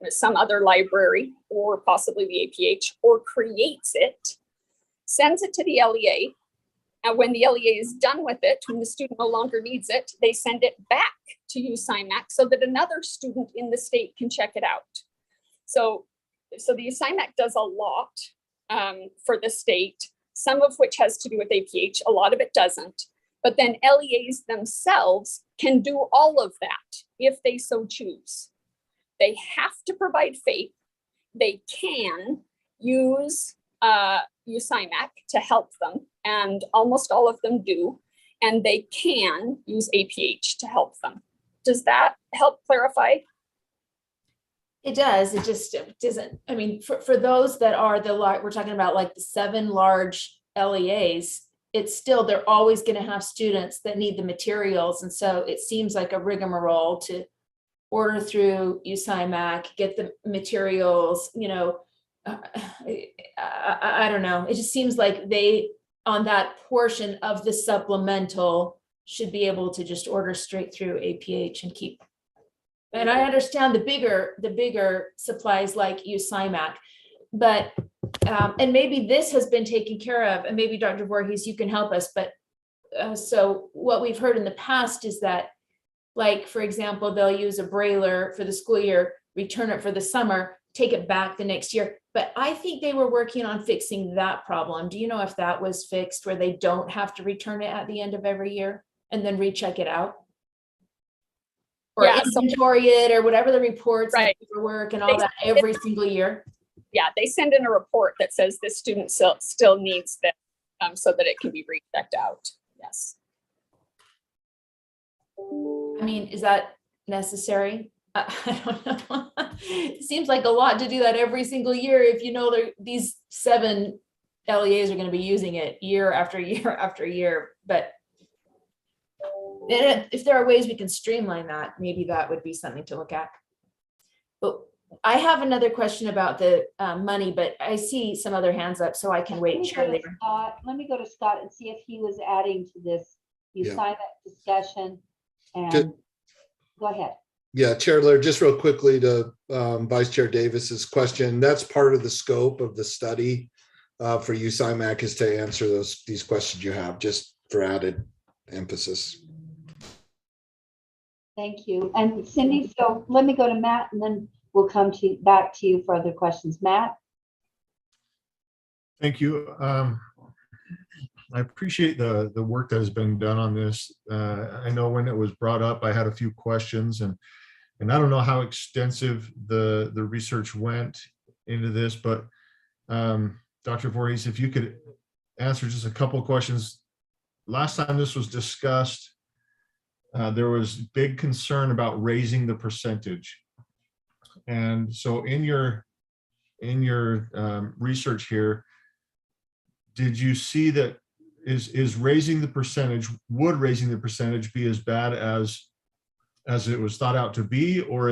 some other library, or possibly the APH, or creates it, sends it to the LEA. And when the LEA is done with it, when the student no longer needs it, they send it back to USIMAC so that another student in the state can check it out. So the USIMAC does a lot for the state, some of which has to do with APH, a lot of it doesn't. But then LEAs themselves can do all of that if they so choose. They have to provide faith. They can use USIMAC to help them, and almost all of them do. And they can use APH to help them. Does that help clarify? It does. It just doesn't. I mean, for those that are we're talking about like the 7 large LEAs, it's still, they're always going to have students that need the materials. And so it seems like a rigmarole to order through USIMAC, get the materials, I don't know. It just seems like they, on that portion of the supplemental, should be able to just order straight through APH and keep And I understand the bigger supplies like USIMAC, but, and maybe this has been taken care of, and maybe Dr. Voorhees, you can help us, but so what we've heard in the past is that, like, for example, they'll use a brailer for the school year, return it for the summer, take it back the next year. But I think they were working on fixing that problem. Do you know if that was fixed, where they don't have to return it at the end of every year and then recheck it out? Or Yeah, inventory it, or whatever the reports, Right. and paperwork and all that every single year? Yeah, they send in a report that says this student still needs this, so that it can be rechecked out. Yes. I mean, is that necessary? I don't know. It seems like a lot to do that every single year if you know these 7 LEAs are going to be using it year after year after year. But if there are ways we can streamline that, maybe that would be something to look at. But I have another question about the money, but I see some other hands up, so I can wait. Let me go to Scott and see if he was adding to this. You sign that discussion and go ahead. Yeah, Chair Laird, just real quickly to Vice Chair Davis's question, that's part of the scope of the study for USIMAC, is to answer these questions you have, just for added emphasis. Thank you. And Cindy, so let me go to Matt and then we'll come back to you for other questions. Matt? Thank you. I appreciate the work that has been done on this. I know when it was brought up, I had a few questions, and I don't know how extensive the research went into this, but Dr. Voorhees, if you could answer just a couple of questions. Last time this was discussed, there was big concern about raising the percentage. And so in your research here, did you see that is raising the percentage, would raising the percentage be as bad as it was thought out to be, or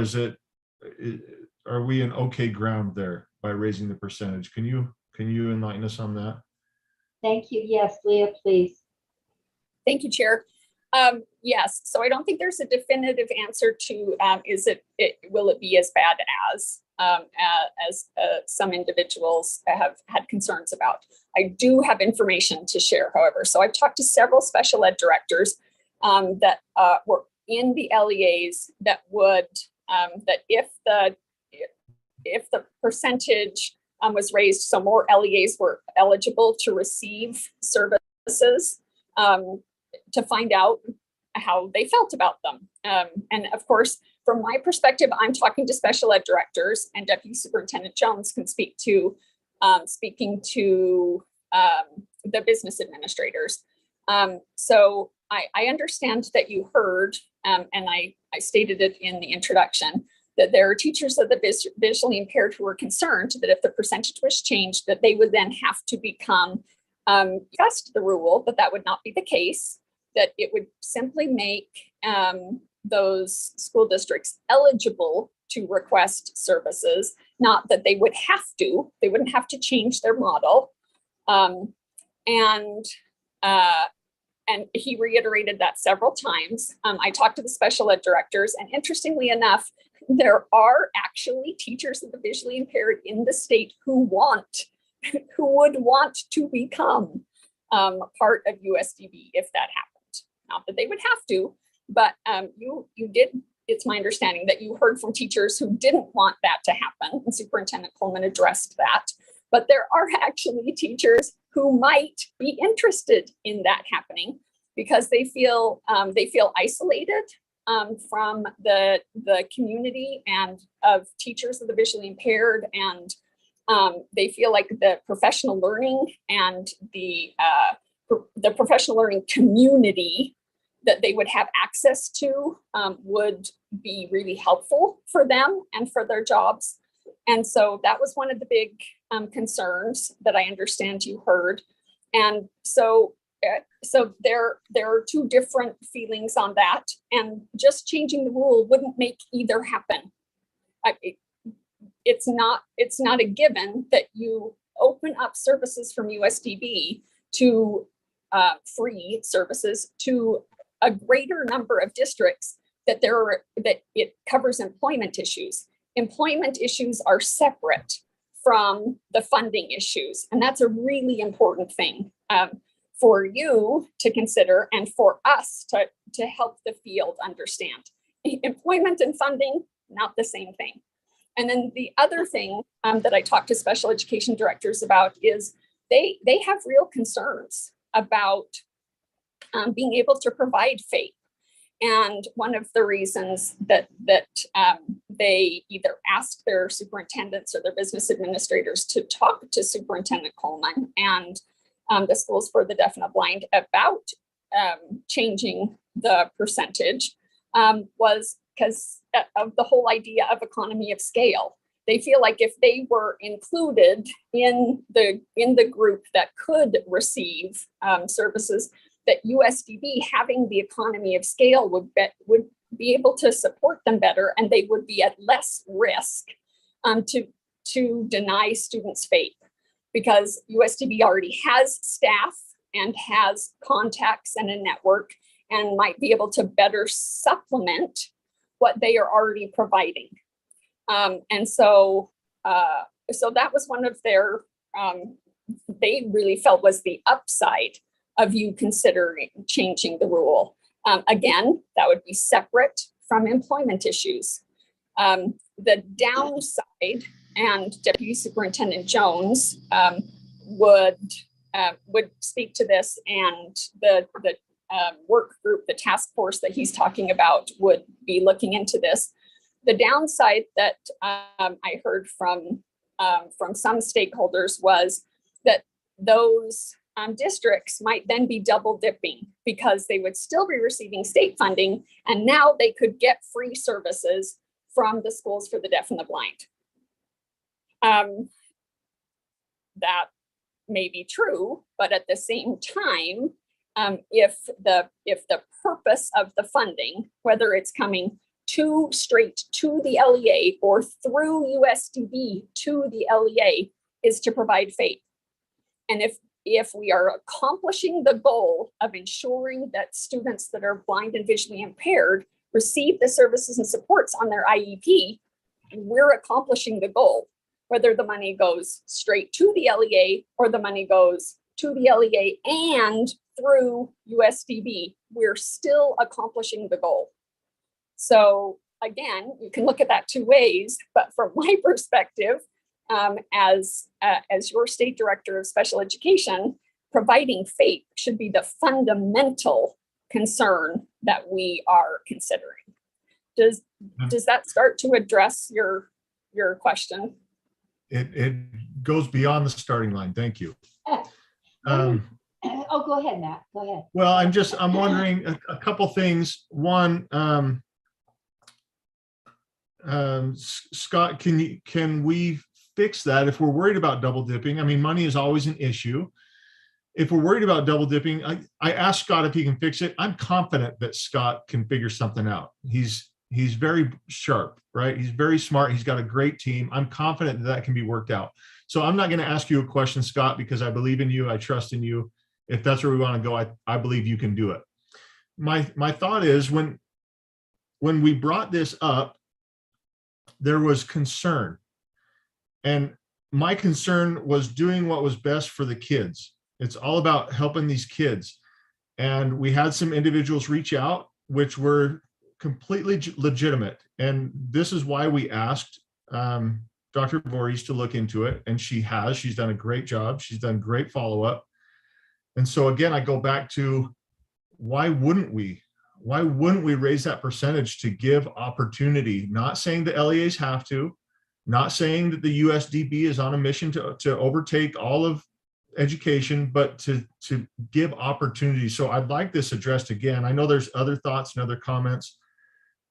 are we in okay ground there by raising the percentage? Can you enlighten us on that? Thank you. Yes, Leah, please. Thank you, Chair. Yes, so I don't think there's a definitive answer to will it be as bad as some individuals have had concerns about. I do have information to share, however. So I've talked to several special ed directors that were in the LEAs that would that if the percentage was raised, so more LEAs were eligible to receive services, to find out how they felt about them. And of course, from my perspective, I'm talking to special ed directors, and Deputy Superintendent Jones can speak to speaking to the business administrators. So I understand that you heard, and I stated it in the introduction, that there are teachers of the visually impaired who are concerned that if the percentage was changed, that they would then have to become just the rule, but that would not be the case, that it would simply make those school districts eligible to request services, not that they would have to. They wouldn't have to change their model. And he reiterated that several times. I talked to the special ed directors, and interestingly enough, there are actually teachers of the visually impaired in the state who would want to become part of USDB if that happened. Not that they would have to, but you did. It's my understanding that you heard from teachers who didn't want that to happen, and Superintendent Coleman addressed that. But there are actually teachers who might be interested in that happening because they feel isolated from the community and of teachers of the visually impaired, and they feel like the professional learning and the professional learning community that they would have access to would be really helpful for them and for their jobs. And so that was one of the big concerns that I understand you heard. And so there are two different feelings on that, and just changing the rule wouldn't make either happen. It's not a given that you open up services from USDB to free services to a greater number of districts that it covers employment issues. Employment issues are separate from the funding issues, and that's a really important thing for you to consider and for us to help the field understand. Employment and funding, not the same thing. And then the other thing that I talk to special education directors about is they have real concerns about being able to provide FAPE. And one of the reasons that they either asked their superintendents or their business administrators to talk to Superintendent Coleman and the Schools for the Deaf and the Blind about changing the percentage was because of the whole idea of economy of scale. They feel like if they were included in the group that could receive services, that USDB having the economy of scale would be able to support them better, and they would be at less risk to deny students FAPE, because USDB already has staff and has contacts and a network and might be able to better supplement what they are already providing. And so that was one of their, they really felt was the upside of you considering changing the rule. Again, that would be separate from employment issues. The downside, and Deputy Superintendent Jones would speak to this, and the work group, the task force that he's talking about, would be looking into this. The downside that I heard from some stakeholders was that those districts might then be double dipping, because they would still be receiving state funding, and now they could get free services from the Schools for the Deaf and the Blind. That may be true, but at the same time, if the purpose of the funding, whether it's coming straight to the LEA or through USDB to the LEA, is to provide FAPE, and if we are accomplishing the goal of ensuring that students that are blind and visually impaired receive the services and supports on their IEP, we're accomplishing the goal. Whether the money goes straight to the LEA or the money goes to the LEA and through USDB, we're still accomplishing the goal. So again, you can look at that two ways, but from my perspective, as your state director of special education, providing FAPE should be the fundamental concern that we are considering. Does that start to address your question? It goes beyond the starting line. Thank you. Oh, go ahead, Matt. Go ahead. Well, I'm wondering a couple things. One, Scott, can we fix that if we're worried about double dipping? I mean, money is always an issue. If we're worried about double dipping, I asked Scott if he can fix it. I'm confident that Scott can figure something out. He's very sharp, right? He's very smart. He's got a great team. I'm confident that can be worked out. So I'm not going to ask you a question, Scott, because I believe in you. I trust in you. If that's where we want to go, I believe you can do it. My thought is, when we brought this up, there was concern. And my concern was doing what was best for the kids. It's all about helping these kids. And we had some individuals reach out, which were completely legitimate. And this is why we asked Dr. Voorhees to look into it. And she's done a great job. She's done great follow-up. And so again, I go back to, why wouldn't we raise that percentage to give opportunity? Not saying the LEAs have to, not saying that the USDB is on a mission to overtake all of education, but to give opportunity. So I'd like this addressed again. I know there's other thoughts and other comments,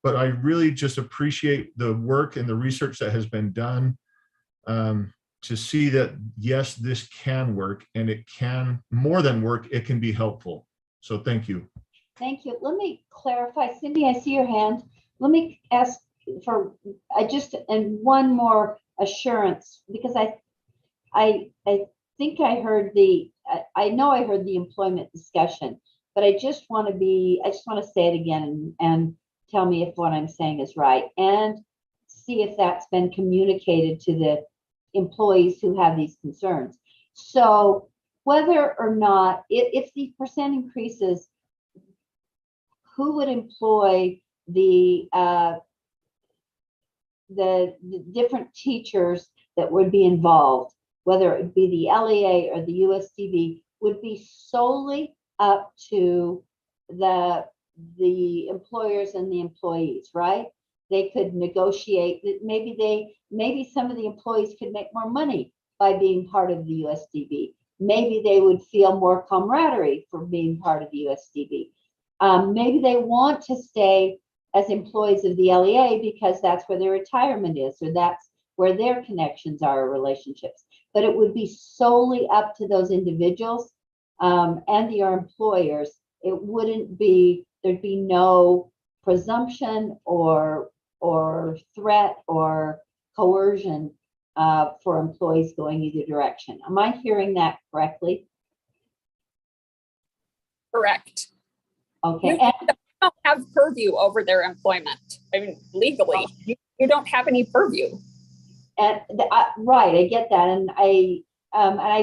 but I really just appreciate the work and the research that has been done to see that, yes, this can work, and it can more than work, it can be helpful. So thank you. Thank you. Let me clarify. Cindy, I see your hand. Let me ask for and one more assurance, because I think I heard I know I heard the employment discussion, but I just want to say it again and tell me if what I'm saying is right, and see if that's been communicated to the employees who have these concerns. So whether or not, if the percent increases, who would employ the different teachers that would be involved, whether it be the LEA or the USDB, would be solely up to the employers and the employees, right? They could negotiate that maybe some of the employees could make more money by being part of the USDB. Maybe they would feel more camaraderie for being part of the USDB. Maybe they want to stay as employees of the LEA because that's where their retirement is, or that's where their connections are, or relationships. But it would be solely up to those individuals and your employers. It wouldn't be, there'd be no presumption or threat or coercion for employees going either direction. Am I hearing that correctly? Correct. Okay. You don't have purview over their employment. I mean, legally, you don't have any purview. And right, I get that, and I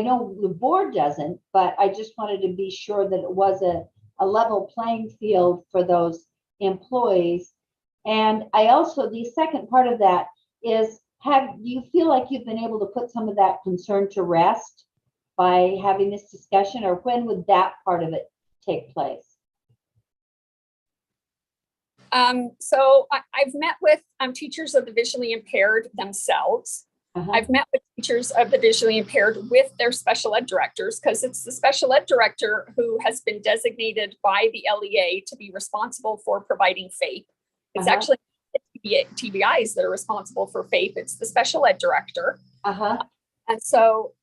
know the board doesn't, but I just wanted to be sure that it was a level playing field for those employees. And I also, the second part of that is, do you feel like you've been able to put some of that concern to rest by having this discussion, or when would that part of it take place? So I've met with teachers of the visually impaired themselves. I've met with teachers of the visually impaired with their special ed directors, because it's the special ed director who has been designated by the LEA to be responsible for providing FAPE. It's actually TBIs that are responsible for FAPE. It's the special ed director. And so,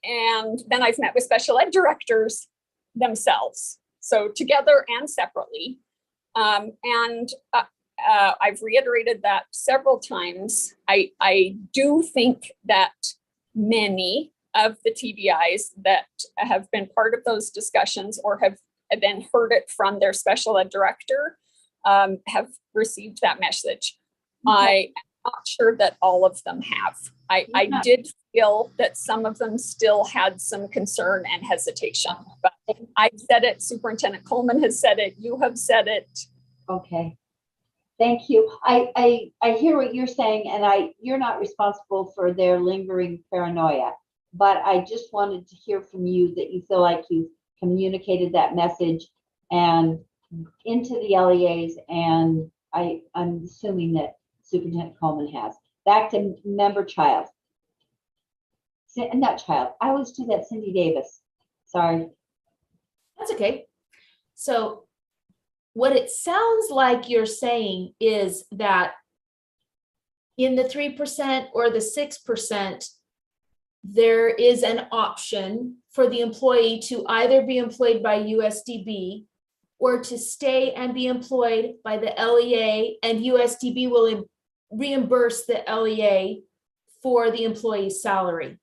and then I've met with special ed directors themselves. So together and separately. I've reiterated that several times. I do think that many of the TBIs that have been part of those discussions or have then heard it from their special ed director have received that message. I am not sure that all of them have. I did feel that some of them still had some concern and hesitation, but I've said it, Superintendent Coleman has said it, you have said it. Okay. Thank you. I hear what you're saying, and you're not responsible for their lingering paranoia, but I just wanted to hear from you that you feel like you've communicated that message and into the LEAs, and I'm assuming that Superintendent Coleman has. Back to member Child. Not Child. I always do that, Cindy Davis. Sorry. That's okay. So what it sounds like you're saying is that in the 3% or the 6%, there is an option for the employee to either be employed by USDB or to stay and be employed by the LEA, and USDB will reimburse the LEA for the employee's salary.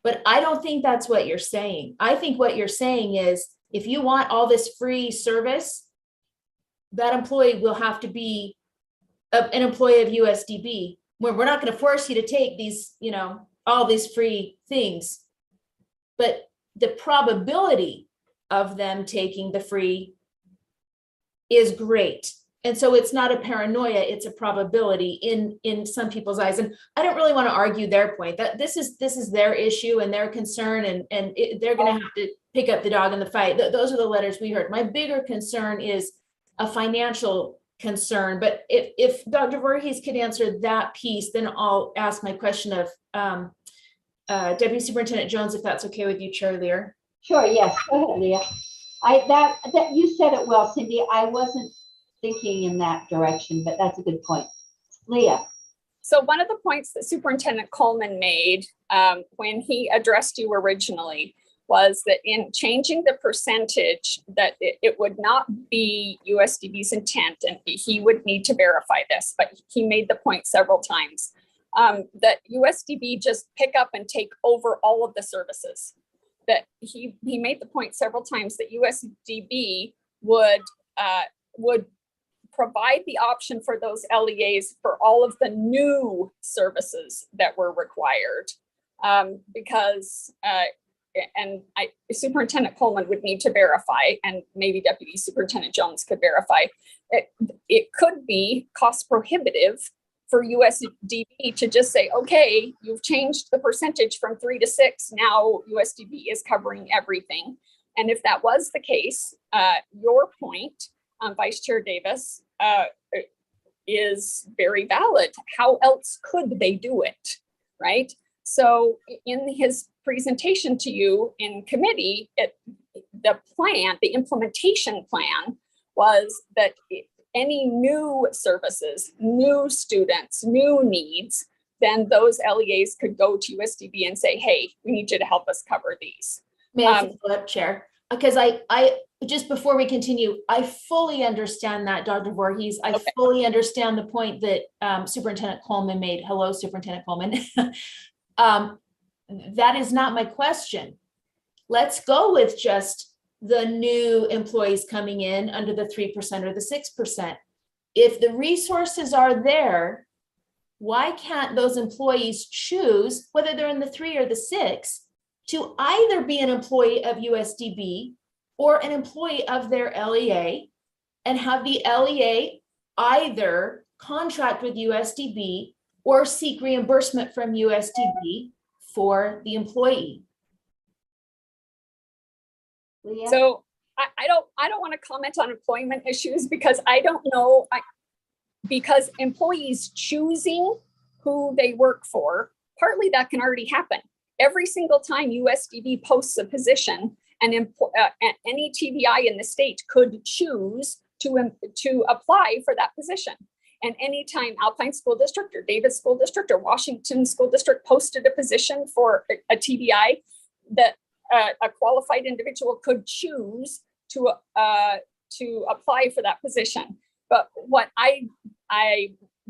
But I don't think that's what you're saying. I think what you're saying is, if you want all this free service, that employee will have to be an employee of USDB, where we're not going to force you to take these, all these free things. But the probability of them taking the free is great. And so it's not a paranoia, it's a probability in some people's eyes. And I don't really want to argue their point, that this is their issue and their concern, and they're going to have to pick up the dog in the fight. Those are the letters we heard. My bigger concern is a financial concern. But if Dr. Voorhees could answer that piece, then I'll ask my question of Deputy Superintendent Jones, if that's okay with you, Chair Lear. Sure, yes, go ahead, Leah. That you said it well, Cindy. I wasn't thinking in that direction, but that's a good point. Leah. So one of the points that Superintendent Coleman made when he addressed you originally was that in changing the percentage, that it would not be USDB's intent, and he would need to verify this, but he made the point several times, that USDB just pick up and take over all of the services. That he made the point several times that USDB would provide the option for those LEAs for all of the new services that were required. Because Superintendent Coleman would need to verify, and maybe Deputy Superintendent Jones could verify, it could be cost prohibitive for USDB to just say, okay, you've changed the percentage from 3 to 6. Now USDB is covering everything. And if that was the case, your point, Vice Chair Davis, is very valid. How else could they do it, right? So in his presentation to you in committee, the implementation plan was that any new services, new students, new needs, then those LEAs could go to USDB and say, hey, we need you to help us cover these. May I follow up, Chair? Because I just before we continue, I fully understand that, Dr. Voorhees. I fully understand the point that Superintendent Coleman made. Hello, Superintendent Coleman. That is not my question. Let's go with just the new employees coming in under the 3% or the 6%. If the resources are there, why can't those employees choose, whether they're in the 3 or the 6, to either be an employee of USDB or an employee of their LEA, and have the LEA either contract with USDB or seek reimbursement from USDB for the employee? Leah? So I don't want to comment on employment issues because I don't know, because employees choosing who they work for, partly that can already happen. Every single time USDB posts a position, and any TBI in the state could choose to apply for that position. And anytime Alpine School District or Davis School District or Washington School District posted a position for a TBI, that a qualified individual could choose to apply for that position. But what I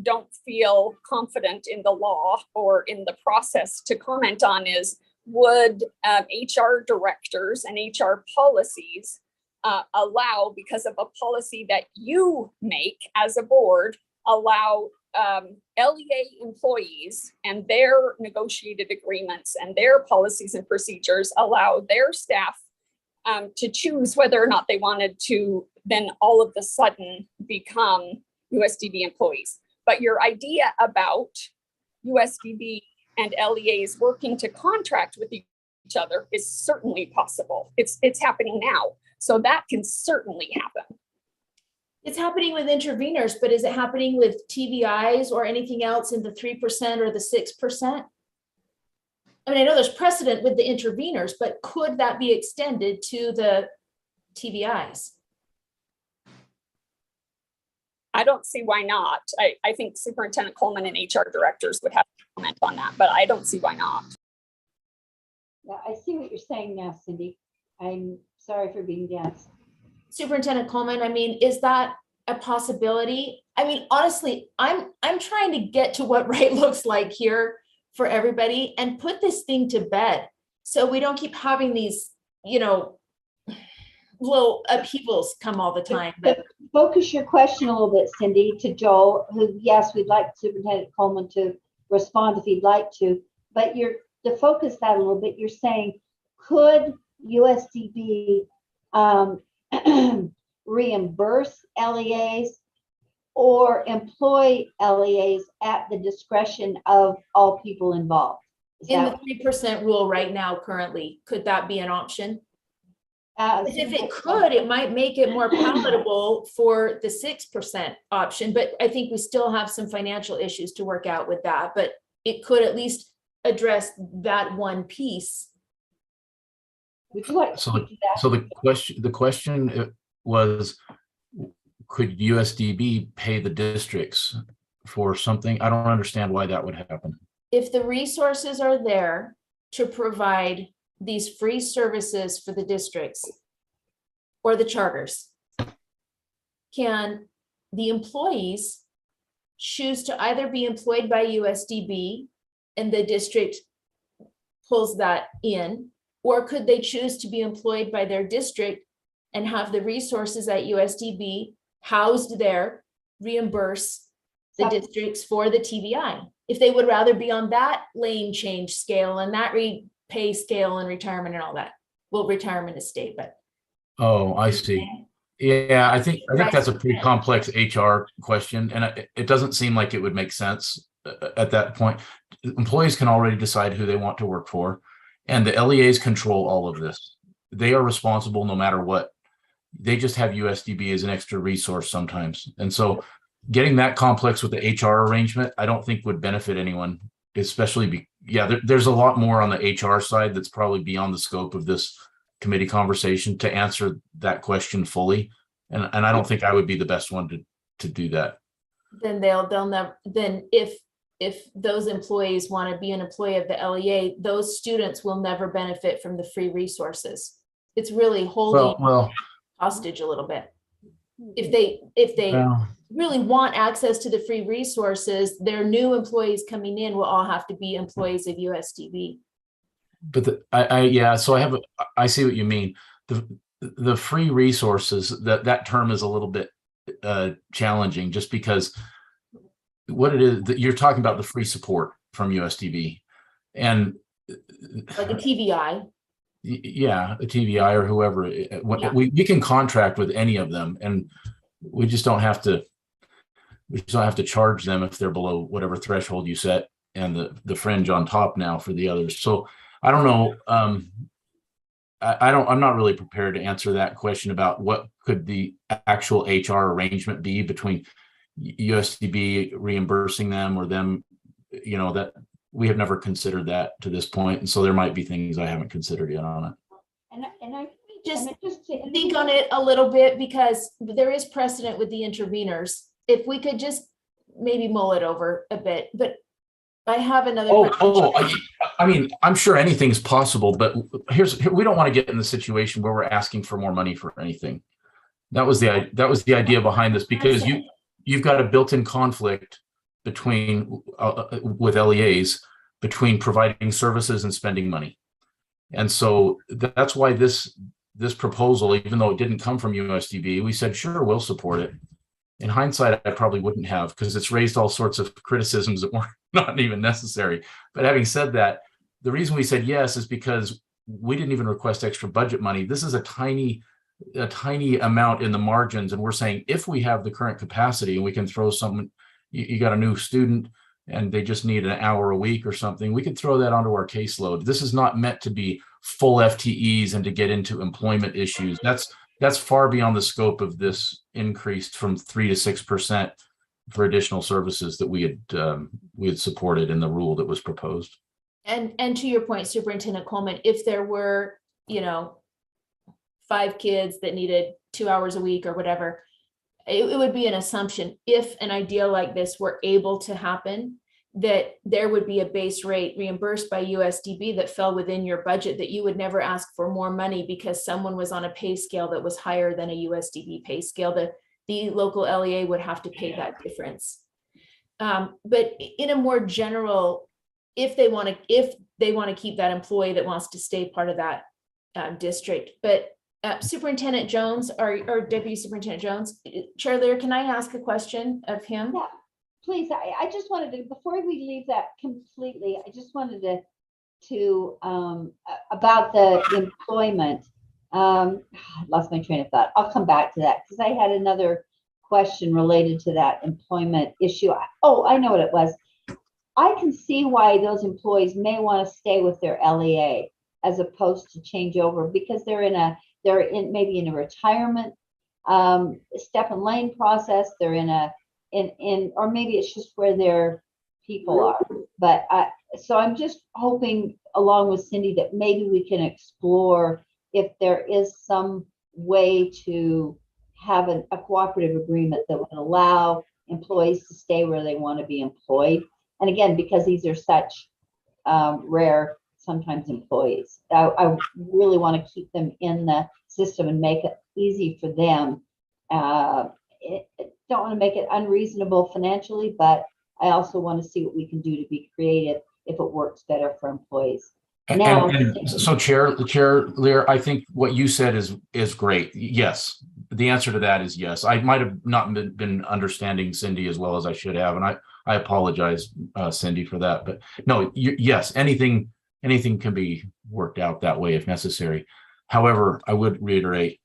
don't feel confident in the law or in the process to comment on is, would HR directors and HR policies allow, because of a policy that you make as a board, allow LEA employees and their negotiated agreements and their policies and procedures allow their staff to choose whether or not they wanted to then all of a sudden become USDB employees. But your idea about USDB and LEAs working to contract with each other is certainly possible. It's happening now. So that can certainly happen. It's happening with interveners, but is it happening with TBIs or anything else in the 3% or the 6%? I mean, I know there's precedent with the interveners, but could that be extended to the TBIs? I don't see why not. I think Superintendent Coleman and HR directors would have to comment on that, but I don't see why not. Yeah, I see what you're saying now, Cindy. I'm sorry for being dense. Superintendent Coleman, I mean, is that a possibility? I mean, honestly, I'm trying to get to what right looks like here for everybody and put this thing to bed so we don't keep having these, little upheavals come all the time. But focus your question a little bit, Cindy, to Joel, who, yes, we'd like Superintendent Coleman to respond if he'd like to, but to focus that a little bit, you're saying, could USDB reimburse LEAs or employ LEAs at the discretion of all people involved? In the 3% rule right now, currently, could that be an option? If it could, it might make it more palatable for the 6% option, but I think we still have some financial issues to work out with that, but it could at least address that one piece. So the question was, could USDB pay the districts for something? I don't understand why that would happen. If the resources are there to provide these free services for the districts or the charters, can the employees choose to either be employed by USDB and the district pulls that in, or could they choose to be employed by their district and have the resources at USDB housed there reimburse the districts for the TBI. If they would rather be on that lane change scale and that pay scale and retirement and all that. Well, retirement is state, but. Oh, I see. Yeah, I think that's a pretty complex HR question, and it doesn't seem like it would make sense at that point. Employees can already decide who they want to work for, and the LEAs control all of this. They are responsible no matter what. They just have USDB as an extra resource sometimes, and so getting that complex with the HR arrangement, I don't think would benefit anyone, especially there's a lot more on the HR side that's probably beyond the scope of this committee conversation to answer that question fully. And I don't think I would be the best one to do that. Then they'll never, then if those employees want to be an employee of the LEA, those students will never benefit from the free resources. It's really holding hostage a little bit. If they really want access to the free resources, their new employees coming in will all have to be employees of USDB. But I see what you mean. The free resources, that term is a little bit challenging, just because what it is that you're talking about, the free support from USDB, and like a TBI. Yeah, a TBI or whoever. We can contract with any of them, and we just don't have to. We just don't have to charge them if they're below whatever threshold you set, and the fringe on top now for the others. So I don't know. I'm not really prepared to answer that question about what could the actual HR arrangement be between USDB reimbursing them or them. That we have never considered that to this point, and so there might be things I haven't considered yet on it. And I just think on it a little bit, because there is precedent with the interveners. If we could just maybe mull it over a bit, but I have another question. I mean, I'm sure anything's possible, but we don't want to get in the situation where we're asking for more money for anything. That was the idea behind this, because you've got a built-in conflict between with LEAs between providing services and spending money. And so that's why this proposal, even though it didn't come from USDB, we said, sure, we'll support it. In hindsight, I probably wouldn't have, because it's raised all sorts of criticisms that weren't not even necessary. But having said that, the reason we said yes is because we didn't even request extra budget money. This is a tiny amount in the margins. And we're saying, if we have the current capacity and we can throw someone, you got a new student and they just need an hour a week or something, we could throw that onto our caseload. This is not meant to be full FTEs and to get into employment issues. That's far beyond the scope of this increased from 3 to 6% for additional services that we had supported in the rule that was proposed. And to your point, Superintendent Coleman, if there were, 5 kids that needed 2 hours a week or whatever, it would be an assumption, if an idea like this were able to happen, that there would be a base rate reimbursed by USDB that fell within your budget, that you would never ask for more money because someone was on a pay scale that was higher than a USDB pay scale. The local LEA would have to pay that difference. But in a more general, if they want to keep that employee that wants to stay part of that district. But Superintendent Jones or Deputy Superintendent Jones, Chair Lear, can I ask a question of him? Yeah. Please, I just wanted to, before we leave that completely, I just wanted to about the employment. I lost my train of thought. I'll come back to that because I had another question related to that employment issue. I know what it was. I can see why those employees may want to stay with their LEA as opposed to change over, because they're maybe in a retirement step and lane process. They're or maybe it's just where their people are. But so I'm just hoping, along with Cindy, that maybe we can explore if there is some way to have a cooperative agreement that would allow employees to stay where they want to be employed. And again, because these are such rare, sometimes employees, I really want to keep them in the system and make it easy for them. Don't want to make it unreasonable financially, but I also want to see what we can do to be creative if it works better for employees. Now, so Chair Lear, I think what you said is great. Yes, the answer to that is yes. I might have not been understanding Cindy as well as I should have, and I apologize, Cindy, for that. But no, yes, anything can be worked out that way if necessary. However, I would reiterate,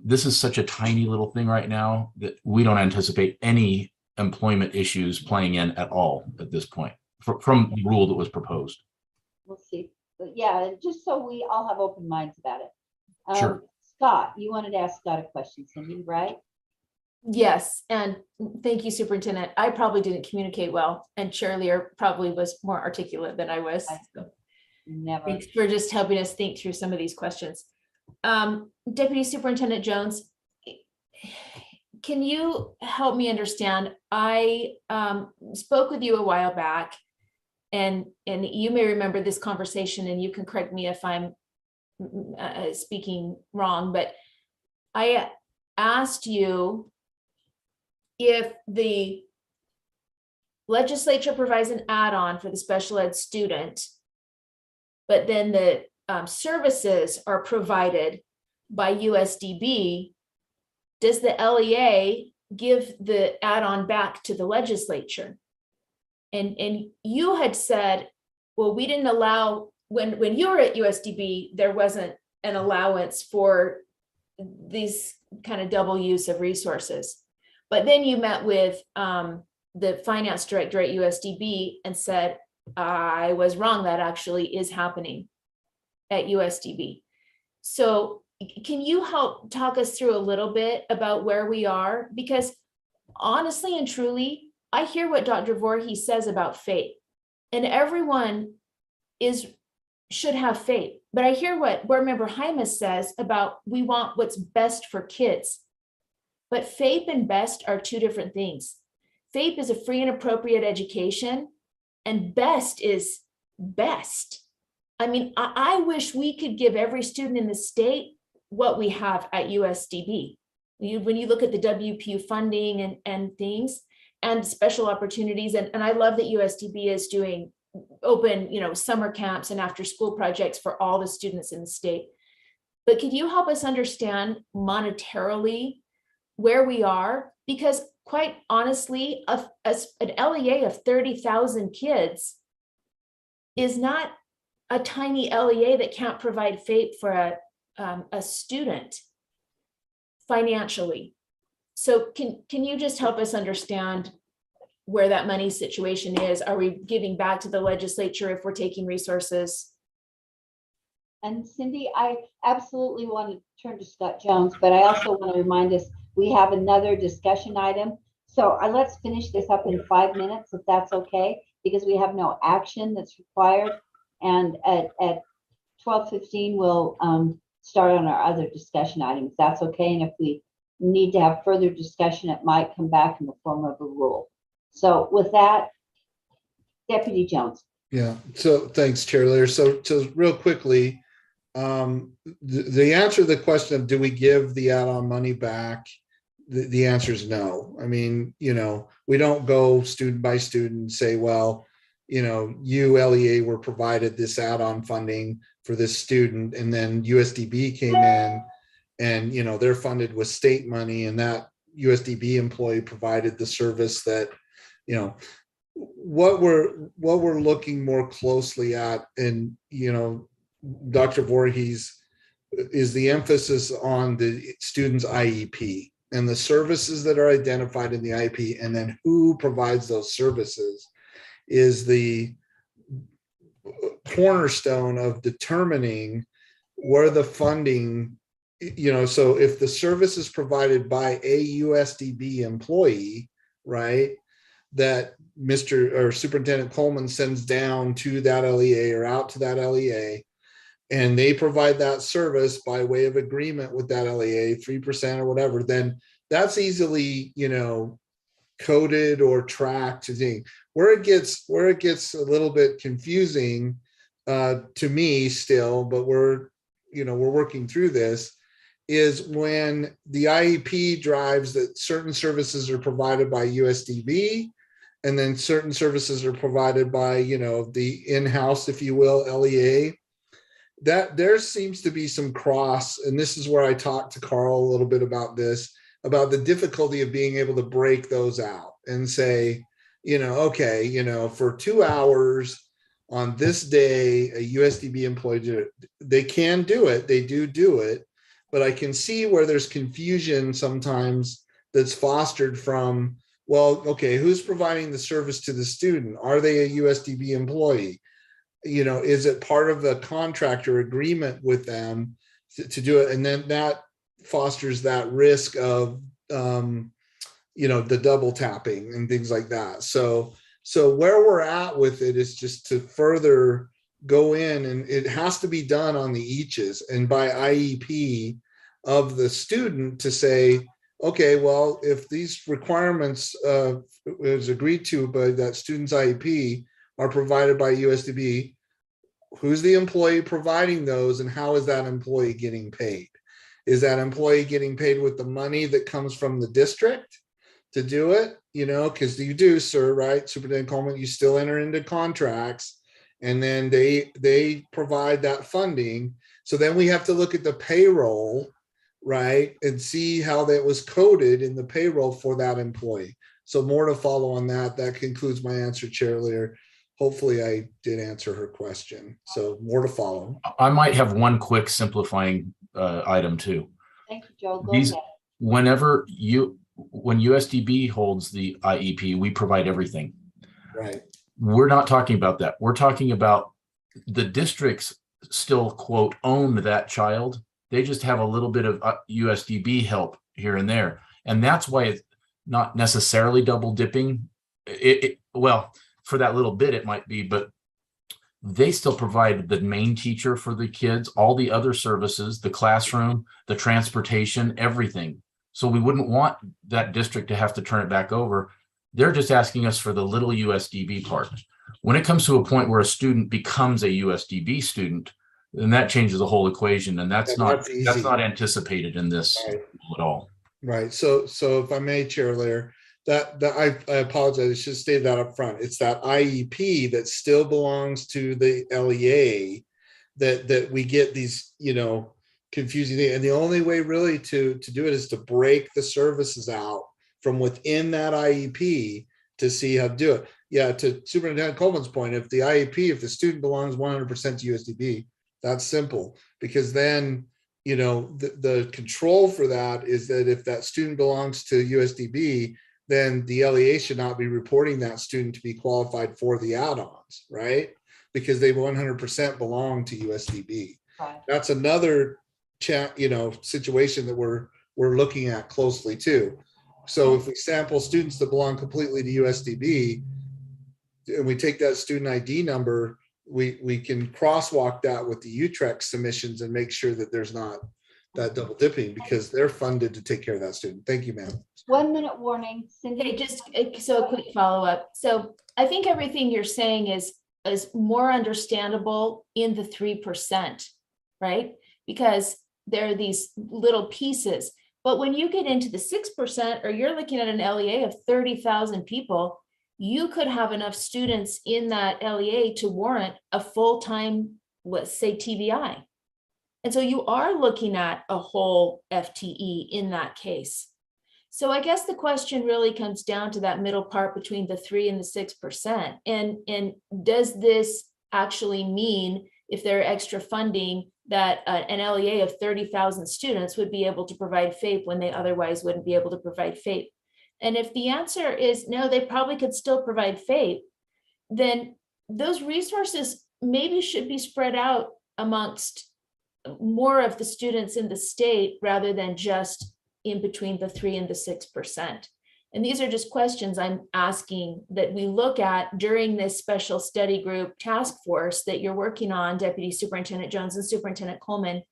this is such a tiny little thing right now that we don't anticipate any employment issues playing in at all at this point from the rule that was proposed. We'll see. But yeah, just so we all have open minds about it. Sure. Scott, you wanted to ask Scott a question, Cindy, right? Yes, and thank you, Superintendent. I probably didn't communicate well, and Chair Lear probably was more articulate than I was. So never. Thanks for just helping us think through some of these questions. Deputy Superintendent Jones, can you help me understand? I spoke with you a while back, and you may remember this conversation, and you can correct me if I'm speaking wrong, but I asked you if the legislature provides an add-on for the special ed student, but then the services are provided by USDB, does the LEA give the add-on back to the legislature? And you had said, well, we didn't allow, when you were at USDB, there wasn't an allowance for these kind of double use of resources. But then you met with the finance director at USDB and said, I was wrong, that actually is happening at USDB. So can you help talk us through a little bit about where we are? Because honestly and truly, I hear what Dr. Voorhees says about faith, and everyone should have faith. But I hear what Board Member Hymas says about we want what's best for kids. But faith and best are two different things. Faith is a free and appropriate education, and best is best. I mean, I wish we could give every student in the state what we have at USDB. When you look at the WPU funding and things and special opportunities, and I love that USDB is doing open, summer camps and after school projects for all the students in the state. But could you help us understand monetarily where we are? Because quite honestly, an LEA of 30,000 kids is not a tiny LEA that can't provide FAPE for a student financially. So can you just help us understand where that money situation is? Are we giving back to the legislature if we're taking resources? And Cindy, I absolutely want to turn to Scott Jones, but I also want to remind us we have another discussion item. So let's finish this up in 5 minutes, if that's okay, because we have no action that's required. And at 12:15, we'll start on our other discussion items. That's okay. And if we need to have further discussion, it might come back in the form of a rule. So with that, Deputy Jones. Yeah, so thanks, Chair Lear. So real quickly, the answer to the question of do we give the add-on money back, the answer is no. I mean, we don't go student by student and say, well, you LEA were provided this add-on funding for this student, and then USDB came in and, they're funded with state money, and that USDB employee provided the service that, what we're looking more closely at, and, Dr. Voorhees, is the emphasis on the student's IEP and the services that are identified in the IEP, and then who provides those services is the cornerstone of determining where the funding, so if the service is provided by a USDB employee, right, that Mr. or Superintendent Coleman sends down to that LEA or out to that LEA, and they provide that service by way of agreement with that LEA, 3% or whatever, then that's easily, coded or tracked to thing. Where it gets a little bit confusing to me still, but we're working through this, is when the IEP drives that certain services are provided by USDB, and then certain services are provided by, the in-house, if you will, LEA. that there seems to be some cross, and this is where I talked to Carl a little bit about this, about the difficulty of being able to break those out and say, okay, for 2 hours on this day, a USDB employee did it. They can do it. They do it. But I can see where there's confusion sometimes that's fostered from, well, okay, who's providing the service to the student? Are they a USDB employee? Is it part of the contract or agreement with them to do it? And then that fosters that risk of, the double tapping and things like that. So where we're at with it is just to further go in, and it has to be done on the eaches and by IEP of the student to say, okay, well, if these requirements is agreed to by that student's IEP are provided by USDB, who's the employee providing those, and how is that employee getting paid? Is that employee getting paid with the money that comes from the district to do it? Because you do, sir, right? Superintendent Coleman, you still enter into contracts, and then they provide that funding. So then we have to look at the payroll, right, and see how that was coded in the payroll for that employee. So more to follow on that. That concludes my answer, Chair Leader. Hopefully I did answer her question. So more to follow. I might have one quick simplifying item too. Thank you, Joe. Go ahead. When USDB holds the IEP, we provide everything. Right. We're not talking about that. We're talking about the districts still, quote, own that child. They just have a little bit of USDB help here and there. And that's why it's not necessarily double dipping. Well, for that little bit, it might be, but they still provide the main teacher for the kids, all the other services, the classroom, the transportation, everything. So we wouldn't want that district to have to turn it back over. They're just asking us for the little USDB part. When it comes to a point where a student becomes a USDB student, then that changes the whole equation. And that's not anticipated in this at all. Right. So if I may, Chair Leader, that I apologize. I should have stated that up front. It's that IEP that still belongs to the LEA that we get these, confusing things. And the only way really to do it is to break the services out from within that IEP to see how to do it. Yeah, to Superintendent Coleman's point, if the student belongs 100% to USDB, that's simple, because then, the control for that is that if that student belongs to USDB, then the LEA should not be reporting that student to be qualified for the add-ons, right? Because they 100% belong to USDB. Right. That's another situation that we're looking at closely too. So if we sample students that belong completely to USDB, and we take that student ID number, we can crosswalk that with the UTREC submissions and make sure that there's not that double dipping, because they're funded to take care of that student. Thank you, ma'am. 1 minute warning. Cindy. Hey, just so a quick follow-up. So I think everything you're saying is more understandable in the 3%, right? Because there are these little pieces. But when you get into the 6%, or you're looking at an LEA of 30,000 people, you could have enough students in that LEA to warrant a full-time, let's say, TVI. And so you are looking at a whole FTE in that case. So I guess the question really comes down to that middle part between the 3 and the 6%. And does this actually mean, if there are extra funding, that an LEA of 30,000 students would be able to provide FAPE when they otherwise wouldn't be able to provide FAPE? And if the answer is no, they probably could still provide FAPE, then those resources maybe should be spread out amongst more of the students in the state rather than just in between the 3 and the 6%. And these are just questions I'm asking that we look at during this special study group task force that you're working on, Deputy Superintendent Jones and Superintendent Coleman.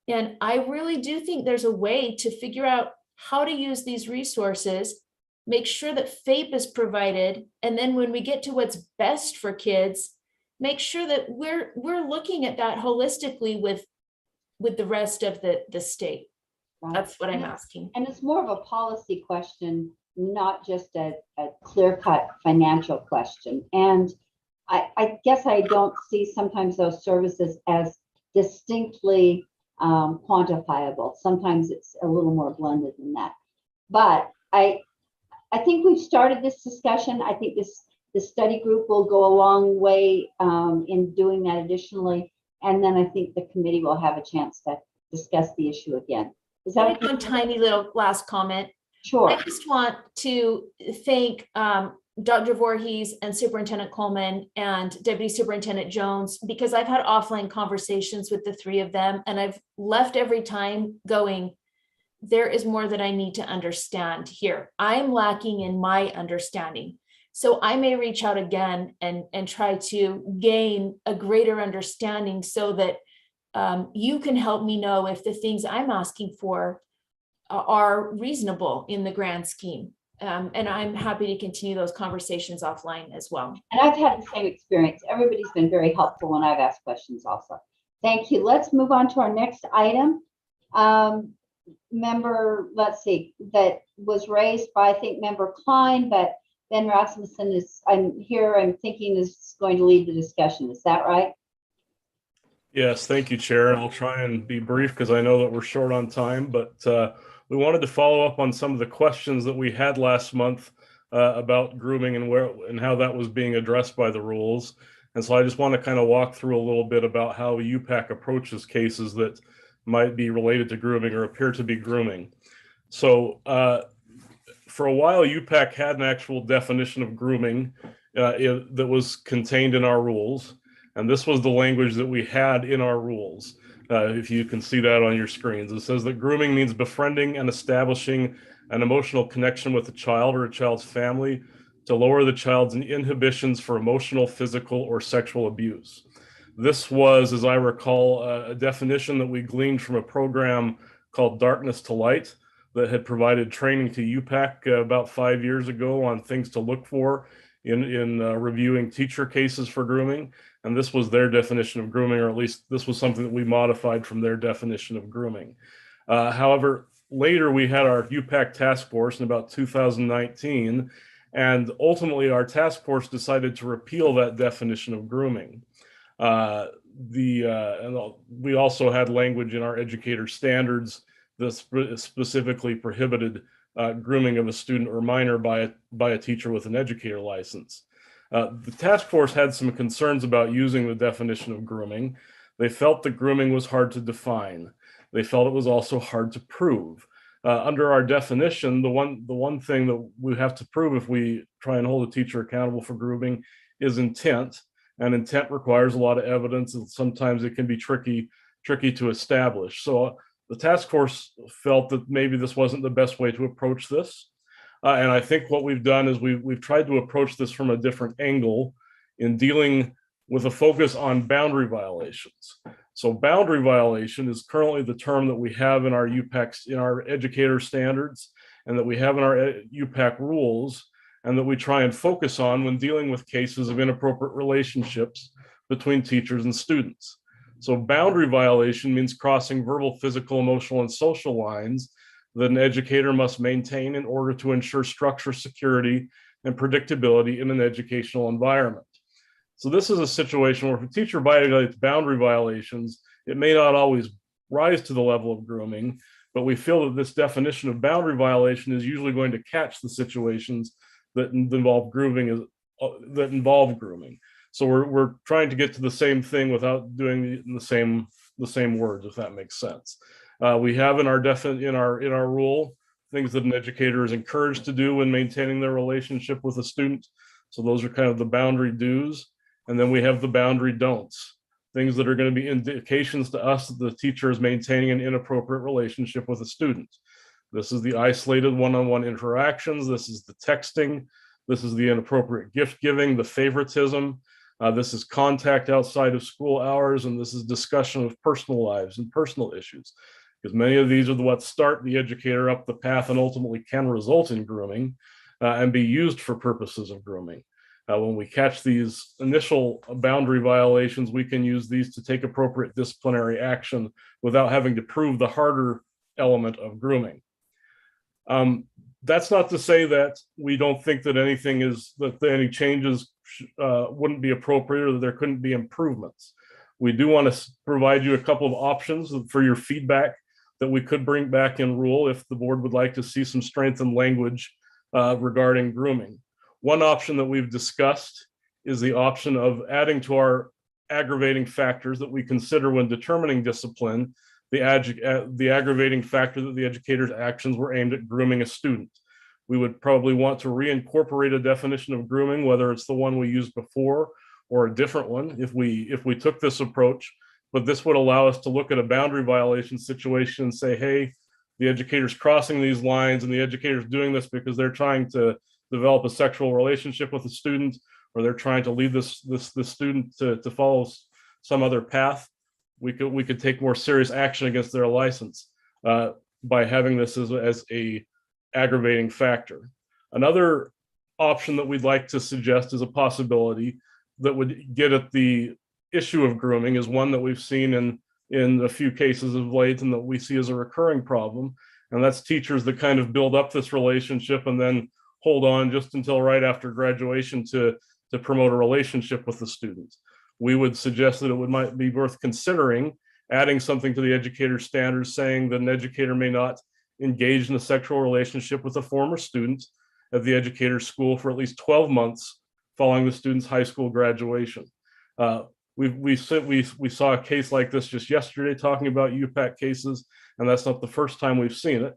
And I really do think there's a way to figure out how to use these resources, make sure that FAPE is provided, and then when we get to what's best for kids, make sure that we're looking at that holistically with the rest of the state. Right. That's what I'm asking. And it's more of a policy question, not just a clear-cut financial question. And I guess I don't see sometimes those services as distinctly quantifiable. Sometimes it's a little more blended than that. But I think we've started this discussion. I think this study group will go a long way in doing that additionally. And then I think the committee will have a chance to discuss the issue again. Is that okay? One tiny little last comment? Sure. I just want to thank Dr. Voorhees and Superintendent Coleman and Deputy Superintendent Jones, because I've had offline conversations with the three of them, and I've left every time going, there is more that I need to understand here. I am lacking in my understanding. So I may reach out again and try to gain a greater understanding so that you can help me know if the things I'm asking for are reasonable in the grand scheme. And I'm happy to continue those conversations offline as well. And I've had the same experience. Everybody's been very helpful when I've asked questions also. Thank you. Let's move on to our next item. Member, let's see, that was raised by, I think, Member Klein, but Ben Rasmussen is, I'm thinking is going to lead the discussion. Is that right? Yes, thank you, Chair. And I'll try and be brief because I know that we're short on time, but we wanted to follow up on some of the questions that we had last month about grooming and how that was being addressed by the rules. And so I just want to kind of walk through a little bit about how UPAC approaches cases that might be related to grooming or appear to be grooming. So for a while, UPAC had an actual definition of grooming that was contained in our rules. And this was the language that we had in our rules. If you can see that on your screens, it says that grooming means befriending and establishing an emotional connection with a child or a child's family to lower the child's inhibitions for emotional, physical, or sexual abuse. This was, as I recall, a definition that we gleaned from a program called Darkness to Light that had provided training to UPAC about 5 years ago on things to look for in reviewing teacher cases for grooming. And this was their definition of grooming, or at least this was something that we modified from their definition of grooming. However, later we had our UPAC task force in about 2019, and ultimately our task force decided to repeal that definition of grooming. And we also had language in our educator standards that specifically prohibited grooming of a student or minor by a teacher with an educator license. The task force had some concerns about using the definition of grooming. They felt that grooming was hard to define. They felt it was also hard to prove. Under our definition, the one thing that we have to prove if we try and hold a teacher accountable for grooming is intent. And intent requires a lot of evidence, and sometimes it can be tricky to establish. So the task force felt that maybe this wasn't the best way to approach this. And I think what we've done is we've tried to approach this from a different angle in dealing with a focus on boundary violations. So boundary violation is currently the term that we have in our UPAC, in our educator standards, and that we have in our UPAC rules, and that we try and focus on when dealing with cases of inappropriate relationships between teachers and students. So boundary violation means crossing verbal, physical, emotional, and social lines that an educator must maintain in order to ensure structure, security, and predictability in an educational environment. So this is a situation where if a teacher violates boundary violations, it may not always rise to the level of grooming, but we feel that this definition of boundary violation is usually going to catch the situations that involve grooming. So we're trying to get to the same thing without doing it in the same words, if that makes sense. We have in our rule things that an educator is encouraged to do when maintaining their relationship with a student. So those are kind of the boundary do's. And then we have the boundary don'ts, things that are going to be indications to us that the teacher is maintaining an inappropriate relationship with a student. This is the isolated one-on-one interactions. This is the texting. This is the inappropriate gift giving, the favoritism. This is contact outside of school hours, and this is discussion of personal lives and personal issues, because many of these are what start the educator up the path and ultimately can result in grooming and be used for purposes of grooming. When we catch these initial boundary violations, we can use these to take appropriate disciplinary action without having to prove the harder element of grooming. That's not to say that we don't think that any changes wouldn't be appropriate or that there couldn't be improvements. We do want to provide you a couple of options for your feedback that we could bring back in rule if the board would like to see some strengthened language regarding grooming. One option that we've discussed is the option of adding to our aggravating factors that we consider when determining discipline, the aggravating factor that the educator's actions were aimed at grooming a student. We would probably want to reincorporate a definition of grooming, whether it's the one we used before or a different one if we took this approach. But this would allow us to look at a boundary violation situation and say, hey, the educator's crossing these lines and the educator's doing this because they're trying to develop a sexual relationship with a student, or they're trying to lead this student to follow some other path. We could take more serious action against their license by having this as a aggravating factor. Another option that we'd like to suggest as a possibility that would get at the issue of grooming is one that we've seen in a few cases of late and that we see as a recurring problem. And that's teachers that kind of build up this relationship and then hold on just until right after graduation to promote a relationship with the student. We would suggest that it might be worth considering adding something to the educator standards saying that an educator may not engage in a sexual relationship with a former student at the educator's school for at least 12 months following the student's high school graduation. We saw a case like this just yesterday talking about UPAC cases, and that's not the first time we've seen it.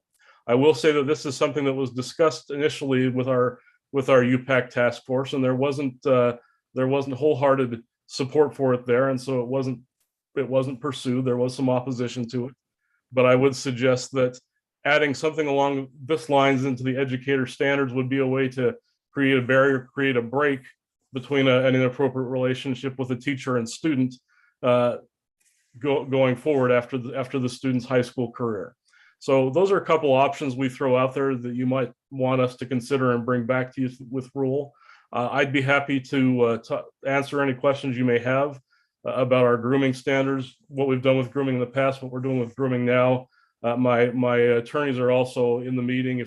I will say that this is something that was discussed initially with our UPAC task force, and there wasn't wholehearted support for it there, and so it wasn't pursued. There was some opposition to it, but I would suggest that adding something along this lines into the educator standards would be a way to create a barrier, create a break between an inappropriate relationship with a teacher and student going forward after the student's high school career. So those are a couple options we throw out there that you might want us to consider and bring back to you with rule. I'd be happy to answer any questions you may have about our grooming standards, what we've done with grooming in the past, what we're doing with grooming now. My attorneys are also in the meeting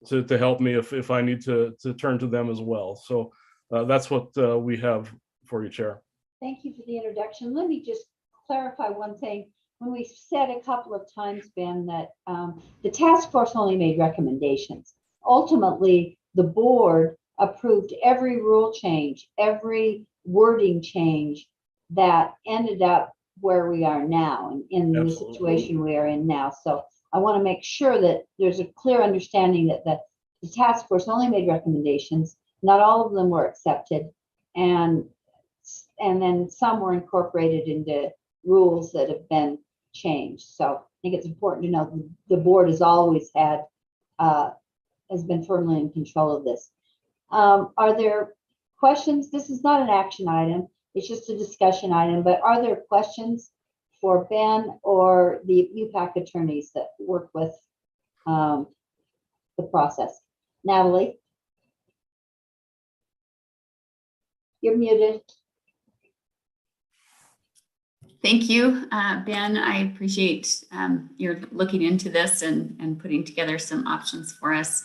to help me if I need to turn to them as well. So that's what we have for you, Chair. Thank you for the introduction. Let me just clarify one thing. When we said a couple of times, Ben, that the task force only made recommendations. Ultimately, the board approved every rule change, every wording change that ended up where we are now and in the situation we are in now. So I want to make sure that there's a clear understanding that the task force only made recommendations. Not all of them were accepted, and then some were incorporated into rules that have been changed. So I think it's important to know the board has always has been firmly in control of this. Are there questions? This is not an action item. It's just a discussion item, but are there questions for Ben or the UPAC attorneys that work with the process? Natalie? You're muted. Thank you, Ben. I appreciate your looking into this and putting together some options for us.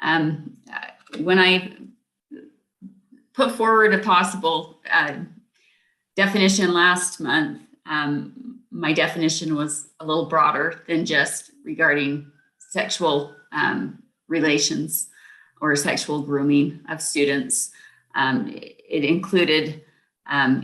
When I put forward a possible definition last month, my definition was a little broader than just regarding sexual relations or sexual grooming of students. It included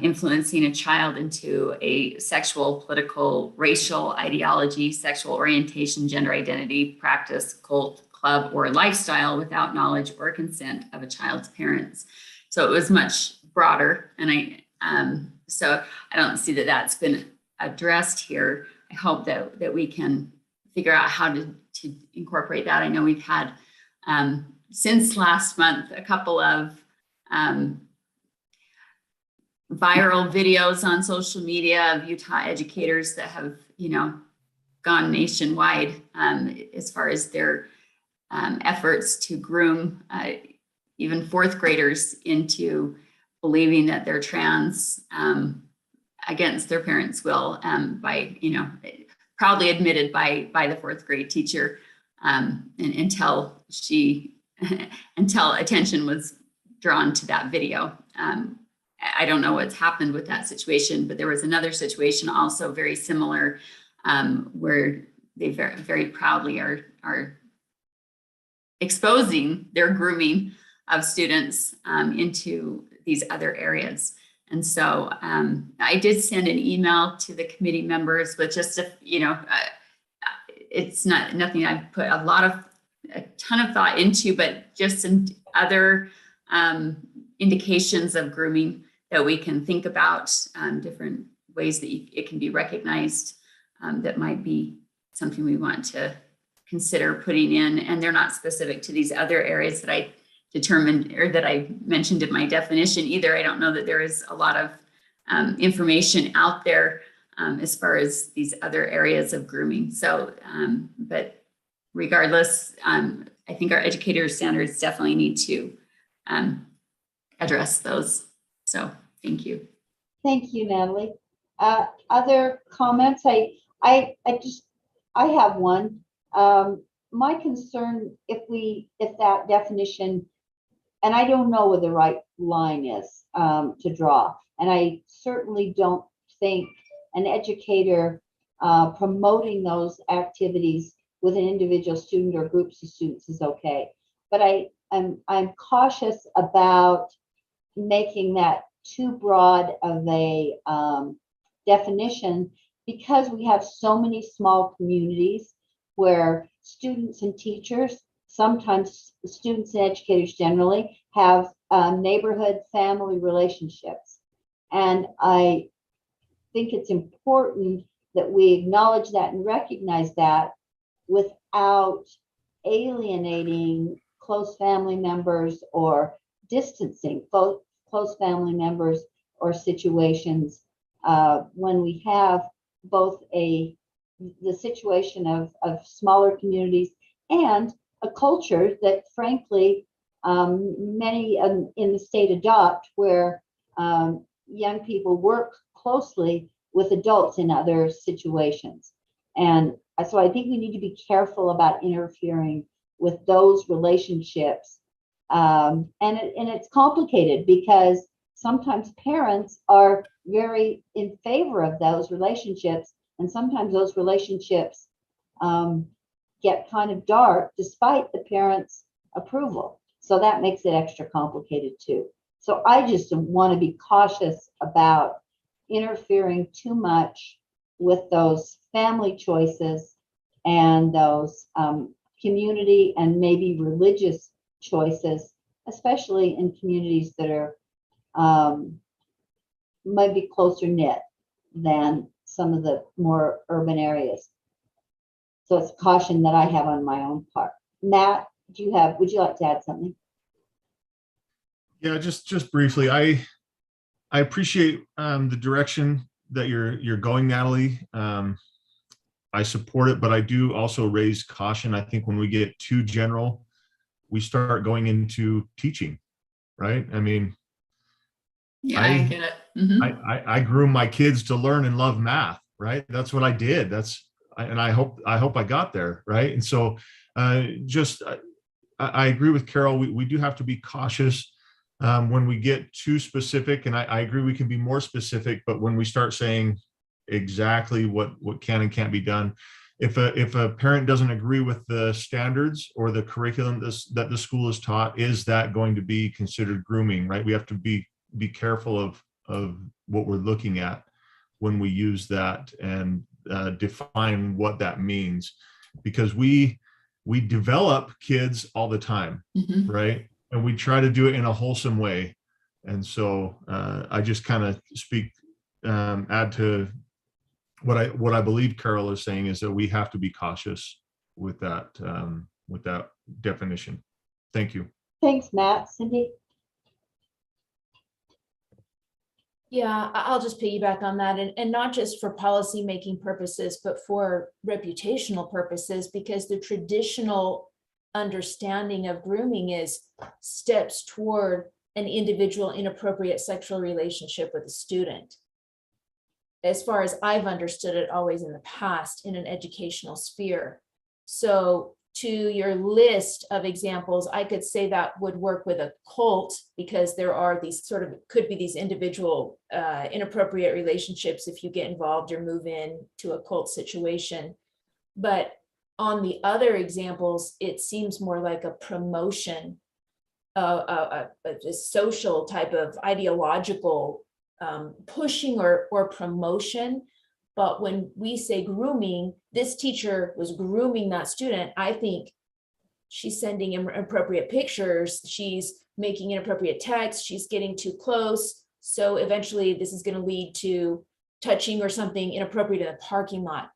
influencing a child into a sexual, political, racial ideology, sexual orientation, gender identity, practice, cult, club, or lifestyle without knowledge or consent of a child's parents. So it was much broader, and so I don't see that that's been addressed here. I hope that we can figure out how to incorporate that. I know we've had since last month a couple of viral videos on social media of Utah educators that have, gone nationwide as far as their efforts to groom even fourth graders into believing that they're trans against their parents' will, by, proudly admitted by the fourth grade teacher, and until attention was drawn to that video. I don't know what's happened with that situation, but there was another situation also very similar, where they very, very proudly are exposing their grooming of students into these other areas. And so I did send an email to the committee members with just it's nothing I've put a ton of thought into, but just some other indications of grooming that we can think about, different ways that it can be recognized, that might be something we want to consider putting in. And they're not specific to these other areas that I determined or that I mentioned in my definition either. I don't know that there is a lot of information out there as far as these other areas of grooming. So, but regardless, I think our educator standards definitely need to address those. So thank you. Thank you, Natalie. Other comments? I have one. My concern, if that definition, and I don't know where the right line is to draw, and I certainly don't think an educator promoting those activities with an individual student or groups of students is okay. But I'm cautious about making that too broad of a definition, because we have so many small communities where students and teachers, sometimes students and educators generally, have neighborhood family relationships. And I think it's important that we acknowledge that and recognize that without alienating close family members or distancing close family members or situations when we have both the situation of smaller communities and a culture that frankly many in the state adopt, where young people work closely with adults in other situations. And so I think we need to be careful about interfering with those relationships. And it's complicated because sometimes parents are very in favor of those relationships, and sometimes those relationships get kind of dark despite the parents' approval. So that makes it extra complicated too. So I just want to be cautious about interfering too much with those family choices and those community and maybe religious choices, especially in communities that are might be closer knit than some of the more urban areas. So it's caution that I have on my own part. Matt, would you like to add something? Yeah, just briefly, I appreciate the direction that you're going, Natalie. I support it, but I do also raise caution. I think when we get too general, we start going into teaching, right? I mean, yeah, I get it. Mm-hmm. I groom my kids to learn and love math, right? That's what I did. And I hope I got there, right? And so I agree with Carol. We do have to be cautious when we get too specific, and I agree we can be more specific, but when we start saying exactly what can and can't be done, if a parent doesn't agree with the standards or the curriculum that the school is taught, is that going to be considered grooming, right? We have to be careful of what we're looking at when we use that and define what that means, because we develop kids all the time, mm-hmm. right? And we try to do it in a wholesome way. And so I just kind of add to what I believe Carol is saying, is that we have to be cautious with that definition. Thank you. Thanks, Matt. Cindy? Yeah, I'll just piggyback on that, and not just for policy making purposes, but for reputational purposes, because the traditional understanding of grooming is steps toward an individual inappropriate sexual relationship with a student. As far as I've understood it, always in the past in an educational sphere. So to your list of examples, I could say that would work with a cult, because there are these sort of, could be these individual inappropriate relationships if you get involved or move in to a cult situation. But on the other examples, it seems more like a promotion, a social type of ideological pushing or promotion. But when we say grooming, this teacher was grooming that student. I think she's sending inappropriate pictures, she's making inappropriate texts, she's getting too close. So eventually this is going to lead to touching or something inappropriate in the parking lot.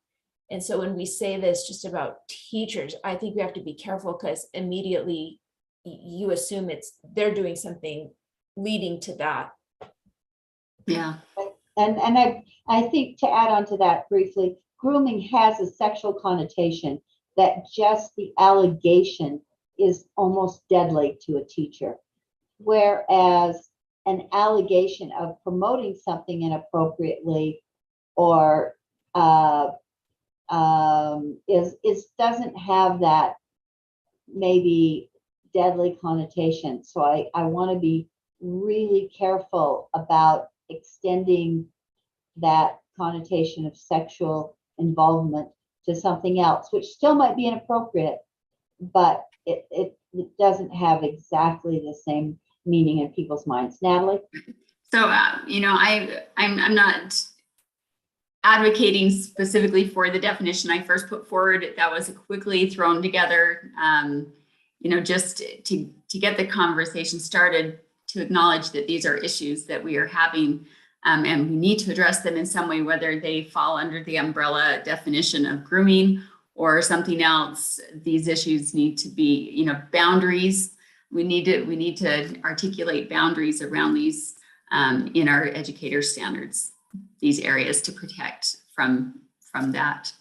And so when we say this just about teachers, I think we have to be careful, because immediately you assume they're doing something leading to that. Yeah. And I think, to add on to that briefly, grooming has a sexual connotation that just the allegation is almost deadly to a teacher. Whereas an allegation of promoting something inappropriately or doesn't have that maybe deadly connotation. So I want to be really careful about extending that connotation of sexual involvement to something else, which still might be inappropriate, but it doesn't have exactly the same meaning in people's minds. Natalie? So, I'm not advocating specifically for the definition I first put forward. That was quickly thrown together, just to get the conversation started, to acknowledge that these are issues that we are having, and we need to address them in some way, whether they fall under the umbrella definition of grooming or something else. These issues need to be, boundaries. We need to articulate boundaries around these in our educator standards, these areas to protect from that.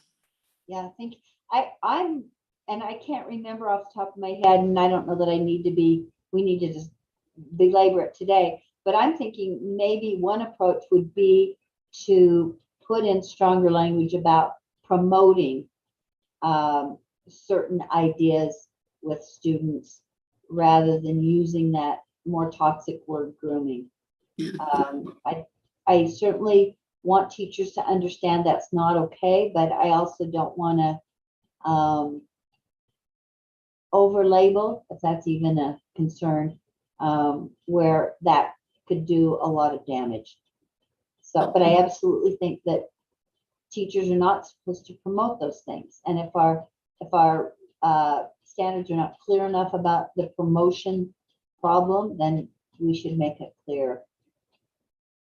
Yeah, I think I can't remember off the top of my head, and I don't know that we need to just belabor it today, but I'm thinking maybe one approach would be to put in stronger language about promoting certain ideas with students rather than using that more toxic word grooming. I certainly want teachers to understand that's not okay, but I also don't want to over label, if that's even a concern, where that could do a lot of damage. So, but I absolutely think that teachers are not supposed to promote those things. And if our standards are not clear enough about the promotion problem, then we should make it clear.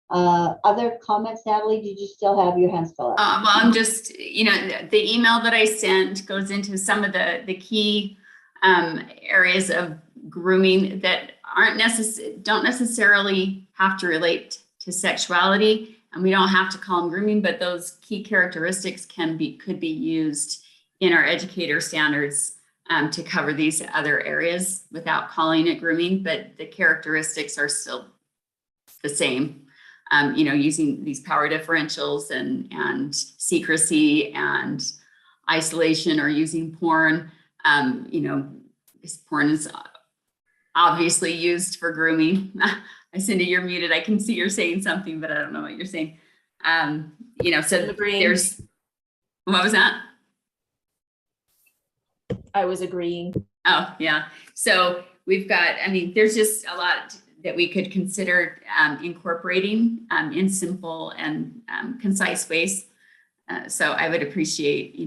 Other comments, Natalie? Did you still have your hands still up? Well, I'm just, the email that I sent goes into some of the key areas of grooming that don't necessarily have to relate to sexuality, and we don't have to call them grooming, but those key characteristics could be used in our educator standards to cover these other areas without calling it grooming, but the characteristics are still the same. Using these power differentials and secrecy and isolation, or using porn. Because porn is obviously used for grooming. Cindy, you're muted. I can see you're saying something, but I don't know what you're saying. So there's, what was that? I was agreeing. Oh, yeah. So we've got, there's just a lot that we could consider incorporating in simple and concise ways. So I would appreciate,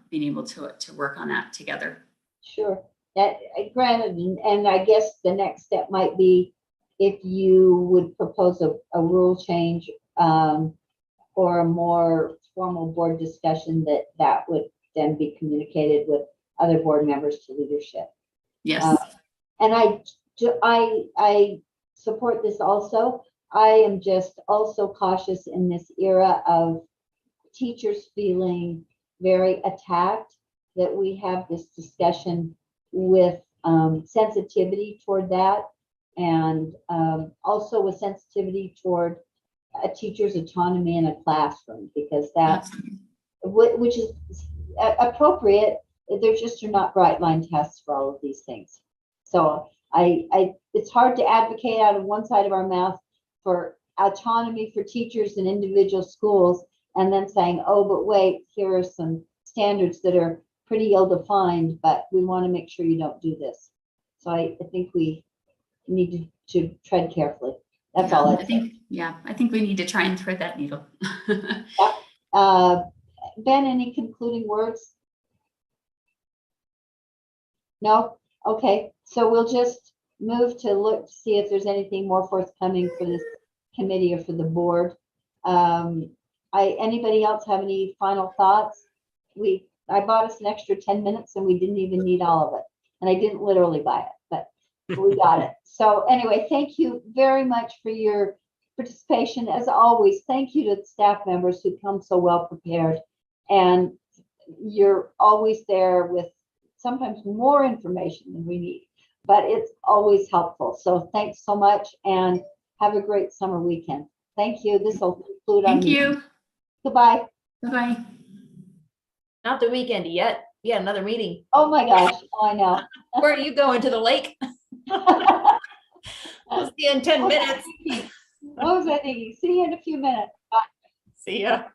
being able to work on that together. Sure. That granted, and I guess the next step might be if you would propose a rule change or a more formal board discussion, that would then be communicated with other board members to leadership. Yes. And I support this also. I am just also cautious in this era of teachers feeling very attacked that we have this discussion with sensitivity toward that, and also with sensitivity toward a teacher's autonomy in a classroom, because that's which is appropriate, there just are not bright line tests for all of these things. So it's hard to advocate out of one side of our mouth for autonomy for teachers in individual schools, and then saying, oh, but wait, here are some standards that are pretty ill-defined, but we want to make sure you don't do this. So I think we need to tread carefully. That's all I think. I think we need to try and thread that needle. Ben, any concluding words? No? Okay, so we'll just move to look to see if there's anything more forthcoming for this committee or for the board. Anybody else have any final thoughts? I bought us an extra 10 minutes and we didn't even need all of it. And I didn't literally buy it, but we got it. So anyway, thank you very much for your participation. As always, thank you to the staff members who come so well prepared. And you're always there with sometimes more information than we need, but it's always helpful. So thanks so much and have a great summer weekend. Thank you. This will conclude. Thank you. Goodbye. Bye-bye. Not the weekend yet. Yeah, another meeting. Oh my gosh. Oh, I know. Where are you going, to the lake? I'll see you in 10 minutes. What was I thinking? See you in a few minutes. Bye. See ya.